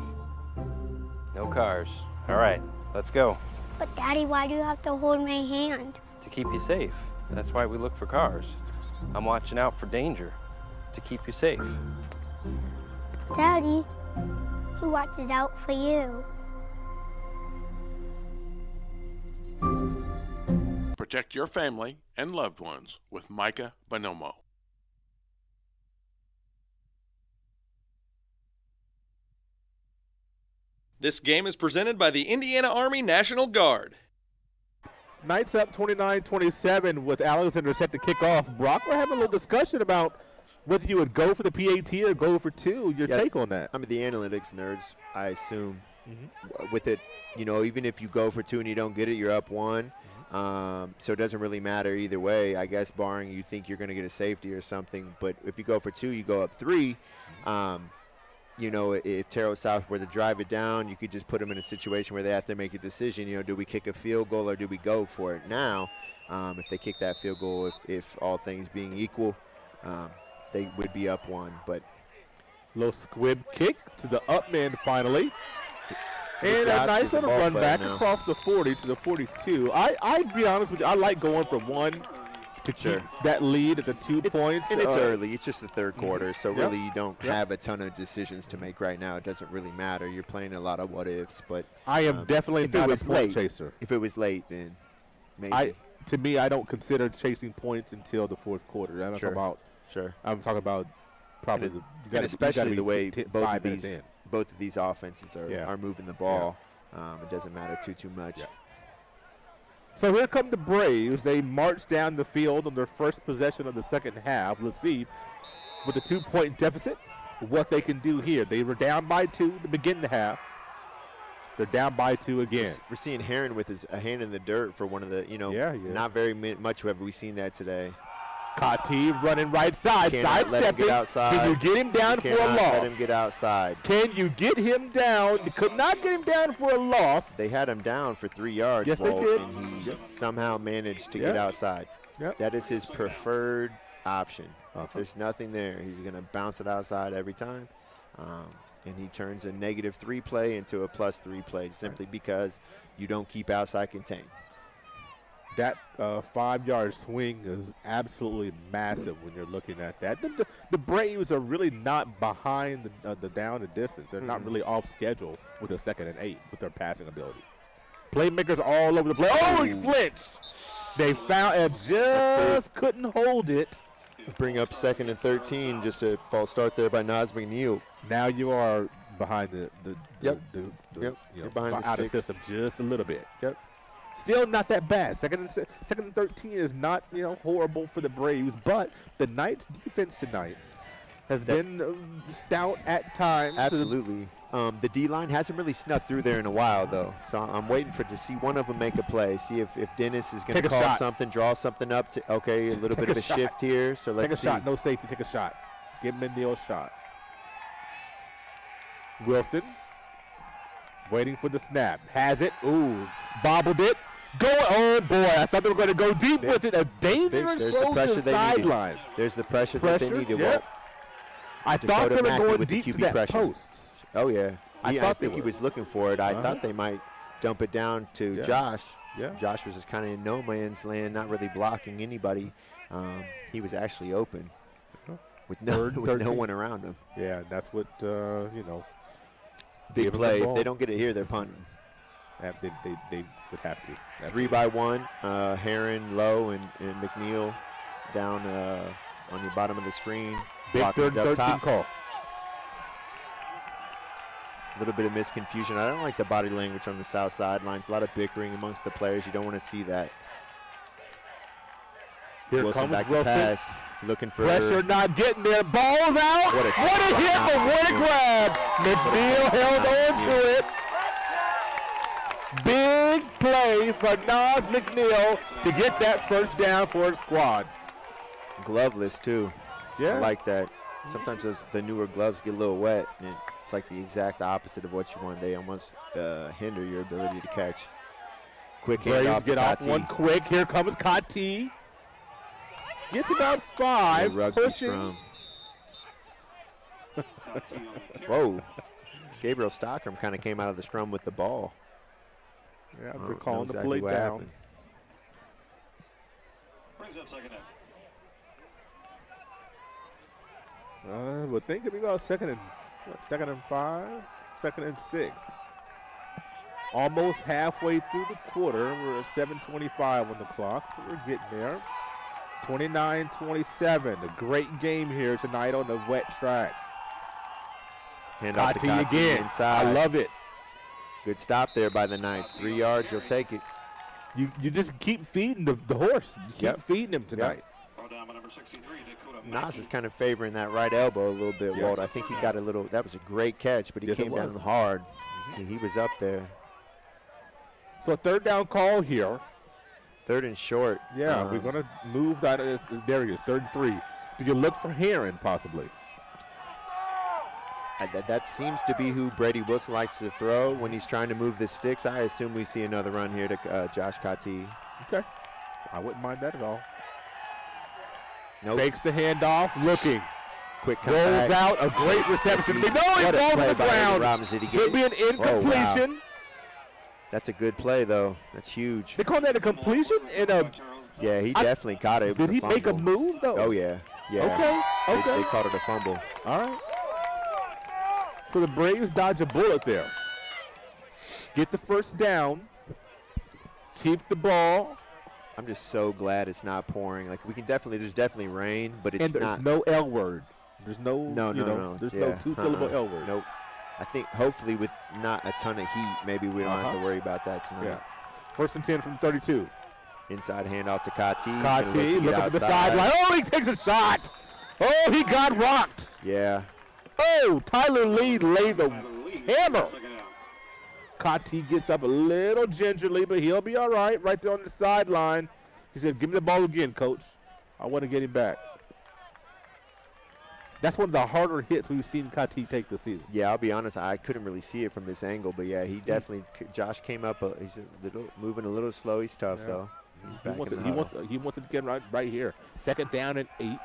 No cars. All right, let's go. But Daddy, why do you have to hold my hand? To keep you safe. That's why we look for cars. I'm watching out for danger to keep you safe. Daddy, who watches out for you? Protect your family and loved ones with Micah Bonomo. This game is presented by the Indiana Army National Guard. Knights up 29-27 with Alexander set to kick off. Brock, we're having a little discussion about whether you would go for the PAT or go for 2. Your take on that? I mean, the analytics nerds, I assume, with it, even if you go for 2 and you don't get it, you're up 1. So it doesn't really matter either way, I guess, barring you think you're going to get a safety or something. But if you go for 2, you go up 3. If Terre South were to drive it down, you could just put them in a situation where they have to make a decision. Do we kick a field goal or do we go for it now? If they kick that field goal, if all things being equal, they would be up 1. But low squib kick to the up man finally. And a nice little run back across the 40 to the 42. I'd be honest with you, I like going for 1 to keep that lead at the 2 points. And it's early. It's just the third quarter, so really you don't have a ton of decisions to make right now. It doesn't really matter. You're playing a lot of what-ifs. But I am definitely not a point chaser. If it was late, then maybe. To me, I don't consider chasing points until the fourth quarter. I'm talking about probably especially the way both of these offenses are moving the ball. It doesn't matter too much. So here come the Braves. They march down the field on their first possession of the second half. Let's see, with a 2-point deficit, what they can do here. They were down by 2 to begin the half. They're down by 2 again. We're seeing Heron with a hand in the dirt for one of the, not very much have we seen that today. Kati running right side, sidestepping. Can you get him down for a loss? Let him get outside. Can you get him down? You could not get him down for a loss. They had him down for 3 yards, yes, they did. And he somehow managed to get outside. That is his preferred option. If there's nothing there, he's going to bounce it outside every time. And he turns a -3 play into a +3 play simply because you don't keep outside contained. That 5-yard swing is absolutely massive when you're looking at that. The Braves are really not behind the down and distance. They're not really off schedule with a 2nd and 8 with their passing ability. Playmakers all over the place. Oh, he flinched. They found it, just couldn't hold it. Bring up 2nd and 13, just a false start there by Naz McNeil. Now you are behind you're behind the out sticks. of system just a little bit. Yep. Still not that bad. Second and 13 is not horrible for the Braves, but the Knights' defense tonight has been stout at times. Absolutely. The D-line hasn't really snuck through there in a while, though. So I'm waiting to see one of them make a play. See if Dennis is going to call something, draw something up. A little bit of a shift here. So let's see. Take a shot. No safety. Take a shot. Give McNeil a shot. Wilson Waiting for the snap. Has it. Ooh. Bobbled it. Oh, boy. I thought they were going to go deep with it. A dangerous throw to the sideline. There's the pressure that they needed. Yep. I thought they were going deep to that post. Oh, yeah. I think he was looking for it. I thought they might dump it down to Josh. Yeah. Josh was just kind of in no man's land, not really blocking anybody. He was actually open with no one around him. Yeah, that's what, Big play. If they don't get it here, they're punting. Yeah, they would have to. 3-by-1. Heron low and McNeil down on the bottom of the screen. Big Watkins third up top. call. A little bit of misconfusion. I don't like the body language on the south sidelines. A lot of bickering amongst the players. You don't want to see that. Here Wilson comes back to Wilson. pass. Looking for Pressure not getting there. Ball's out. What a hit, but what a grab. McNeil held on to it. Big play for Nas McNeil to get that first down for his squad. Gloveless, too. Yeah. I like that. Sometimes the newer gloves get a little wet, and it's like the exact opposite of what you want. They almost hinder your ability to catch. Quick handoff. Get off one quick. Here comes Kati. Gets about 5. Rugby scrum. Whoa. Gabriel Stockram kind of came out of the scrum with the ball. Yeah, they're calling the play down. Happened. Brings up second We're thinking about second and 5, second and 6. Almost halfway through the quarter. We're at 7:25 on the clock. We're getting there. 29-27. A great game here tonight on the wet track. Hand off to Kati again. Inside. I love it. Good stop there by the Knights. 3 yards, you'll take it. You just keep feeding the horse. You keep feeding him tonight. Nas is kind of favoring that right elbow a little bit, Walt. I think he got a little. That was a great catch, but he came down hard. He was up there. So a third down call here. Third and short. Yeah, we're going to move that. There he is, 3rd and 3. Do you look for Heron possibly? That seems to be who Brady Wilson likes to throw when he's trying to move the sticks. I assume we see another run here to Josh Kati. Okay. I wouldn't mind that at all. Nope. Fakes the handoff, looking. Quick comeback. Rolls out, a great reception. No, he falls to the ground. Should be an incompletion. Wow. That's a good play, though. That's huge. They call that a completion? Yeah, he definitely caught it. Did he make a move, though? Oh, yeah. Yeah. Okay. They called it a fumble. All right. So the Braves dodge a bullet there. Get the first down. Keep the ball. I'm just so glad it's not pouring. Like there's definitely rain, but it's and not. There's no L word. There's no. No. There's no 2-syllable L word. Nope. I think hopefully with not a ton of heat, maybe we don't have to worry about that tonight. Yeah. 1st and 10 from 32. Inside handoff to Kati. Kati, look at the sideline. Oh, he takes a shot. Oh, he got rocked. Yeah. Oh, Tyler Lee laid the hammer. Kati gets up a little gingerly, but he'll be all right there on the sideline. He said, give me the ball again, coach. I want to get him back. That's one of the harder hits we've seen Kati take this season. Yeah, I'll be honest. I couldn't really see it from this angle, but yeah, he definitely. Josh came up. He's moving a little slow. He's tough though. He's back in the huddle. He wants it to get right here. 2nd down and 8.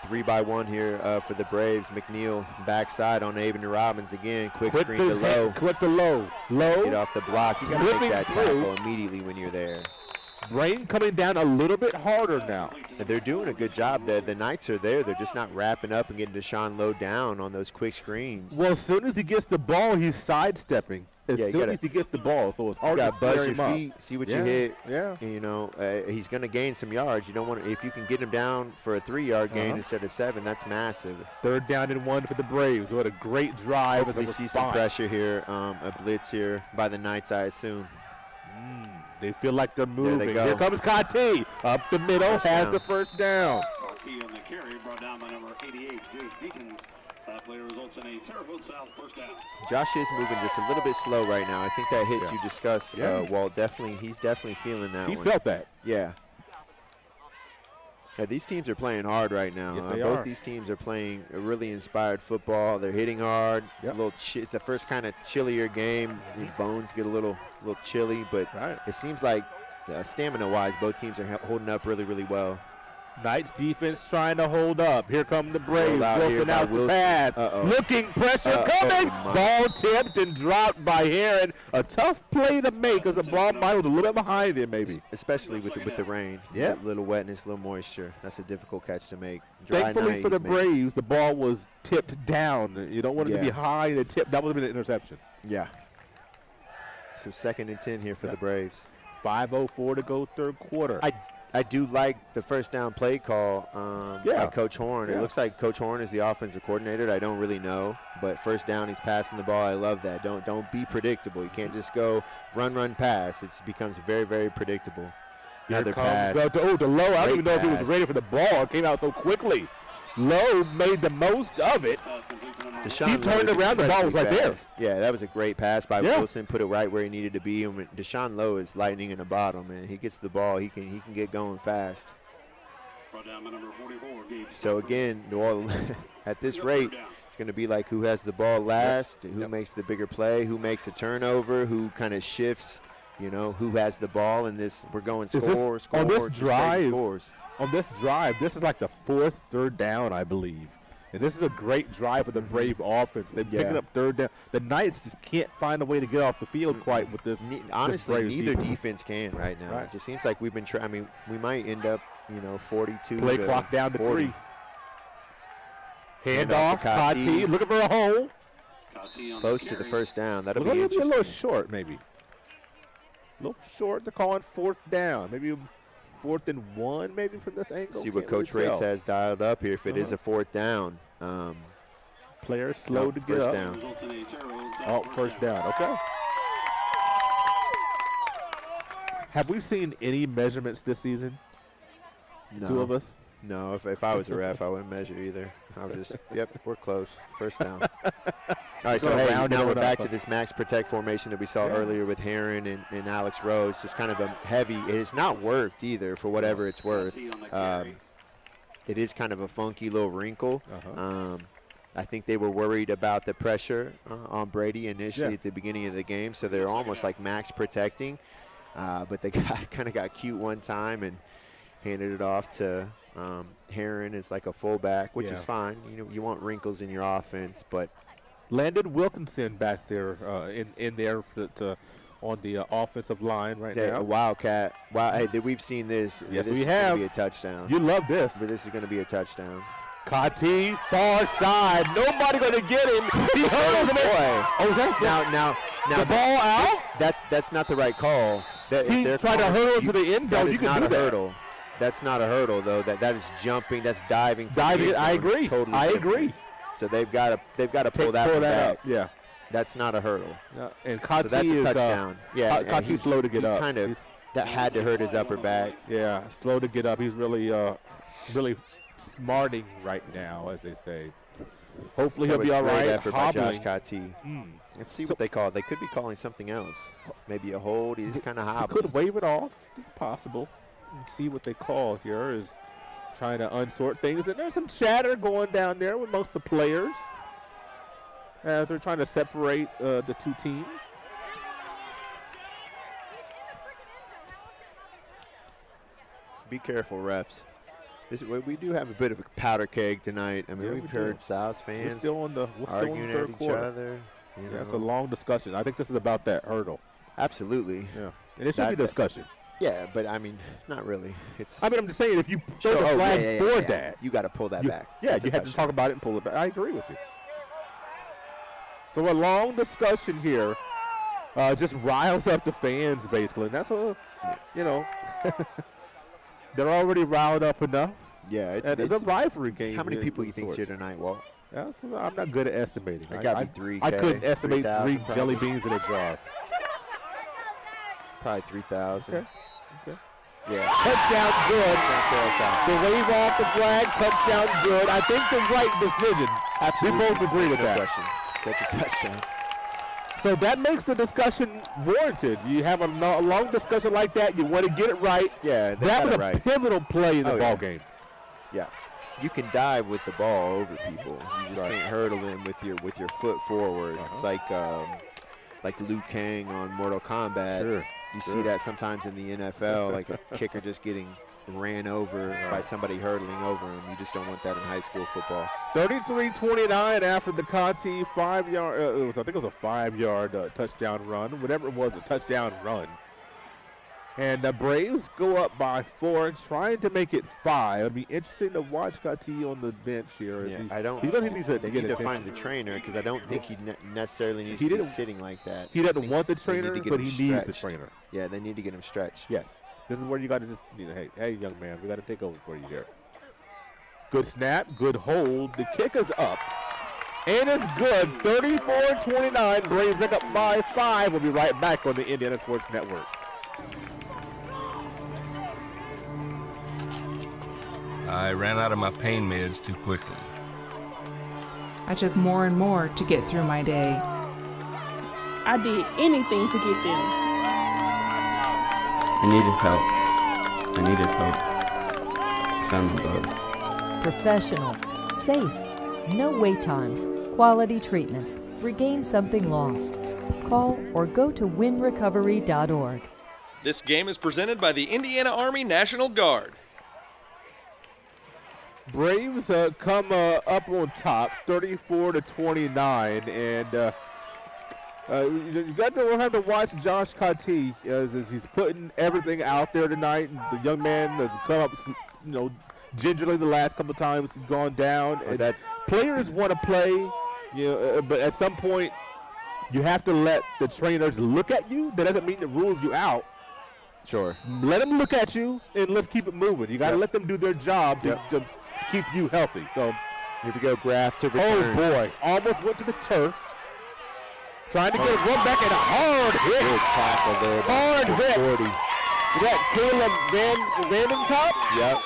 3-by-1 here for the Braves. McNeil backside on Aben Robbins again. Quick screen to low. Quick to low. Low. Get off the block. You got to make that tackle immediately when you're there. Rain coming down a little bit harder now. And they're doing a good job. The Knights are there. They're just not wrapping up and getting Deshaun Lowe down on those quick screens. Well, as soon as he gets the ball, he's sidestepping. As soon as he gets the ball, so it's hard to buzz your feet, see what you hit. Yeah. And, he's going to gain some yards. You don't want to, if you can get him down for a 3-yard gain instead of 7, that's massive. 3rd down and 1 for the Braves. What a great drive. Hopefully see some pressure here, a blitz here by the Knights, I assume. They feel like they're moving. There they go. Here comes Kati. Up the middle, has the first down. Kati on the carry, brought down by number 88, Jace Deacons. That play results in a Terre Haute South first down. Josh is moving just a little bit slow right now. I think that hit you discussed, Walt, he's definitely feeling that one. He felt that. Yeah. Yeah, these teams are playing hard right now. Yes, they Both are. these teams are playing a really inspired football. They're hitting hard. It's Yep. a little. It's the first kind of chillier game. Your bones get a little chilly, but it seems like stamina-wise, both teams are holding up really, really well. Knights defense trying to hold up. Here come the Braves. Out here Wilson by out the Wilson. pass. Looking pressure coming. Ball tipped and dropped by Heron. A tough play to make because the ball might was a little bit behind there maybe. Especially with the rain. Yeah. A little wetness, a little moisture. That's a difficult catch to make. Dry Thankfully night, for the he's making- Braves, the ball was tipped down. You don't want it to be Yeah. high and tipped. That would have been an interception. Yeah. So 2nd and 10 here for the Braves. 5:04 to go third quarter. I do like the first down play call by Coach Horn. Yeah. It looks like Coach Horn is the offensive coordinator. I don't really know, but first down, he's passing the ball. I love that. Don't be predictable. You can't just go run, pass. It becomes very, very predictable. Another pass. To Lowe. I don't even know if he was pass. ready for the ball. It came out so quickly. Lowe made the most of it. Deshaun He turned Lowe is around, the ball was right there. fast. Yeah, that was a great pass by Yeah. Wilson. Put it right where he needed to be. And when Deshaun Lowe is lightning in the bottom, and he gets the ball, he can get going fast. Brought down by number 44, Gabe. So again, New Orleans, at this rate, it's going to be like who has the ball last, who makes the bigger play, who makes a turnover, who kind of shifts, who has the ball in this. We're going score, on this just drive, trading scores. On this drive, this is like the 4th third down, I believe. And this is a great drive for the Brave offense. They're picking up third down. The Knights just can't find a way to get off the field quite with this. Honestly, this neither defense. defense can right now. Right. It just seems like we've been trying. I mean, we might end up, 42. Play to clock down to 40. 3. Hand Handoff, off to Kati. Kati looking for a hole. Close to the first down. That'll be A interesting. little short, maybe. A little short. They're calling 4th down. Maybe 4th and 1, maybe from this angle. See what Can't Coach really Rates tell. has dialed up here. If it is a 4th down. Players slow to get first up. down. Oh, first down. Okay. Have we seen any measurements this season? No. Two of us? No, if I was a ref, I wouldn't measure either. I would just, we're close. First down. All right, so hey, now we're back to this max protect formation that we saw earlier with Heron and Alex Rose. Just kind of a heavy. It has not worked either for whatever it's worth. It is kind of a funky little wrinkle. I think they were worried about the pressure on Brady initially at the beginning of the game, so they're almost like max protecting. But they kind of got cute one time and handed it off to Heron as like a fullback, which is fine. You want wrinkles in your offense, but Landon Wilkinson back there in there on the offensive line right now. A Wildcat. Wow, hey, we've seen this. Yes, this we is have. Going to be a touchdown. You love this. But this is going to be a touchdown. Kati, far side. Nobody going to get him. He hurdles him. Boy. Oh, Now, the ball out? That's not the right call. He tried to hurdle to the end zone. That You is can not do a that. hurdle. That's not a hurdle, though. That is jumping. That's diving. from the Diving. end I zone. It's agree. Totally I different. agree. So they've got to pull that Pull one that back. up. Yeah. That's not a hurdle. And Kati So that's a is touchdown. Yeah, and Kati's slow to get up. Kind of that had to hurt his upper back. Yeah, slow to get up. He's really smarting right now, as they say. Hopefully he'll be all right. Effort by Josh Hobbling. Kati. Let's see what they call it. They could be calling something else. Maybe a hold. He's kind of hobbling. Could wave it off. It's possible. See what they call here is trying to unsort things. And there's some chatter going down there with most of the players as they're trying to separate the two teams. Be careful, refs. We do have a bit of a powder keg tonight. I mean, we've heard South fans arguing at each other. That's a long discussion. I think this is about that hurdle. Absolutely. Yeah. And it should be a discussion. Yeah, but I mean, not really. I'm just saying, if you throw the flag for that, you got to pull that back. Yeah, you have to talk about it and pull it back. I agree with you. So a long discussion here just riles up the fans, basically. And that's they're already riled up enough. Yeah, it's a rivalry game. How many people you think's here tonight, Walt? I'm not good at estimating. It got to be 3. I couldn't estimate 3 probably. jelly beans in a jar. Probably 3,000. Okay. Yeah. Touchdown good. The wave off the flag, touchdown good. I think the right decision. Absolutely. We both agree with that. Question. That's a touchdown. So that makes the discussion warranted. You have a long discussion like that. You want to get it right. Yeah, that was a pivotal play in the ball game. Yeah. You can dive with the ball over people. You just can't hurdle them with your foot forward. It's like Liu Kang on Mortal Kombat. You see that sometimes in the NFL, like a kicker just getting ran over by somebody hurdling over him. You just don't want that in high school football. 33-29 after the Conti 5-yard. I think it was a 5-yard touchdown run, whatever it was, a touchdown run. And the Braves go up by 4, trying to make it 5. It'll be interesting to watch Conti on the bench here. Yeah, they need to find the trainer, because I don't think he necessarily needs to be sitting like that. He doesn't want the trainer, but he needs the trainer. Yeah, they need to get him stretched. Yes. This is where you got to just, hey, young man, we got to take over for you here. Good snap, good hold. The kick is up. And it's good. 34-29. Braves pick up by 5. We'll be right back on the Indiana Sports Network. I ran out of my pain meds too quickly. I took more and more to get through my day. I did anything to get them. I needed help. I found them both. Professional, safe, no wait times, quality treatment. Regain something lost. Call or go to winrecovery.org. This game is presented by the Indiana Army National Guard. Braves come up on top, 34-29, and you got to have to watch Josh Conti as he's putting everything out there tonight. The young man has come up, gingerly the last couple of times he's gone down. And that players want to play, but at some point you have to let the trainers look at you. That doesn't mean it rules you out. Sure. Let them look at you, and let's keep it moving. You got to let them do their job to keep you healthy. So here we go, Graff to return. Oh boy, almost went to the turf. Trying to get a run back and a hard hit. Good tackle there. Hard hit. 40. Is that Caleb Vandentop? Yep.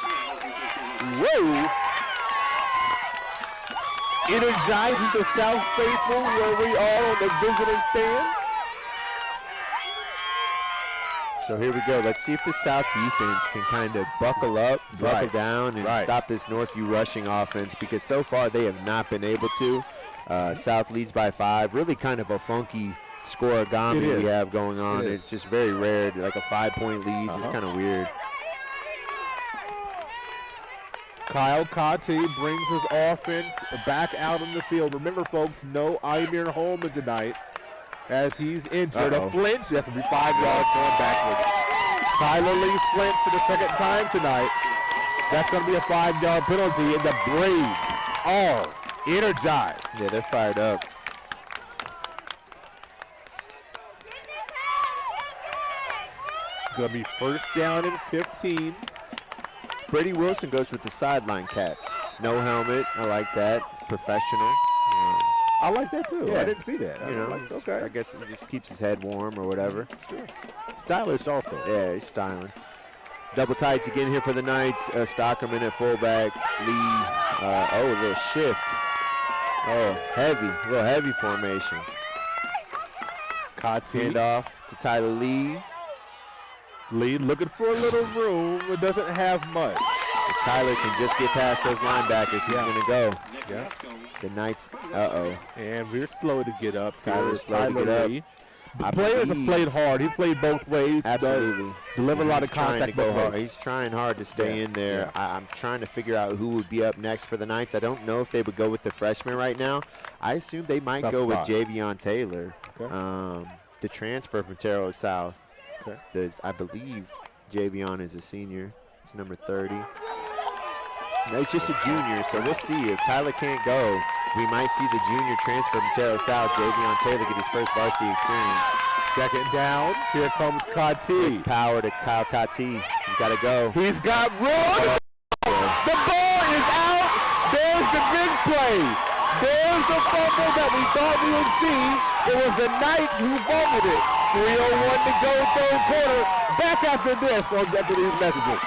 Whoa. Energizes the South Faithful where we are on the visiting stand. So here we go. Let's see if the South defense can kind of buckle up, buckle down, and stop this Northview rushing offense, because so far they have not been able to. South leads by 5. Really kind of a funky scoregami we have going on. It's just very rare. Like a 5-point lead. It's kind of weird. Kyle Conti brings his offense back out on the field. Remember, folks, no Imir Holman tonight, as he's injured. A flinch. Yes, it'll be 5 yards going backwards. Tyler Lee flinched for the second time tonight. That's going to be a 5-yard penalty, and the Braves are energized. Yeah, they're fired up. Going to be first down and 15. Brady Wilson goes with the sideline cat. No helmet. I like that. Professional. I like that too. Yeah. I didn't see that. Okay. I guess it just keeps his head warm or whatever. Sure. Stylish also. Yeah, he's styling. Double tights again here for the Knights. Stockerman at fullback. Lee. A little shift. Oh, heavy. A little heavy formation. Hand off to Tyler Lee. Lee looking for a little room. It doesn't have much. If Tyler can just get past those linebackers, he's going to go. Yeah. The Knights, And we're slow to get up. Tyler's slow to get up. The players have played hard. He played both ways. Absolutely. Delivered a lot of contact. He's trying hard to stay in there. Yeah. I'm trying to figure out who would be up next for the Knights. I don't know if they would go with the freshman right now. I assume they might go with Javion Taylor, the transfer from Terre South. I believe Javion is a senior. He's number 30. No, he's just a junior, so we'll see. If Tyler can't go, we might see the junior transfer from Terre South, Javion Taylor, get his first varsity experience. Second down. Here comes Conti. Big power to Kyle Conti. He's got to go. He's got room. The ball is out. There's the big play. There's the fumble that we thought we would see. It was the Knight who fumbled it. 3:01 to go, third quarter. Back after this on After These Messages.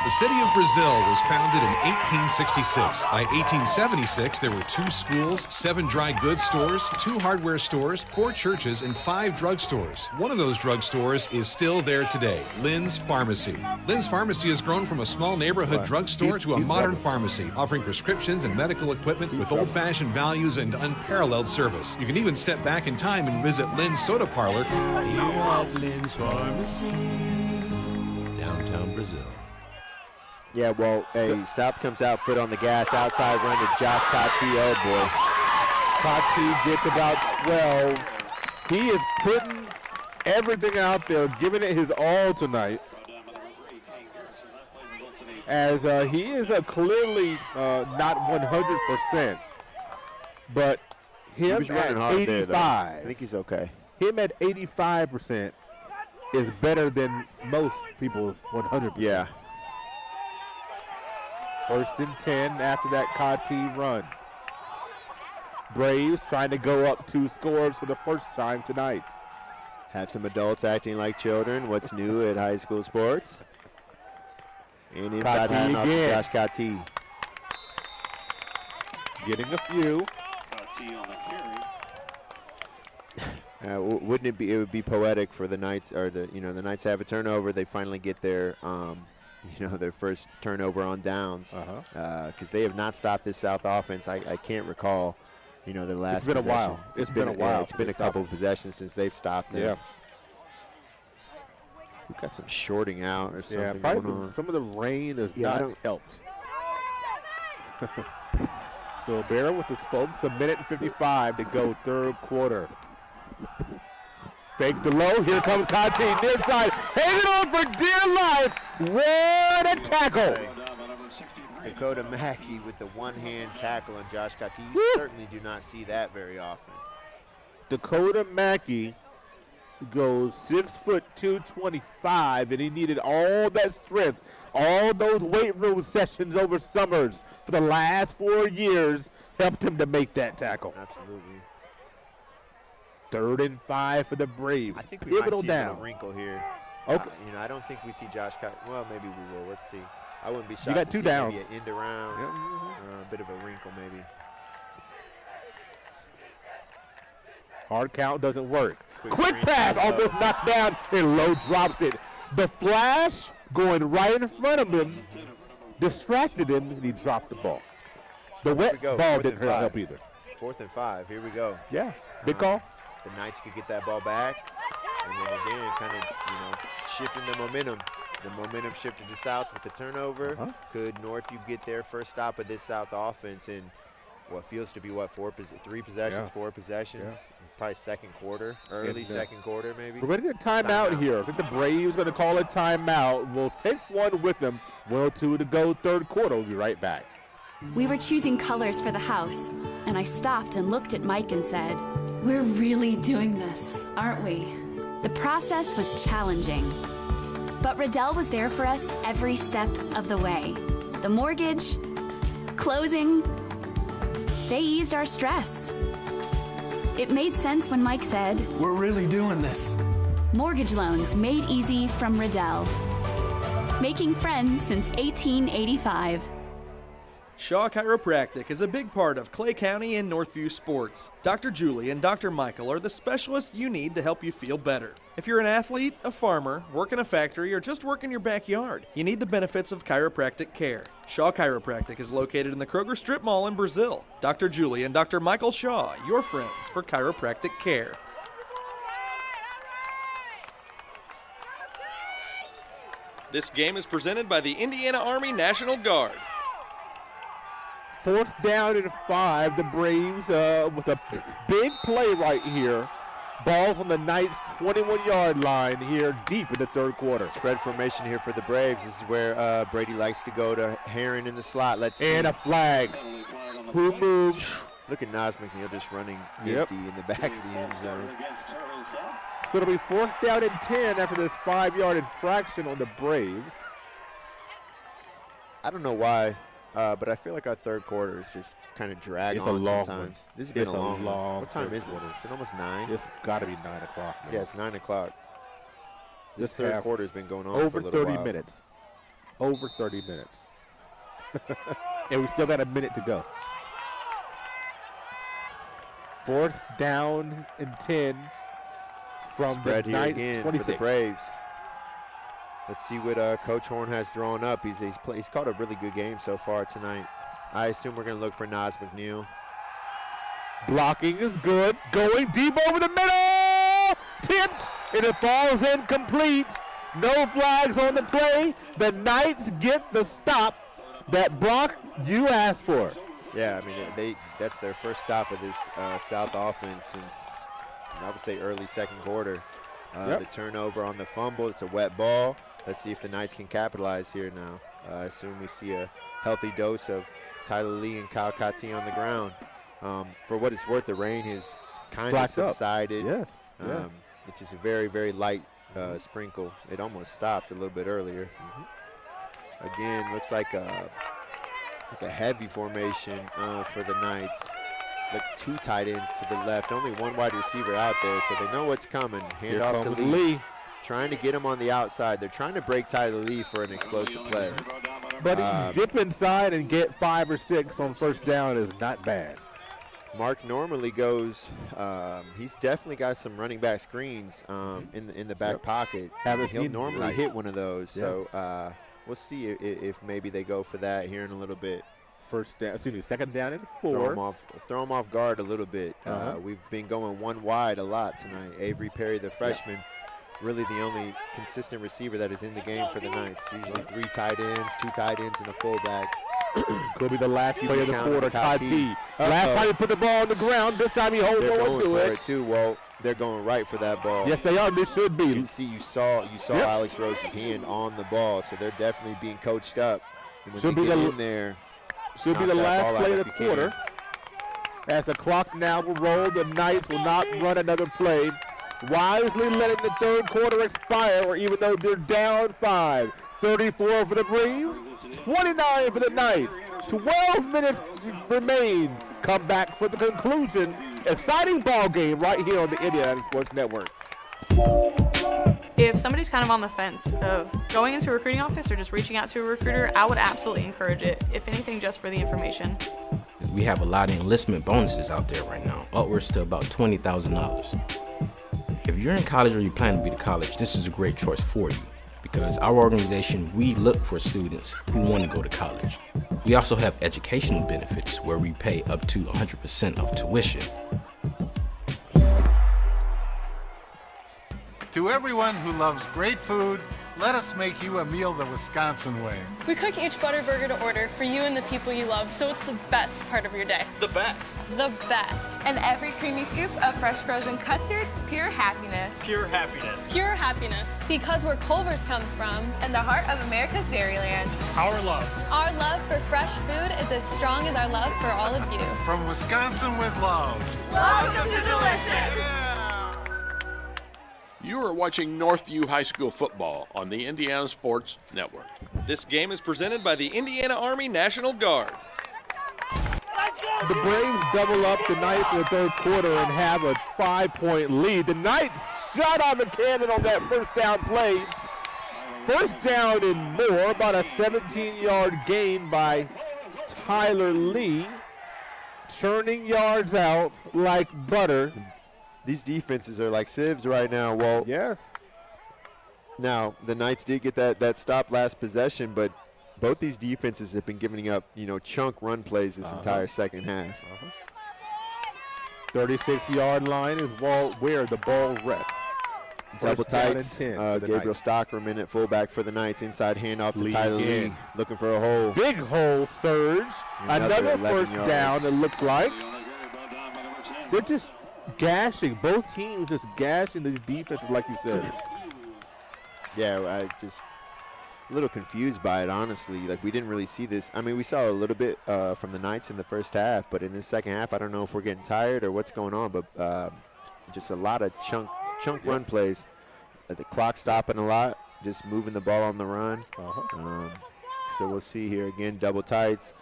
The city of Brazil was founded in 1866. By 1876, there were 2 schools, 7 dry goods stores, 2 hardware stores, 4 churches, and 5 drugstores. One of those drugstores is still there today, Lynn's Pharmacy. Lynn's Pharmacy has grown from a small neighborhood drugstore to a modern pharmacy, offering prescriptions and medical equipment with old-fashioned values and unparalleled service. You can even step back in time and visit Lynn's Soda Parlor Here at Lynn's Pharmacy, downtown Brazil. Yeah, well, hey, South comes out, foot on the gas, outside run to Josh Cotti. Oh, boy. Cotti gets about 12. He is putting everything out there, giving it his all tonight. As he is clearly not 100%, but him at 85. I think he's okay. Him at 85% is better than most people's 100%. Yeah. First and 10 after that Cotti run. Braves trying to go up 2 scores for the first time tonight. Have some adults acting like children. What's new at high school sports? And inside hand off to Josh Cotti. Getting a few. Wouldn't it be? It would be poetic for the Knights, or the Knights have a turnover. They finally get their their first turnover on downs, because they have not stopped this South offense. I can't recall, the last. It's been possession. a while. It's been a while. It's been a couple of possessions since they've stopped them. Yeah. We've got some shorting out or something. Yeah, going probably on. some of the rain has not helped. So bear with us, folks. 1:55 to go, third quarter. Fake to low. Here comes Cotti near side. Hanging on for dear life. What a tackle. Dakota Mackey with the one-hand tackle on Josh Cotti. You certainly do not see that very often. Dakota Mackey goes 6'2", 225, and he needed all that strength, all those weight room sessions over summers for the last 4 years helped him to make that tackle. Absolutely. 3rd and 5 for the Braves. I think we might see down. a wrinkle here. Okay. I don't think we see Josh Cotti. Well, maybe we will. Let's see. I wouldn't be shocked You got to 2 see downs. maybe an end around, a bit of a wrinkle maybe. Hard count doesn't work. Quick Pass, almost knocked down, and Lowe drops it. The flash going right in front of him distracted him, and he dropped the ball. The wet ball didn't help either. 4th and 5. Here we go. Yeah, big call. The Knights could get that ball back, and then again, kind of shifting the momentum. The momentum shifted to South with the turnover. Could Northview get their first stop of this South offense in what feels to be 3 possessions, 4 possessions? Probably second quarter, early second quarter maybe. We're ready to timeout here. I think the Braves going to call a timeout. We'll take one with them. 1:02 to go, third quarter. We'll be right back. We were choosing colors for the house, and I stopped and looked at Mike and said, "We're really doing this, aren't we?" The process was challenging, but Riddell was there for us every step of the way. The mortgage, closing, they eased our stress. It made sense when Mike said, "We're really doing this." Mortgage loans made easy from Riddell. Making friends since 1885. Shaw Chiropractic is a big part of Clay County and Northview sports. Dr. Julie and Dr. Michael are the specialists you need to help you feel better. If you're an athlete, a farmer, work in a factory, or just work in your backyard, you need the benefits of chiropractic care. Shaw Chiropractic is located in the Kroger Strip Mall in Brazil. Dr. Julie and Dr. Michael Shaw, your friends for chiropractic care. This game is presented by the Indiana Army National Guard. 4th down and 5. The Braves with a big play right here. Ball's on the Knights' 21-yard line here deep in the third quarter. Spread formation here for the Braves. This is where Brady likes to go to Heron in the slot. Let's see. And a flag. Who moves? Look at Nas McNeil just running empty in the back of the end zone. So it'll be 4th down and 10 after this 5-yard infraction on the Braves. I don't know why, but I feel like our third quarter is just kind of dragging on sometimes. This has been a long one. What time is it? Is it almost 9? It's got to be 9 o'clock. Yeah, it's 9 o'clock. This third quarter has been going on over for a little 30 while. minutes. over 30 minutes. And we still got a minute to go. 4th down and 10 from Spread the here Knights, again 26. for the Braves. Let's see what Coach Horn has drawn up. He's called a really good game so far tonight. I assume we're going to look for Nas McNeil. Blocking is good. Going deep over the middle. Tipped, and it falls incomplete. No flags on the play. The Knights get the stop that, Brock, you asked for. Yeah, I mean, that's their first stop of this South offense since, I would say, early second quarter. The turnover on the fumble, it's a wet ball. Let's see if the Knights can capitalize here now. I assume we see a healthy dose of Tyler Lee and Kyle Kati on the ground. For what it's worth, the rain has kind of subsided. Yes. It's just a very, very light sprinkle. It almost stopped a little bit earlier. Again, looks like a heavy formation for the Knights. Like 2 tight ends to the left, only 1 wide receiver out there, so they know what's coming. Hand off to Lee. Trying to get him on the outside. They're trying to break Tyler Lee for an explosive play. But dip inside and get 5 or 6 on first down is not bad. Mark normally goes, he's definitely got some running back screens in the back pocket. He'll normally hit one of those, so we'll see if maybe they go for that here in a little bit. Second down and 4. Throw him off guard a little bit. We've been going 1 wide a lot tonight. Avery Perry, the freshman, really the only consistent receiver that is in the game for the Knights. Usually 3 tight ends, 2 tight ends, and a fullback. Could be the last play of the quarter. Kati. Last time he put the ball on the ground, this time he holds on to it. Too. Well, they're going right for that ball. Yes, they are. They should be. You saw Alex Rose's hand on the ball, so they're definitely being coached up. And when should they be get in there, should be the last play of the quarter. As the clock now will roll, the Knights will not run another play. Wisely letting the third quarter expire, or even though they're down 5. 34 for the Braves, 29 for the Knights. 12 minutes remain. Come back for the conclusion. Exciting ball game right here on the Indiana Sports Network. If somebody's kind of on the fence of going into a recruiting office or just reaching out to a recruiter, I would absolutely encourage it, if anything, just for the information. We have a lot of enlistment bonuses out there right now, upwards to about $20,000. If you're in college or you plan to be to college, this is a great choice for you. Because our organization, we look for students who want to go to college. We also have educational benefits where we pay up to 100% of tuition. To everyone who loves great food, let us make you a meal the Wisconsin way. We cook each butter burger to order for you and the people you love, so it's the best part of your day. The best. The best. And every creamy scoop of fresh frozen custard, pure happiness. Pure happiness. Pure happiness. Because where Culver's comes from. And the heart of America's Dairyland. Our love. Our love for fresh food is as strong as our love for all of you. From Wisconsin with love. Welcome to Delicious. You are watching Northview High School football on the Indiana Sports Network. This game is presented by the Indiana Army National Guard. The Braves double up the Knights in the third quarter and have a 5-point lead. The Knights shot on the cannon on that first down play. First down and more, about a 17-yard gain by Tyler Lee. Churning yards out like butter. These defenses are like sieves right now, Walt. Yes. Now, the Knights did get that stop last possession, but both these defenses have been giving up, chunk run plays this entire second half. 36-yard line is where the ball rests. Double tights. Gabriel Stockerman at fullback for the Knights. Inside handoff to Tyler Lee, looking for a hole. Big hole surge. Another first down, it looks like. They're just gashing. Both teams just gashing these defenses, like you said. Yeah, I just a little confused by it, honestly. Like, we didn't really see this. I mean, we saw a little bit from the Knights in the first half, but in this second half, I don't know if we're getting tired or what's going on, but just a lot of chunk run plays. The clock stopping a lot, just moving the ball on the run. So we'll see here again, double tights.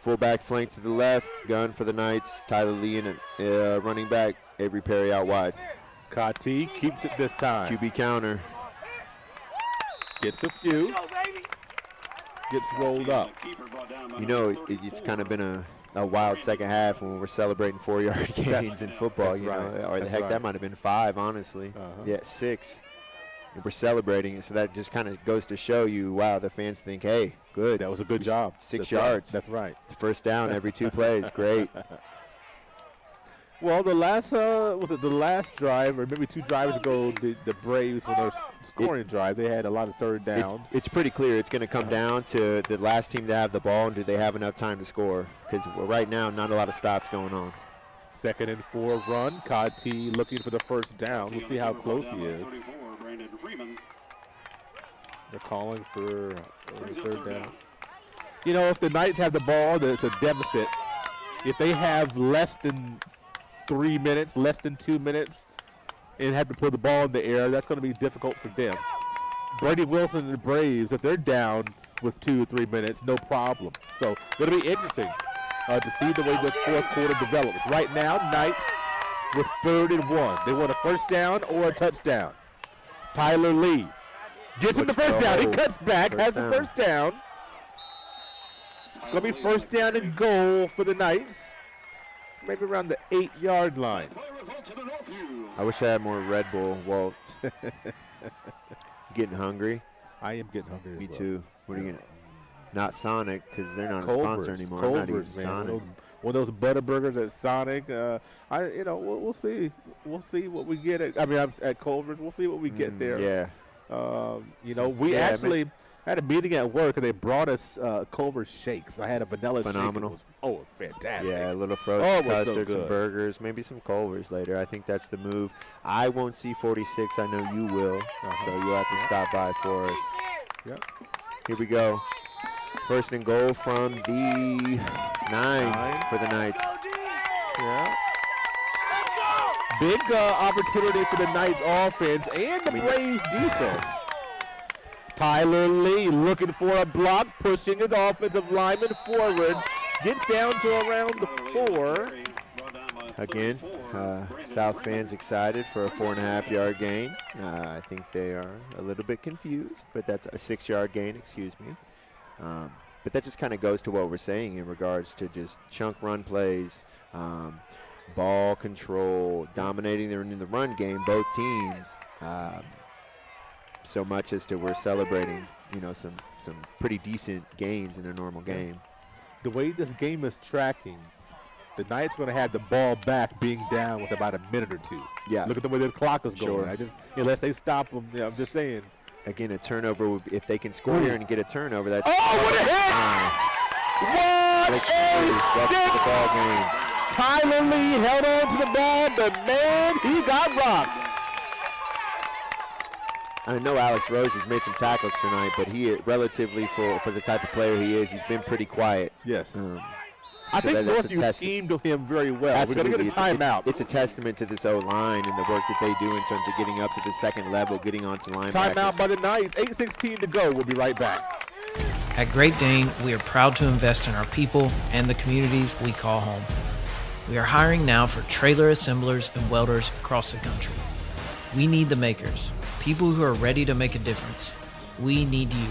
Fullback flank to the left, gun for the Knights. Tyler Lee in it, running back. Avery Perry out wide. Kati keeps it this time. QB counter. Gets a few. gets rolled up. You know, it's kind of been a wild second half when we're celebrating 4-yard gains in football. You know, or the heck, that might have been 5, honestly. Yeah, 6. And we're celebrating it, so that just kind of goes to show you, wow, the fans think, hey, good. That was a good job. 6 yards. That's right. The first down every 2 plays. Great. Well, the last was it the last drive, or maybe 2 drives ago, the Braves, when they were scoring drive, they had a lot of third downs. It's pretty clear it's going to come down to the last team to have the ball, and do they have enough time to score? Because right now, not a lot of stops going on. 2nd and 4 run. Kati looking for the first down. We'll see how close he is. They're calling for third down. You know, if the Knights have the ball, there's a deficit. If they have less than 3 minutes, less than 2 minutes, and have to put the ball in the air, that's going to be difficult for them. Brady Wilson and the Braves, if they're down with 2 or 3 minutes, no problem. So it'll be interesting to see the way this fourth quarter develops. Right now, Knights with 3rd and 1. They want a first down or a touchdown. Tyler Lee gets him the first down. He cuts back, has the first down. Going to be first down and goal for the Knights. Maybe around the 8-yard line. I wish I had more Red Bull, Walt. Getting hungry? I am getting hungry. Me too. What are you gonna? Not Sonic, because they're not a sponsor anymore. Not even Sonic. One of those Butterburgers at Sonic. We'll see. We'll see what we get at. At Culver's. We'll see what we get there. Yeah. We actually had a meeting at work, and they brought us Culver's shakes. I had a vanilla phenomenal. Shake. Fantastic. Yeah, a little frozen custard, some burgers, maybe some Culver's later. I think that's the move. I won't see 46. I know you will. So you'll have to stop by for us. Yep. Here we go. First and goal from the 9 for the Knights. Yeah. Big opportunity for the Knights offense and the Braves defense. Tyler Lee looking for a block, pushing his offensive lineman forward. Gets down to around the 4. Again, South fans excited for a 4.5-yard gain. I think they are a little bit confused, but that's a 6-yard gain, excuse me. But that just kind of goes to what we're saying in regards to just chunk run plays, ball control, dominating in the run game, both teams. So much as to we're celebrating, some pretty decent gains in a normal game. The way this game is tracking, the Knights are going to have the ball back being down with about a minute or 2. Yeah. Look at the way this clock is going. Sure. Unless they stop them, I'm just saying. Again, a turnover, if they can score here and get a turnover, that's... Oh, what a hit! What a the ball game. Tyler Lee held on to the ball, but man, he got rocked. I know Alex Rose has made some tackles tonight, but he, relatively for the type of player he is, he's been pretty quiet. Yes. I think Northview schemed him very well. Absolutely. We're going to get a timeout. It's a testament to this O-line and the work that they do in terms of getting up to the second level, getting onto linebackers. Timeout by the Knights. 8:16 to go. We'll be right back. At Great Dane, we are proud to invest in our people and the communities we call home. We are hiring now for trailer assemblers and welders across the country. We need the makers, people who are ready to make a difference. We need you.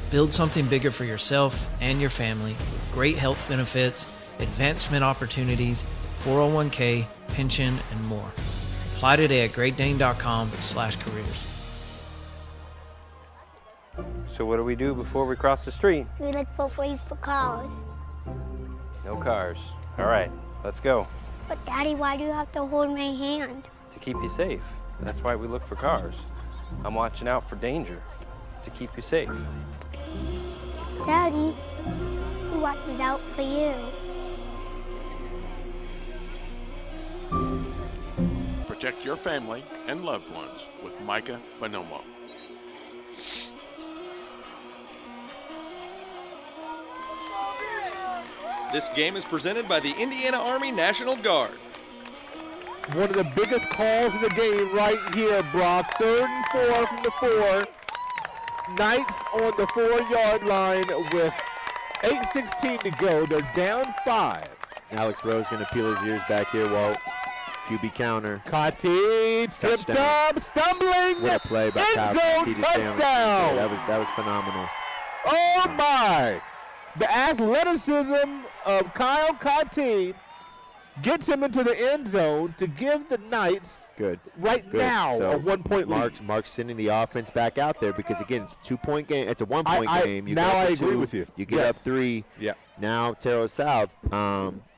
Build something bigger for yourself and your family with great health benefits, advancement opportunities, 401k, pension, and more. Apply today at greatdane.com/careers. So what do we do before we cross the street? We look for ways for cars. No cars. All right, let's go. But Daddy, why do you have to hold my hand? To keep you safe. That's why we look for cars. I'm watching out for danger to keep you safe. Daddy, who watches out for you? Protect your family and loved ones with Micah Bonomo. This game is presented by the Indiana Army National Guard. One of the biggest calls in the game right here, Brock. 3rd and 4 from the 4. Knights on the 4-yard line with 8:16 to go. They're down 5. Alex Rose going to peel his ears back here, Walt. QB counter. Kati tripped up, stumbling. What a play by Kyle. Touchdown. That was phenomenal. Oh, my. The athleticism of Kyle Cottee gets him into the end zone to give the Knights now so a 1-point lead. Mark's sending the offense back out there because, again, it's a 2-point game. It's a 1-point game. You now I get up agree 2, with you. You get up 3. Yeah. Now Terre South,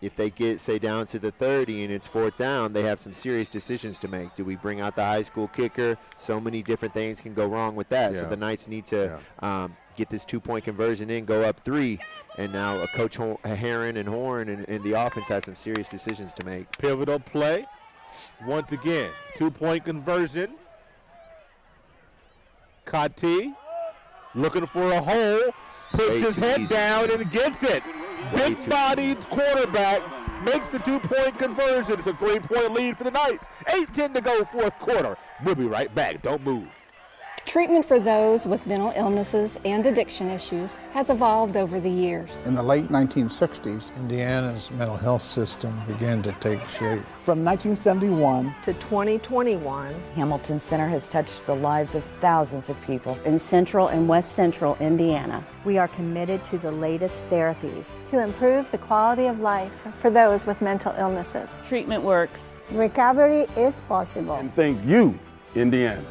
if they get, say, down to the 30 and it's 4th down, they have some serious decisions to make. Do we bring out the high school kicker? So many different things can go wrong with that. Yeah. So the Knights need to get this 2-point conversion in, go up 3. And now Coach Heron and Horn and the offense has some serious decisions to make. Pivotal play. Once again, 2-point conversion. Cottee looking for a hole, puts his head down and gets it. Big-bodied quarterback makes the 2-point conversion. It's a 3-point lead for the Knights. 8:10 to go, 4th quarter. We'll be right back. Don't move. Treatment for those with mental illnesses and addiction issues has evolved over the years. In the late 1960s, Indiana's mental health system began to take shape. From 1971 to 2021, Hamilton Center has touched the lives of thousands of people in central and west central Indiana. We are committed to the latest therapies to improve the quality of life for those with mental illnesses. Treatment works. Recovery is possible. And thank you, Indiana.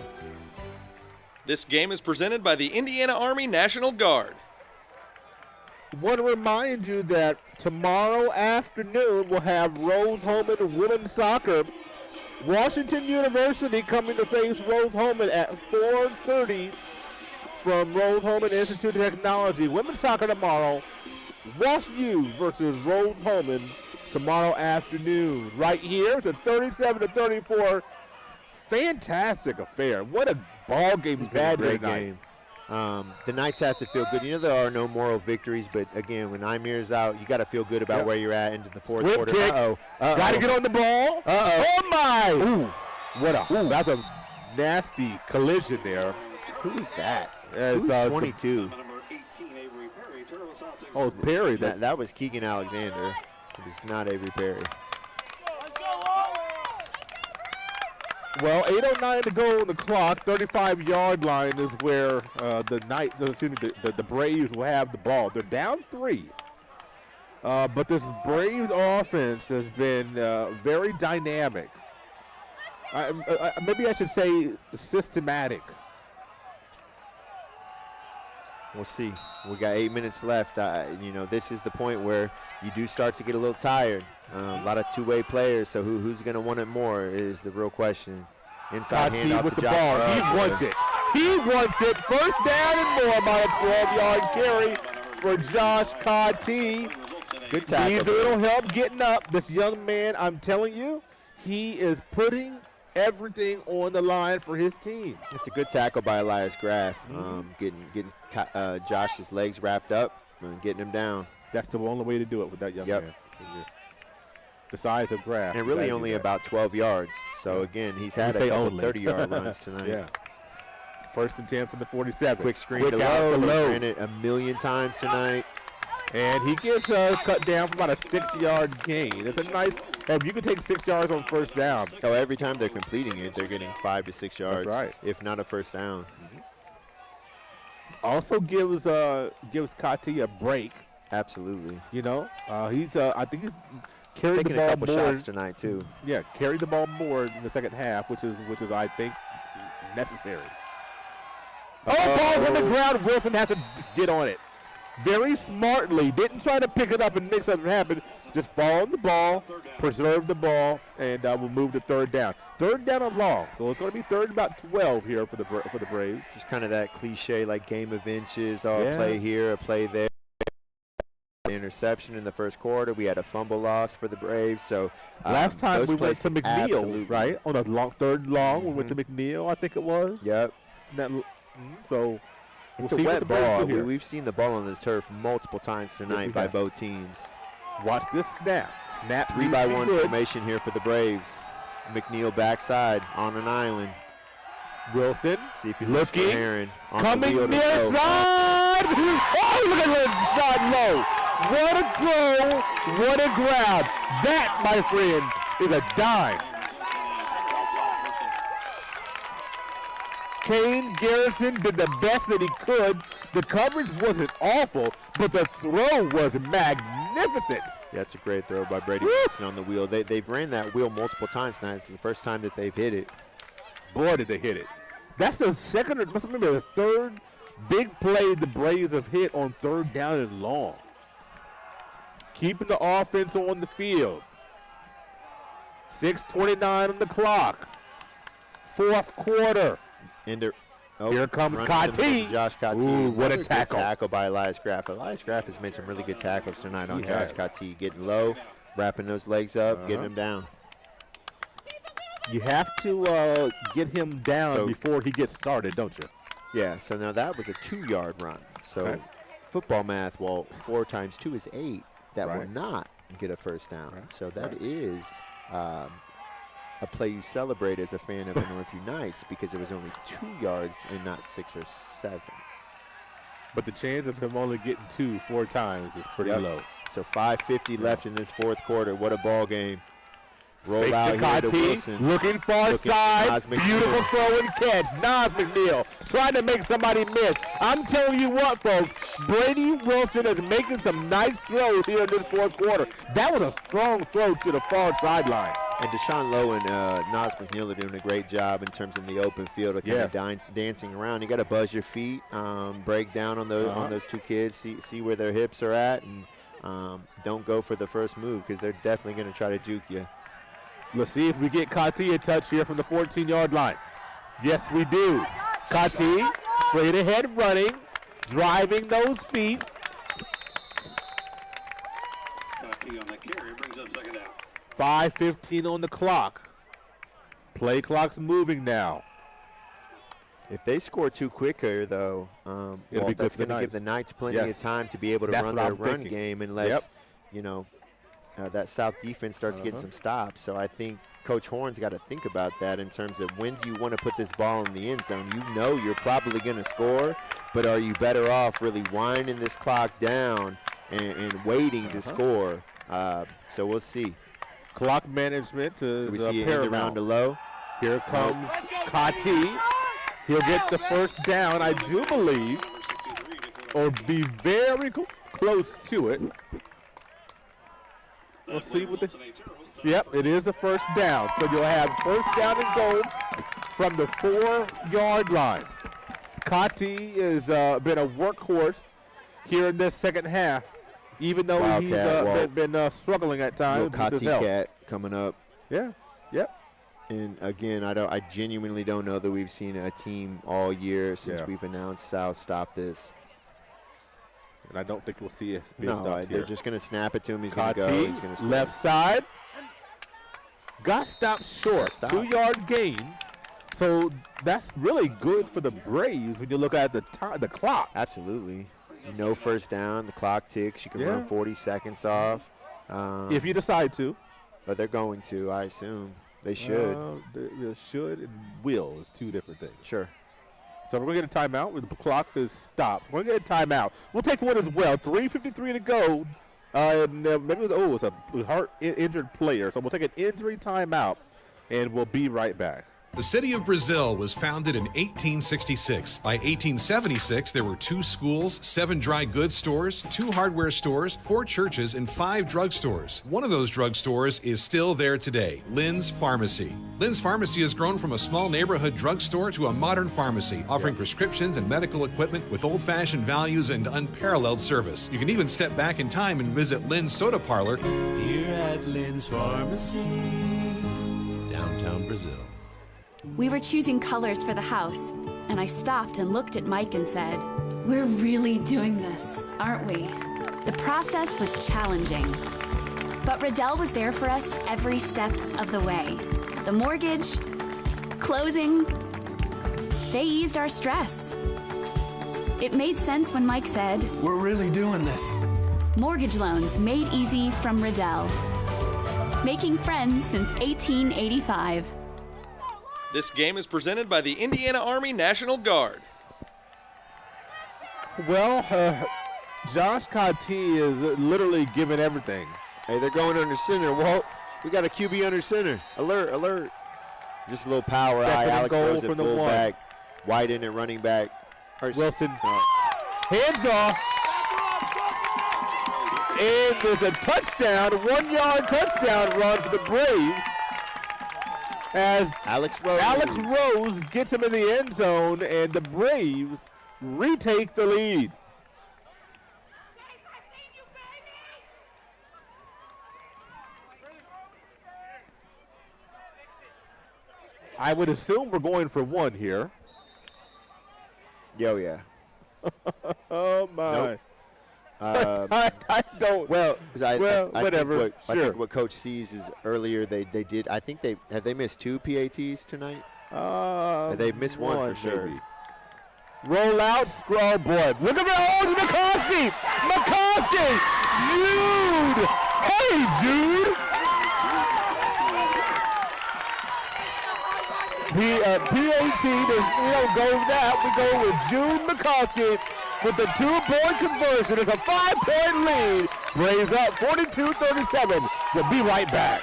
This game is presented by the Indiana Army National Guard. Want to remind you that tomorrow afternoon we'll have Rose-Hulman women's soccer. Washington University coming to face Rose-Hulman at 4:30 from Rose-Hulman Institute of Technology. Women's soccer tomorrow. WashU versus Rose-Hulman tomorrow afternoon. Right here, it's a 37-34. Fantastic affair. What a ball game we've had Great tonight. game. The Knights have to feel good. You know there are no moral victories, but again, when Imir's out, you got to feel good about where you're at into the 4th quarter. Kick. Got to get on the ball. Oh my! Ooh. That's a nasty collision there. Who is that? It's 22. Oh, Perry. That was Keegan Alexander. It was not Avery Perry. Well, 8:09 to go on the clock. 35-yard line is where the Braves will have the ball. They're down 3. But this Braves offense has been very dynamic. Maybe I should say systematic. We'll see. We got 8 minutes left. This is the point where you do start to get a little tired. A lot of two-way players, so who's going to want it more is the real question. Inside handoff with to the Josh. ball. He wants it. He wants it. 1st down and more by a 12-yard carry for Josh Cottee. Good tackle. Needs a little help getting up. This young man, I'm telling you, he is putting everything on the line for his team. It's a good tackle by Elias Graff. Getting Josh's legs wrapped up and getting him down. That's the only way to do it with that young man. The size of Graff. And really only about 12 yards. So, again, he's had a couple 30-yard runs tonight. Yeah. 1st and 10 from the 47. Quick screen to low. Ran it a million times tonight. And he gets cut down for about a 6-yard gain. It's a nice – you can take 6 yards on 1st down. Oh, every time they're completing it, they're getting 5 to 6 yards. That's right. If not a 1st down. Also gives Cottee a break. Absolutely. You know, I think he's carried taking the ball a couple more shots tonight too. Yeah, carried the ball more in the second half, which is I think necessary. Ball on the ground. Wilson has to get on it very smartly. Didn't try to pick it up and make something happen. Just fall on the ball, preserve the ball, and we'll move to 3rd down. 3rd down and long, so it's going to be 3rd and about 12 here for the Braves. Just kind of that cliche like game of inches. Play here, a play there. Interception in the 1st quarter. We had a fumble loss for the Braves. So last time we went to McNeil, right? On a 3rd long, we went to McNeil, I think it was. Yep. So it's a wet ball. We've seen the ball on the turf multiple times tonight by both teams. Watch this snap. 3-by-1 formation here for the Braves. McNeil backside on an island. Wilson. See if he looks for Aaron. Coming near side. Oh, look at that side low. What a throw. What a grab. That, my friend, is a dime. Kane Garrison did the best that he could The coverage wasn't awful, but the throw was magnificent. Yeah, that's a great throw by Brady Wilson on the wheel. They've ran that wheel multiple times tonight. It's the first time that they've hit it. Boy, did they hit it. That's the second, or must remember, the third big play the Braves have hit on 3rd down and long. Keeping the offense on the field. 6:29 on the clock. 4th quarter. Here comes Kati. Josh Kati. Ooh, what a tackle. Tackle by Elias Graff. Elias Graff has made some really good tackles tonight on Josh Kati. Getting low, wrapping those legs up, getting him down. You have to get him down before he gets started, don't you? Yeah, so now that was a 2-yard run. So football math, 4 times 2 is 8. That will not get a first down. So that is a play you celebrate as a fan of the Northview Knights because it was only 2 yards and not 6 or 7. But the chance of him only getting 2 4 times is pretty low. So 5:50 left in this 4th quarter. What a ball game. Roll out here to Wilson. Looking far side. Beautiful throw and catch. Nas McNeil trying to make somebody miss. I'm telling you what, folks. Brady Wilson is making some nice throws here in this 4th quarter. That was a strong throw to the far sideline. And Deshaun Lowe and Nas McNeil are doing a great job in terms of the open field of kind of dancing around. You got to buzz your feet, break down on those 2 kids, see where their hips are at, and don't go for the first move because they're definitely going to try to juke you. Let's see if we get Kati a touch here from the 14-yard line. Yes, we do. Kati straight ahead running, driving those feet. Kati on the carry brings up 2nd down. 5:15 on the clock. Play clock's moving now. If they score 2 quick here, though, that's going to give the Knights plenty of time to be able to run their run game unless, that South defense starts getting some stops. So I think Coach Horn's got to think about that in terms of when do you want to put this ball in the end zone. You know you're probably going to score, but are you better off really winding this clock down and waiting to score? So we'll see. Clock management is we see paramount. Around the low. Here comes Kati. He'll get the first down, I do believe, or be very close to it. We'll see what Yep, it is the first down. So you'll have first down and goal from the 4-yard line. Kati has been a workhorse here in this second half, even though he's been struggling at times. Kati Cat coming up. Yeah, yep. And again, I genuinely don't know that we've seen a team all year since we've announced South stop this. And I don't think we'll see it. They're just going to snap it to him. He's going to go. He's going to score. Left side. Got stopped short. 2-yard gain. So that's really good for the Braves when you look at the clock. Absolutely. No first down. The clock ticks. You can run 40 seconds off. If you decide to. But they're going to, I assume. They should. They should and will is 2 different things. Sure. So we're going to get a timeout. The clock is stopped. We're going to get a timeout. We'll take one as well. 3:53 to go. Maybe it's a heart-injured player. So we'll take an injury timeout, and we'll be right back. The city of Brazil was founded in 1866. By 1876, there were 2 schools, 7 dry goods stores, 2 hardware stores, 4 churches, and 5 drugstores. One of those drugstores is still there today, Lynn's Pharmacy. Lynn's Pharmacy has grown from a small neighborhood drugstore to a modern pharmacy, offering prescriptions and medical equipment with old-fashioned values and unparalleled service. You can even step back in time and visit Lynn's Soda Parlor here at Lynn's Pharmacy, downtown Brazil. We were choosing colors for the house, and I stopped and looked at Mike and said, "We're really doing this, aren't we?" The process was challenging, but Riddell was there for us every step of the way. The mortgage, closing, they eased our stress. It made sense when Mike said, "We're really doing this." Mortgage loans made easy from Riddell. Making friends since 1885. This game is presented by the Indiana Army National Guard. Well, Josh Kati is literally giving everything. Hey, they're going under center. Walt, we got a QB under center. Alert, alert. Just a little power eye. Alex Rose at fullback. White in at running back. Wilson. Hands off. And there's a touchdown, 1-yard touchdown run for the Braves. As Alex Rose gets him in the end zone, and the Braves retake the lead. I would assume we're going for one here. Yo, yeah. Oh, my. Nope. I don't. Well, whatever. I think what Coach sees is earlier they did. I think they missed 2 PATs tonight. They missed one for sure. Maybe. Roll out, scroll, boy. Look at that. Oh, McCoskey! McCoskey! Dude! Hey, dude! PAT, we don't go with that. We go with Jude McCoskey with the 2-point conversion. It's a 5-point lead. Braves up 42-37. We'll be right back.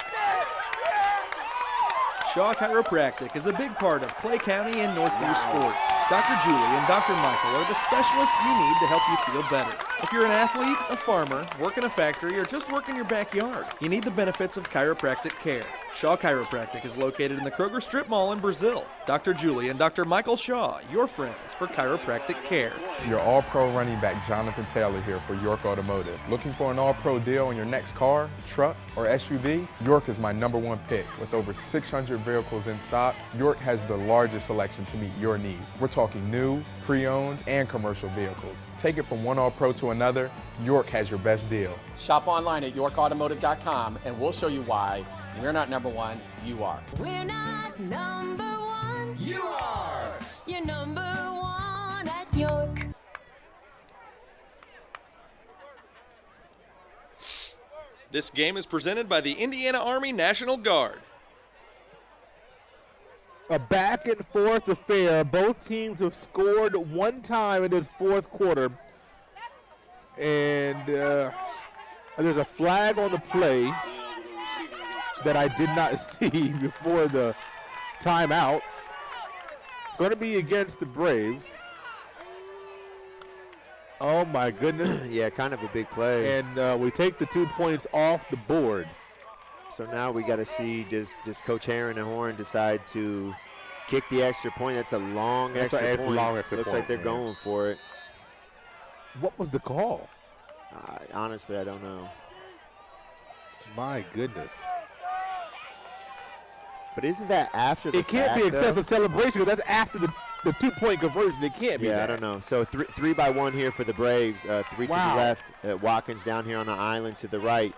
Shaw Chiropractic is a big part of Clay County and Northview sports. Dr. Julie and Dr. Michael are the specialists you need to help you feel better. If you're an athlete, a farmer, work in a factory, or just work in your backyard, you need the benefits of chiropractic care. Shaw Chiropractic is located in the Kroger Strip Mall in Brazil. Dr. Julie and Dr. Michael Shaw, your friends for chiropractic care. Your all-pro running back Jonathan Taylor here for York Automotive. Looking for an all-pro deal on your next car, truck, or SUV? York is my #1 pick. With over 600 vehicles in stock, York has the largest selection to meet your needs. We're talking new, pre-owned, and commercial vehicles. Take it from one all-pro to another, York has your best deal. Shop online at yorkautomotive.com and we'll show you why we're not #1, you are. We're not #1. You are. You're #1 at York. This game is presented by the Indiana Army National Guard. A back and forth affair. Both teams have scored one time in this fourth quarter. And there's a flag on the play that I did not see before the timeout. It's going to be against the Braves. Oh, my goodness. Yeah, kind of a big play. And we take the 2 points off the board. So now we got to see, does Coach Heron and Horn decide to kick the extra point? That's a long extra point. Looks like they're going for it. What was the call? Honestly, I don't know. My goodness. But isn't that after the It can't be excessive celebration because that's after the 2-point conversion. It can't be that. I don't know. So 3-by-1 here for the Braves. 3 to the left. Watkins down here on the island to the right.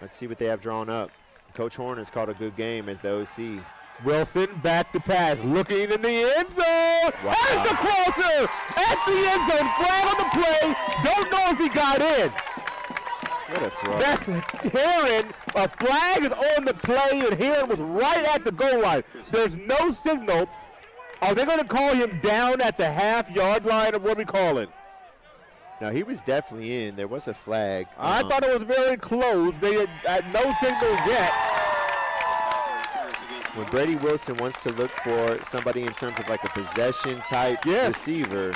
Let's see what they have drawn up. Coach Horn has called a good game as the OC. Wilson back to pass, looking in the end zone. Wow. As the crosser at the end zone. Flag on the play. Don't know if he got in. What a throw. That's Heron. A flag is on the play, and Heron was right at the goal line. There's no signal. Are they going to call him down at the half-yard line, or what are we calling? No, he was definitely in. There was a flag. I thought it was very close. They had no signal yet. When Brady Wilson wants to look for somebody in terms of like a possession-type receiver,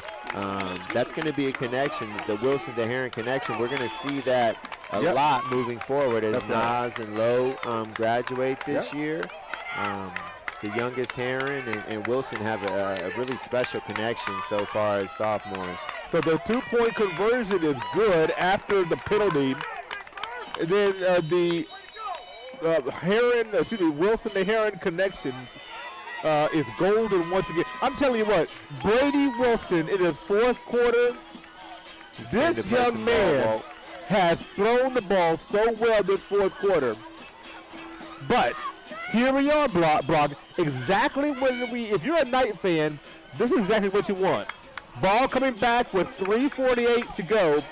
that's going to be a connection, the Wilson to Heron connection. We're going to see that a lot moving forward as Nas and Lowe graduate this year. The youngest Heron and Wilson have a really special connection so far as sophomores. So the 2-point conversion is good after the penalty. And then the Wilson to Heron connections is golden once again. I'm telling you what, Brady Wilson in his fourth quarter, this young man has thrown the ball so well this fourth quarter. But here we are, Brock. Exactly if you're a Knight fan, this is exactly what you want. Ball coming back with 3:48 to go.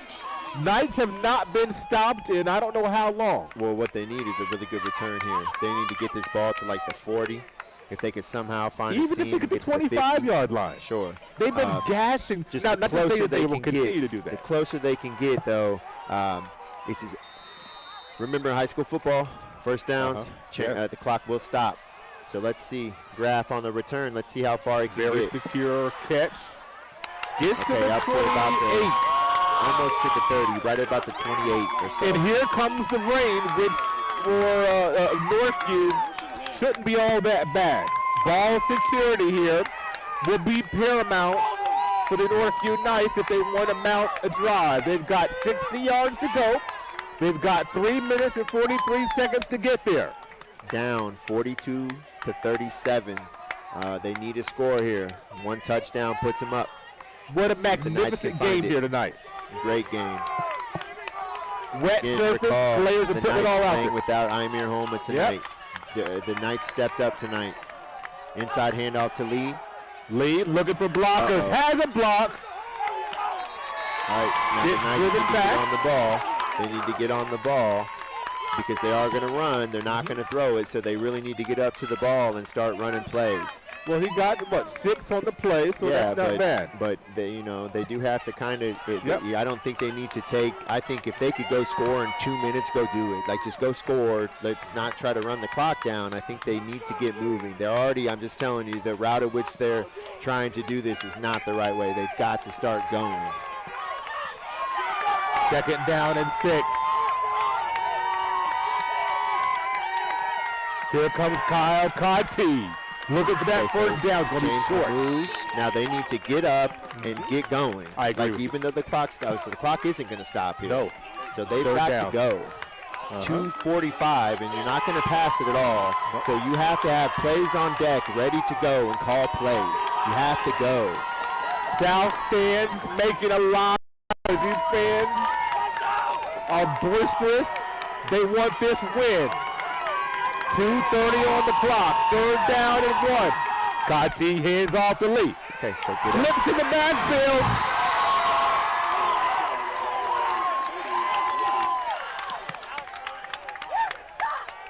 Knights have not been stopped in I don't know how long. Well, what they need is a really good return here. They need to get this ball to like the 40. If they could somehow find a seam, even if they get the 25-yard line. Sure. They've been gashing. Just not the to say that they will continue to do that. The closer they can get, though, remember high school football, first downs, the clock will stop. So let's see. Graph on the return. Let's see how far he can get. Very secure catch. Gets to the up 28. to about the, almost to the 30, right about the 28 or so. And here comes the rain, which for Northview shouldn't be all that bad. Ball security here will be paramount for the Northview Knights if they want to mount a drive. They've got 60 yards to go. They've got 3 minutes and 43 seconds to get there. Down 42 to 37. They need a score here. One touchdown puts them up. What a magnificent game here tonight. Great game. Wet surface, players are putting it all out there. Without Imir Holma tonight. The Knights stepped up tonight. Inside handoff to Lee. Lee looking for blockers. Has a block. All right, now the Knights need to get on the ball. They need to get on the ball because they are going to run. They're not going to throw it, so they really need to get up to the ball and start running plays. Well, he got, 6 on the play, so that's not bad. But they, they do have to kind of. I don't think they need to take. I think if they could go score in 2 minutes, go do it. Like just go score. Let's not try to run the clock down. I think they need to get moving. They're already. I'm just telling you, the route at which they're trying to do this is not the right way. They've got to start going. 2nd down and 6. Here comes Kyle Cotti. Looking for that first down. Now they need to get up and get going. I agree. Even though the clock stops, so the clock isn't going to stop here. No. So they've got to go. It's 2:45, and you're not going to pass it at all. So you have to have plays on deck, ready to go, and call plays. You have to go. South stands making a lot of these fans are boisterous. They want this win. 2:30 on the clock. 3rd down and 1. Cotti hands off to Lee. Okay, so get flips in the backfield.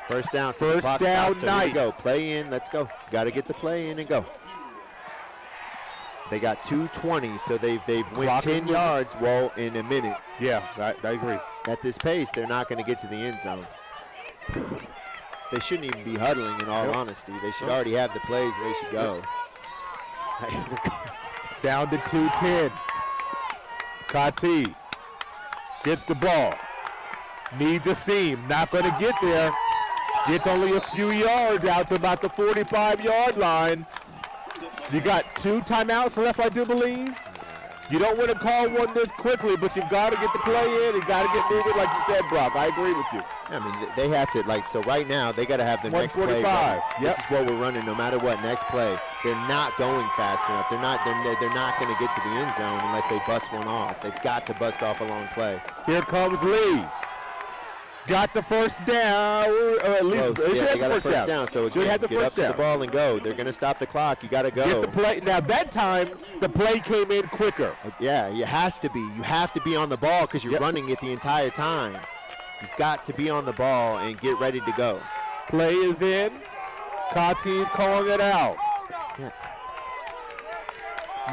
First down. First down, so here we go. Play in. Let's go. Got to get the play in and go. They got 2:20, so they've went 10 yards. Well, in a minute. Yeah, I agree. At this pace, they're not going to get to the end zone. They shouldn't even be huddling, in all honesty. They should already have the plays, and they should go. Down to 2:10. Cotti gets the ball. Needs a seam. Not going to get there. Gets only a few yards out to about the 45-yard line. You got 2 timeouts left, I do believe. You don't want to call one this quickly, but you've got to get the play in. You've got to get moving, like you said, Brock. I agree with you. I mean, they have to, so right now, they got to have the next play. This is what we're running no matter what, next play. They're not going fast enough. They're not going to get to the end zone unless they bust one off. They've got to bust off a long play. Here comes Lee. Got the first down. At least they got the first down. So again, get up to the ball and go. They're going to stop the clock. You got to go. Get the play. Now that time, the play came in quicker. Yeah, it has to be. You have to be on the ball because you're running it the entire time. You've got to be on the ball and get ready to go. Play is in. Cotti's calling it out. Yeah.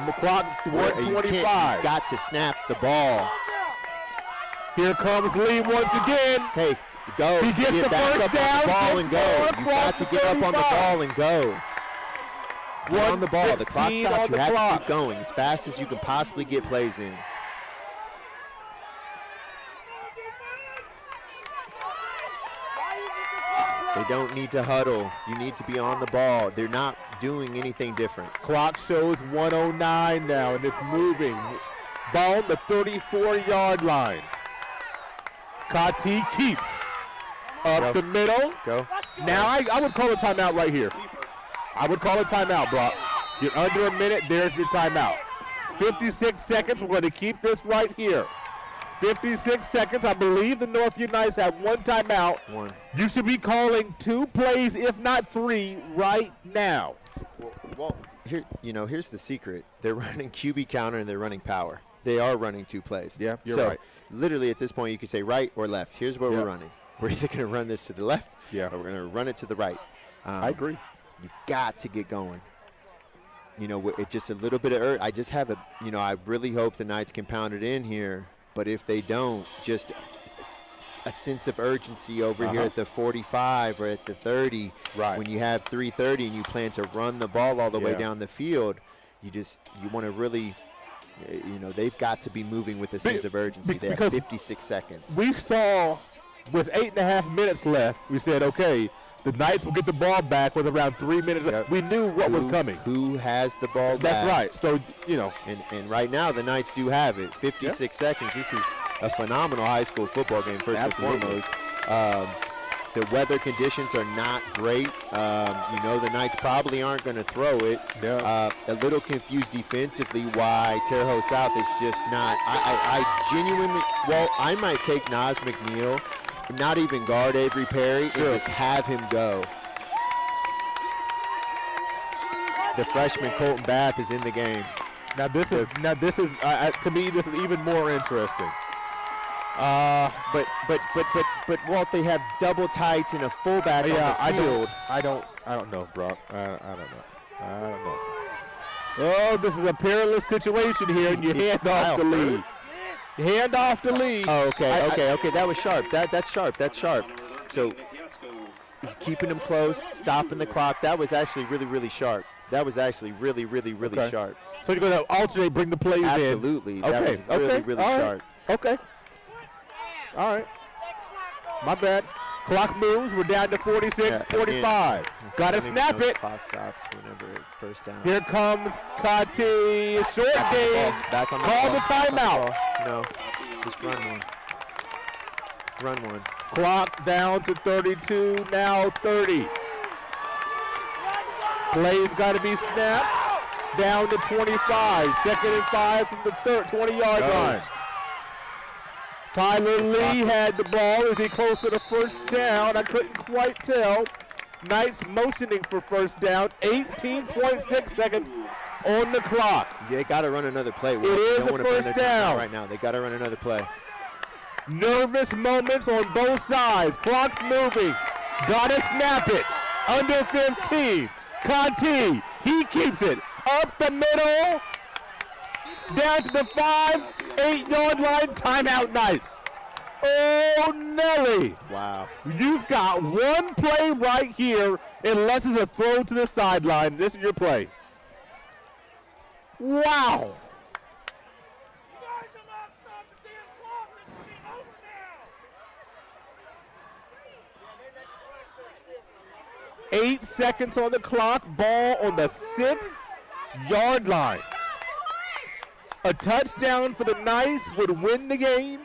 The clock, 1:25. You've got to snap the ball. Here comes Lee once again. Hey, go. He gets the back first up down. on the ball and go. You've got to get up on the ball and go. Get on the ball. The clock stops. You have to keep going as fast as you can possibly get plays in. They don't need to huddle. You need to be on the ball. They're not doing anything different. Clock shows 1:09 now, and it's moving. Ball on the 34-yard line. Cotti keeps up the middle. Go. Now I would call a timeout right here. I would call a timeout, Brock. You're under a minute. There's your timeout. 56 seconds. We're going to keep this right here. 56 seconds. I believe the Northview Knights have 1 timeout. 1. You should be calling 2 plays, if not 3, right now. Well, here's the secret. They're running QB counter and they're running power. They are running 2 plays. Yeah, you're right. Literally at this point, you can say right or left. Here's what we're running. We're either going to run this to the left or we're going to run it to the right. I agree. You've got to get going. It's just a little bit of I just have I really hope the Knights can pound it in here. But if they don't, just a sense of urgency over here at the 45 or at the 30. Right. When you have 3:30 and you plan to run the ball all the way down the field, you want to really You know, they've got to be moving with a sense of urgency. They have 56 seconds. We saw with 8.5 minutes left, we said, okay, the Knights will get the ball back with around 3 minutes left. We knew what was coming. Who has the ball That's right. So, you know. And right now, the Knights do have it. 56 seconds. This is a phenomenal high school football game, first and foremost. The weather conditions are not great. You know, the Knights probably aren't going to throw it. A little confused defensively why Terre Haute South is just not. I genuinely, well, I might take Nas McNeil, not even guard Avery Perry, and just have him go. The freshman Colton Bath is in the game. Now this is to me, this is even more interesting. But Walt, they have double tights and a fullback on the field. I don't know, Brock. I don't know. Oh, this is a perilous situation here, and you hand off the lead. You hand off the lead. Oh, okay. That was sharp. That's sharp. So he's keeping them close, stopping the clock. That was actually really sharp. That was actually really sharp. So you're going to alternate, bring the plays in. Absolutely. That was really sharp. Okay. All right. My bad. Clock moves. We're down to 46-45. Got to snap it. Clock stops whenever first down. Here comes Kati. Short game. Call the timeout. No. Just run one. Clock down to 32. Now 30. Play's got to be snapped. Down to 25. 2nd and 5 from the 20-yard line. Tyler Lee had the ball. Is he close to the first down? I couldn't quite tell. Knights motioning for first down. 18.6 seconds on the clock. They got to run another play. It is a first down. Right now. They got to run another play. Nervous moments on both sides. Clock's moving. Got to snap it. Under 15. Conti. He keeps it. Up the middle. Down to the 5-8-yard line. Timeout Knights. Oh, Nelly. Wow. You've got one play right here, unless it's a throw to the sideline. This is your play. Wow. 8 seconds on the clock. Ball on the 6-yard line. A touchdown for the Knights would win the game.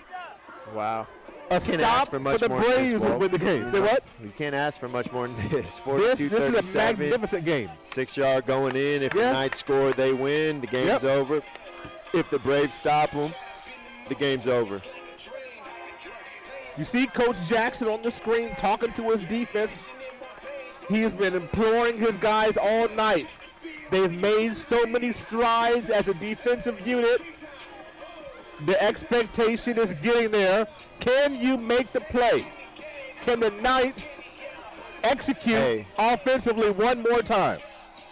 Wow. A stop for the Braves would win the game. Say what? We can't ask for much more than this. This is a magnificent game. 6-yard going in. If the Knights score, they win. The game's over. If the Braves stop them, the game's over. You see Coach Jackson on the screen talking to his defense. He's been imploring his guys all night. They've made so many strides as a defensive unit. The expectation is getting there. Can you make the play? Can the Knights execute offensively one more time?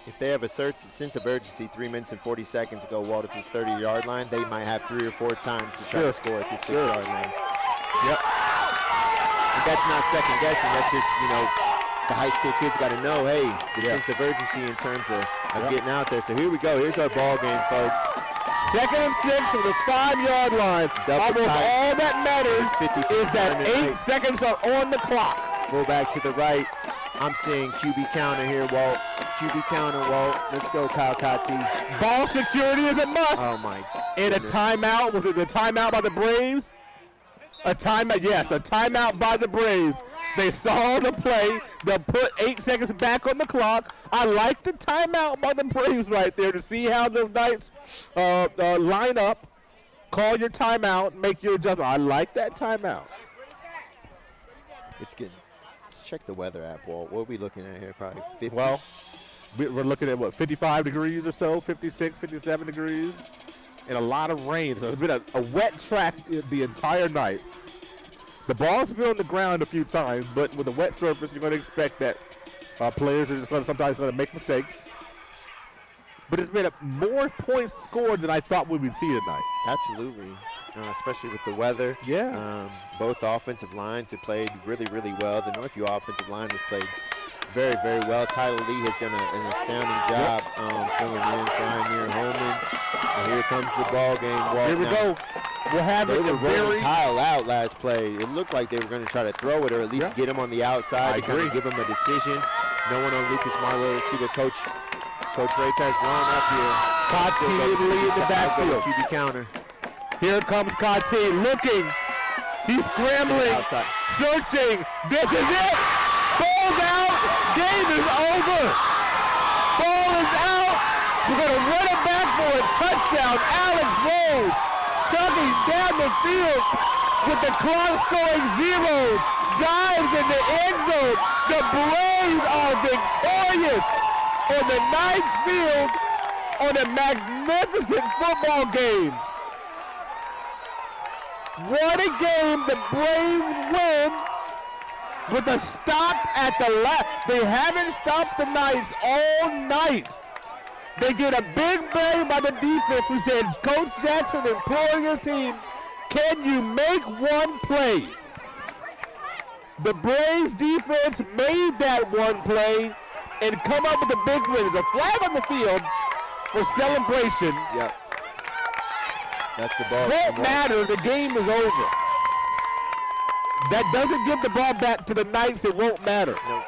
If they have a sense of urgency, 3 minutes and 40 seconds to go, Walt, at this 30-yard line, they might have 3 or 4 times to try to score at this 6-yard line. Yep. And that's not second guessing. That's just, the high school kids got to know, hey, the sense of urgency in terms of getting out there. So here we go. Here's our ball game, folks. 2nd and 6 from the 5-yard line. Almost all that matters is that 8 seconds are on the clock. Fullback to the right. I'm seeing QB counter here, Walt. QB counter, Walt. Let's go, Kyle Kati. Ball security is a must. Oh, my And a timeout. Was it the timeout by the Braves? A timeout, yes, a timeout by the Braves. They saw the play. They'll put 8 seconds back on the clock. I like the timeout by the Braves right there to see how the Knights line up. Call your timeout, make your adjustment. I like that timeout. It's good. Let's check the weather app, Walt. What are we looking at here? Probably 50? Well, we're looking at, 55 degrees or so, 56, 57 degrees, and a lot of rain. So it's been a wet track the entire night. The ball's been on the ground a few times, but with a wet surface, you're going to expect that players are just sometimes going to make mistakes. But it's been more points scored than I thought we would see tonight. Absolutely, especially with the weather. Yeah. Both offensive lines have played really well. The Northview offensive line has played very, very well. Tyler Lee has done an astounding job filling in for Amir Holman. And here comes the ball game. Here we go. We'll have they were rolling Kyle out last play. It looked like they were going to try to throw it or at least get him on the outside to kind of give him a decision. No one on Lucas Marlowe. Let's see what Coach Rates has run up here. Cote Lee in the backfield. QB counter. Here comes Cote looking. He's scrambling, searching. This is it. Ball's out. Game is over. Ball is out. We're going to run it back for a touchdown. Alex Rose chugging down the field with the clock scoring zeros. Dives in the end zone. The Braves are victorious on the ninth field on a magnificent football game. What a game. The Braves win with a stop at the last. They haven't stopped the Knights all night. They get a big play by the defense who said, Coach Jackson, implore your team, can you make one play? The Braves defense made that one play and come up with a big win. There's a flag on the field for celebration. Yep. That's the ball. Won't matter. The game is over. That doesn't give the ball back to the Knights. It won't matter. Nope.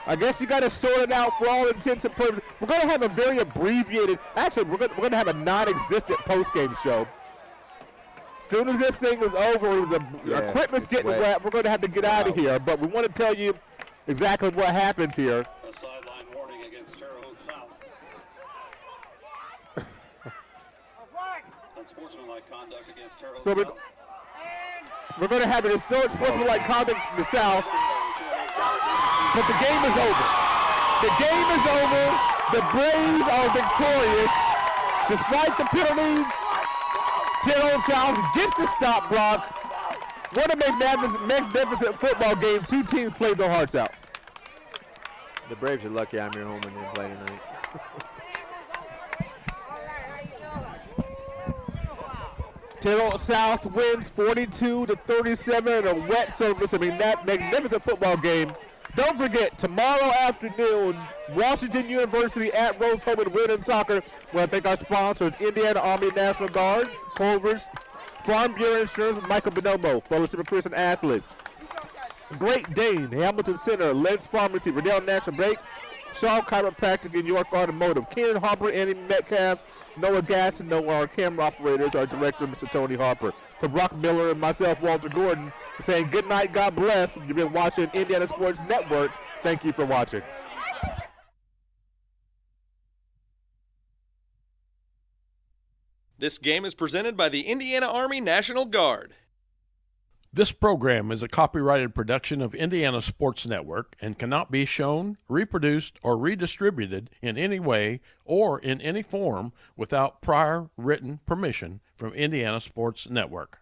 I guess you got to sort it out for all intents and purposes. We're going to have a very abbreviated. Actually, we're going to have a non-existent post-game show. As soon as this thing is over, the equipment's getting wet. We're going to have to get out of here. But we want to tell you exactly what happens here. A sideline warning against Terre, Haute South. Unsportsmanlike conduct against Terre, Haute South. We're going to have an unsportsmanlike conduct in the South. But the game is over. The game is over. The Braves are victorious. Despite the penalties, Terre Haute South gets the stop block. What a magnificent football game. Two teams played their hearts out. The Braves are lucky Amir Holman didn't play tonight. Terre Haute South wins 42-37 in a wet surface. I mean, that magnificent football game. Don't forget, tomorrow afternoon, Washington University at Rose Home and Women's Soccer. We want to thank our sponsors, Indiana Army National Guard, Culver's, Farm Bureau Insurance, and Michael Bonomo, Fellowship of Christian Athletes. Great Dane, Hamilton Center, Lens Pharmacy, Riddell National Bank, Shaw Chiropractic, and York Automotive. Kenan Harper, Andy Metcalf, Noah Gass, and Noah, our camera operators, our director, Mr. Tony Harper. For Brock Miller and myself, Walter Gordon, saying good night, God bless. You've been watching Indiana Sports Network. Thank you for watching. This game is presented by the Indiana Army National Guard. This program is a copyrighted production of Indiana Sports Network and cannot be shown, reproduced, or redistributed in any way or in any form without prior written permission from Indiana Sports Network.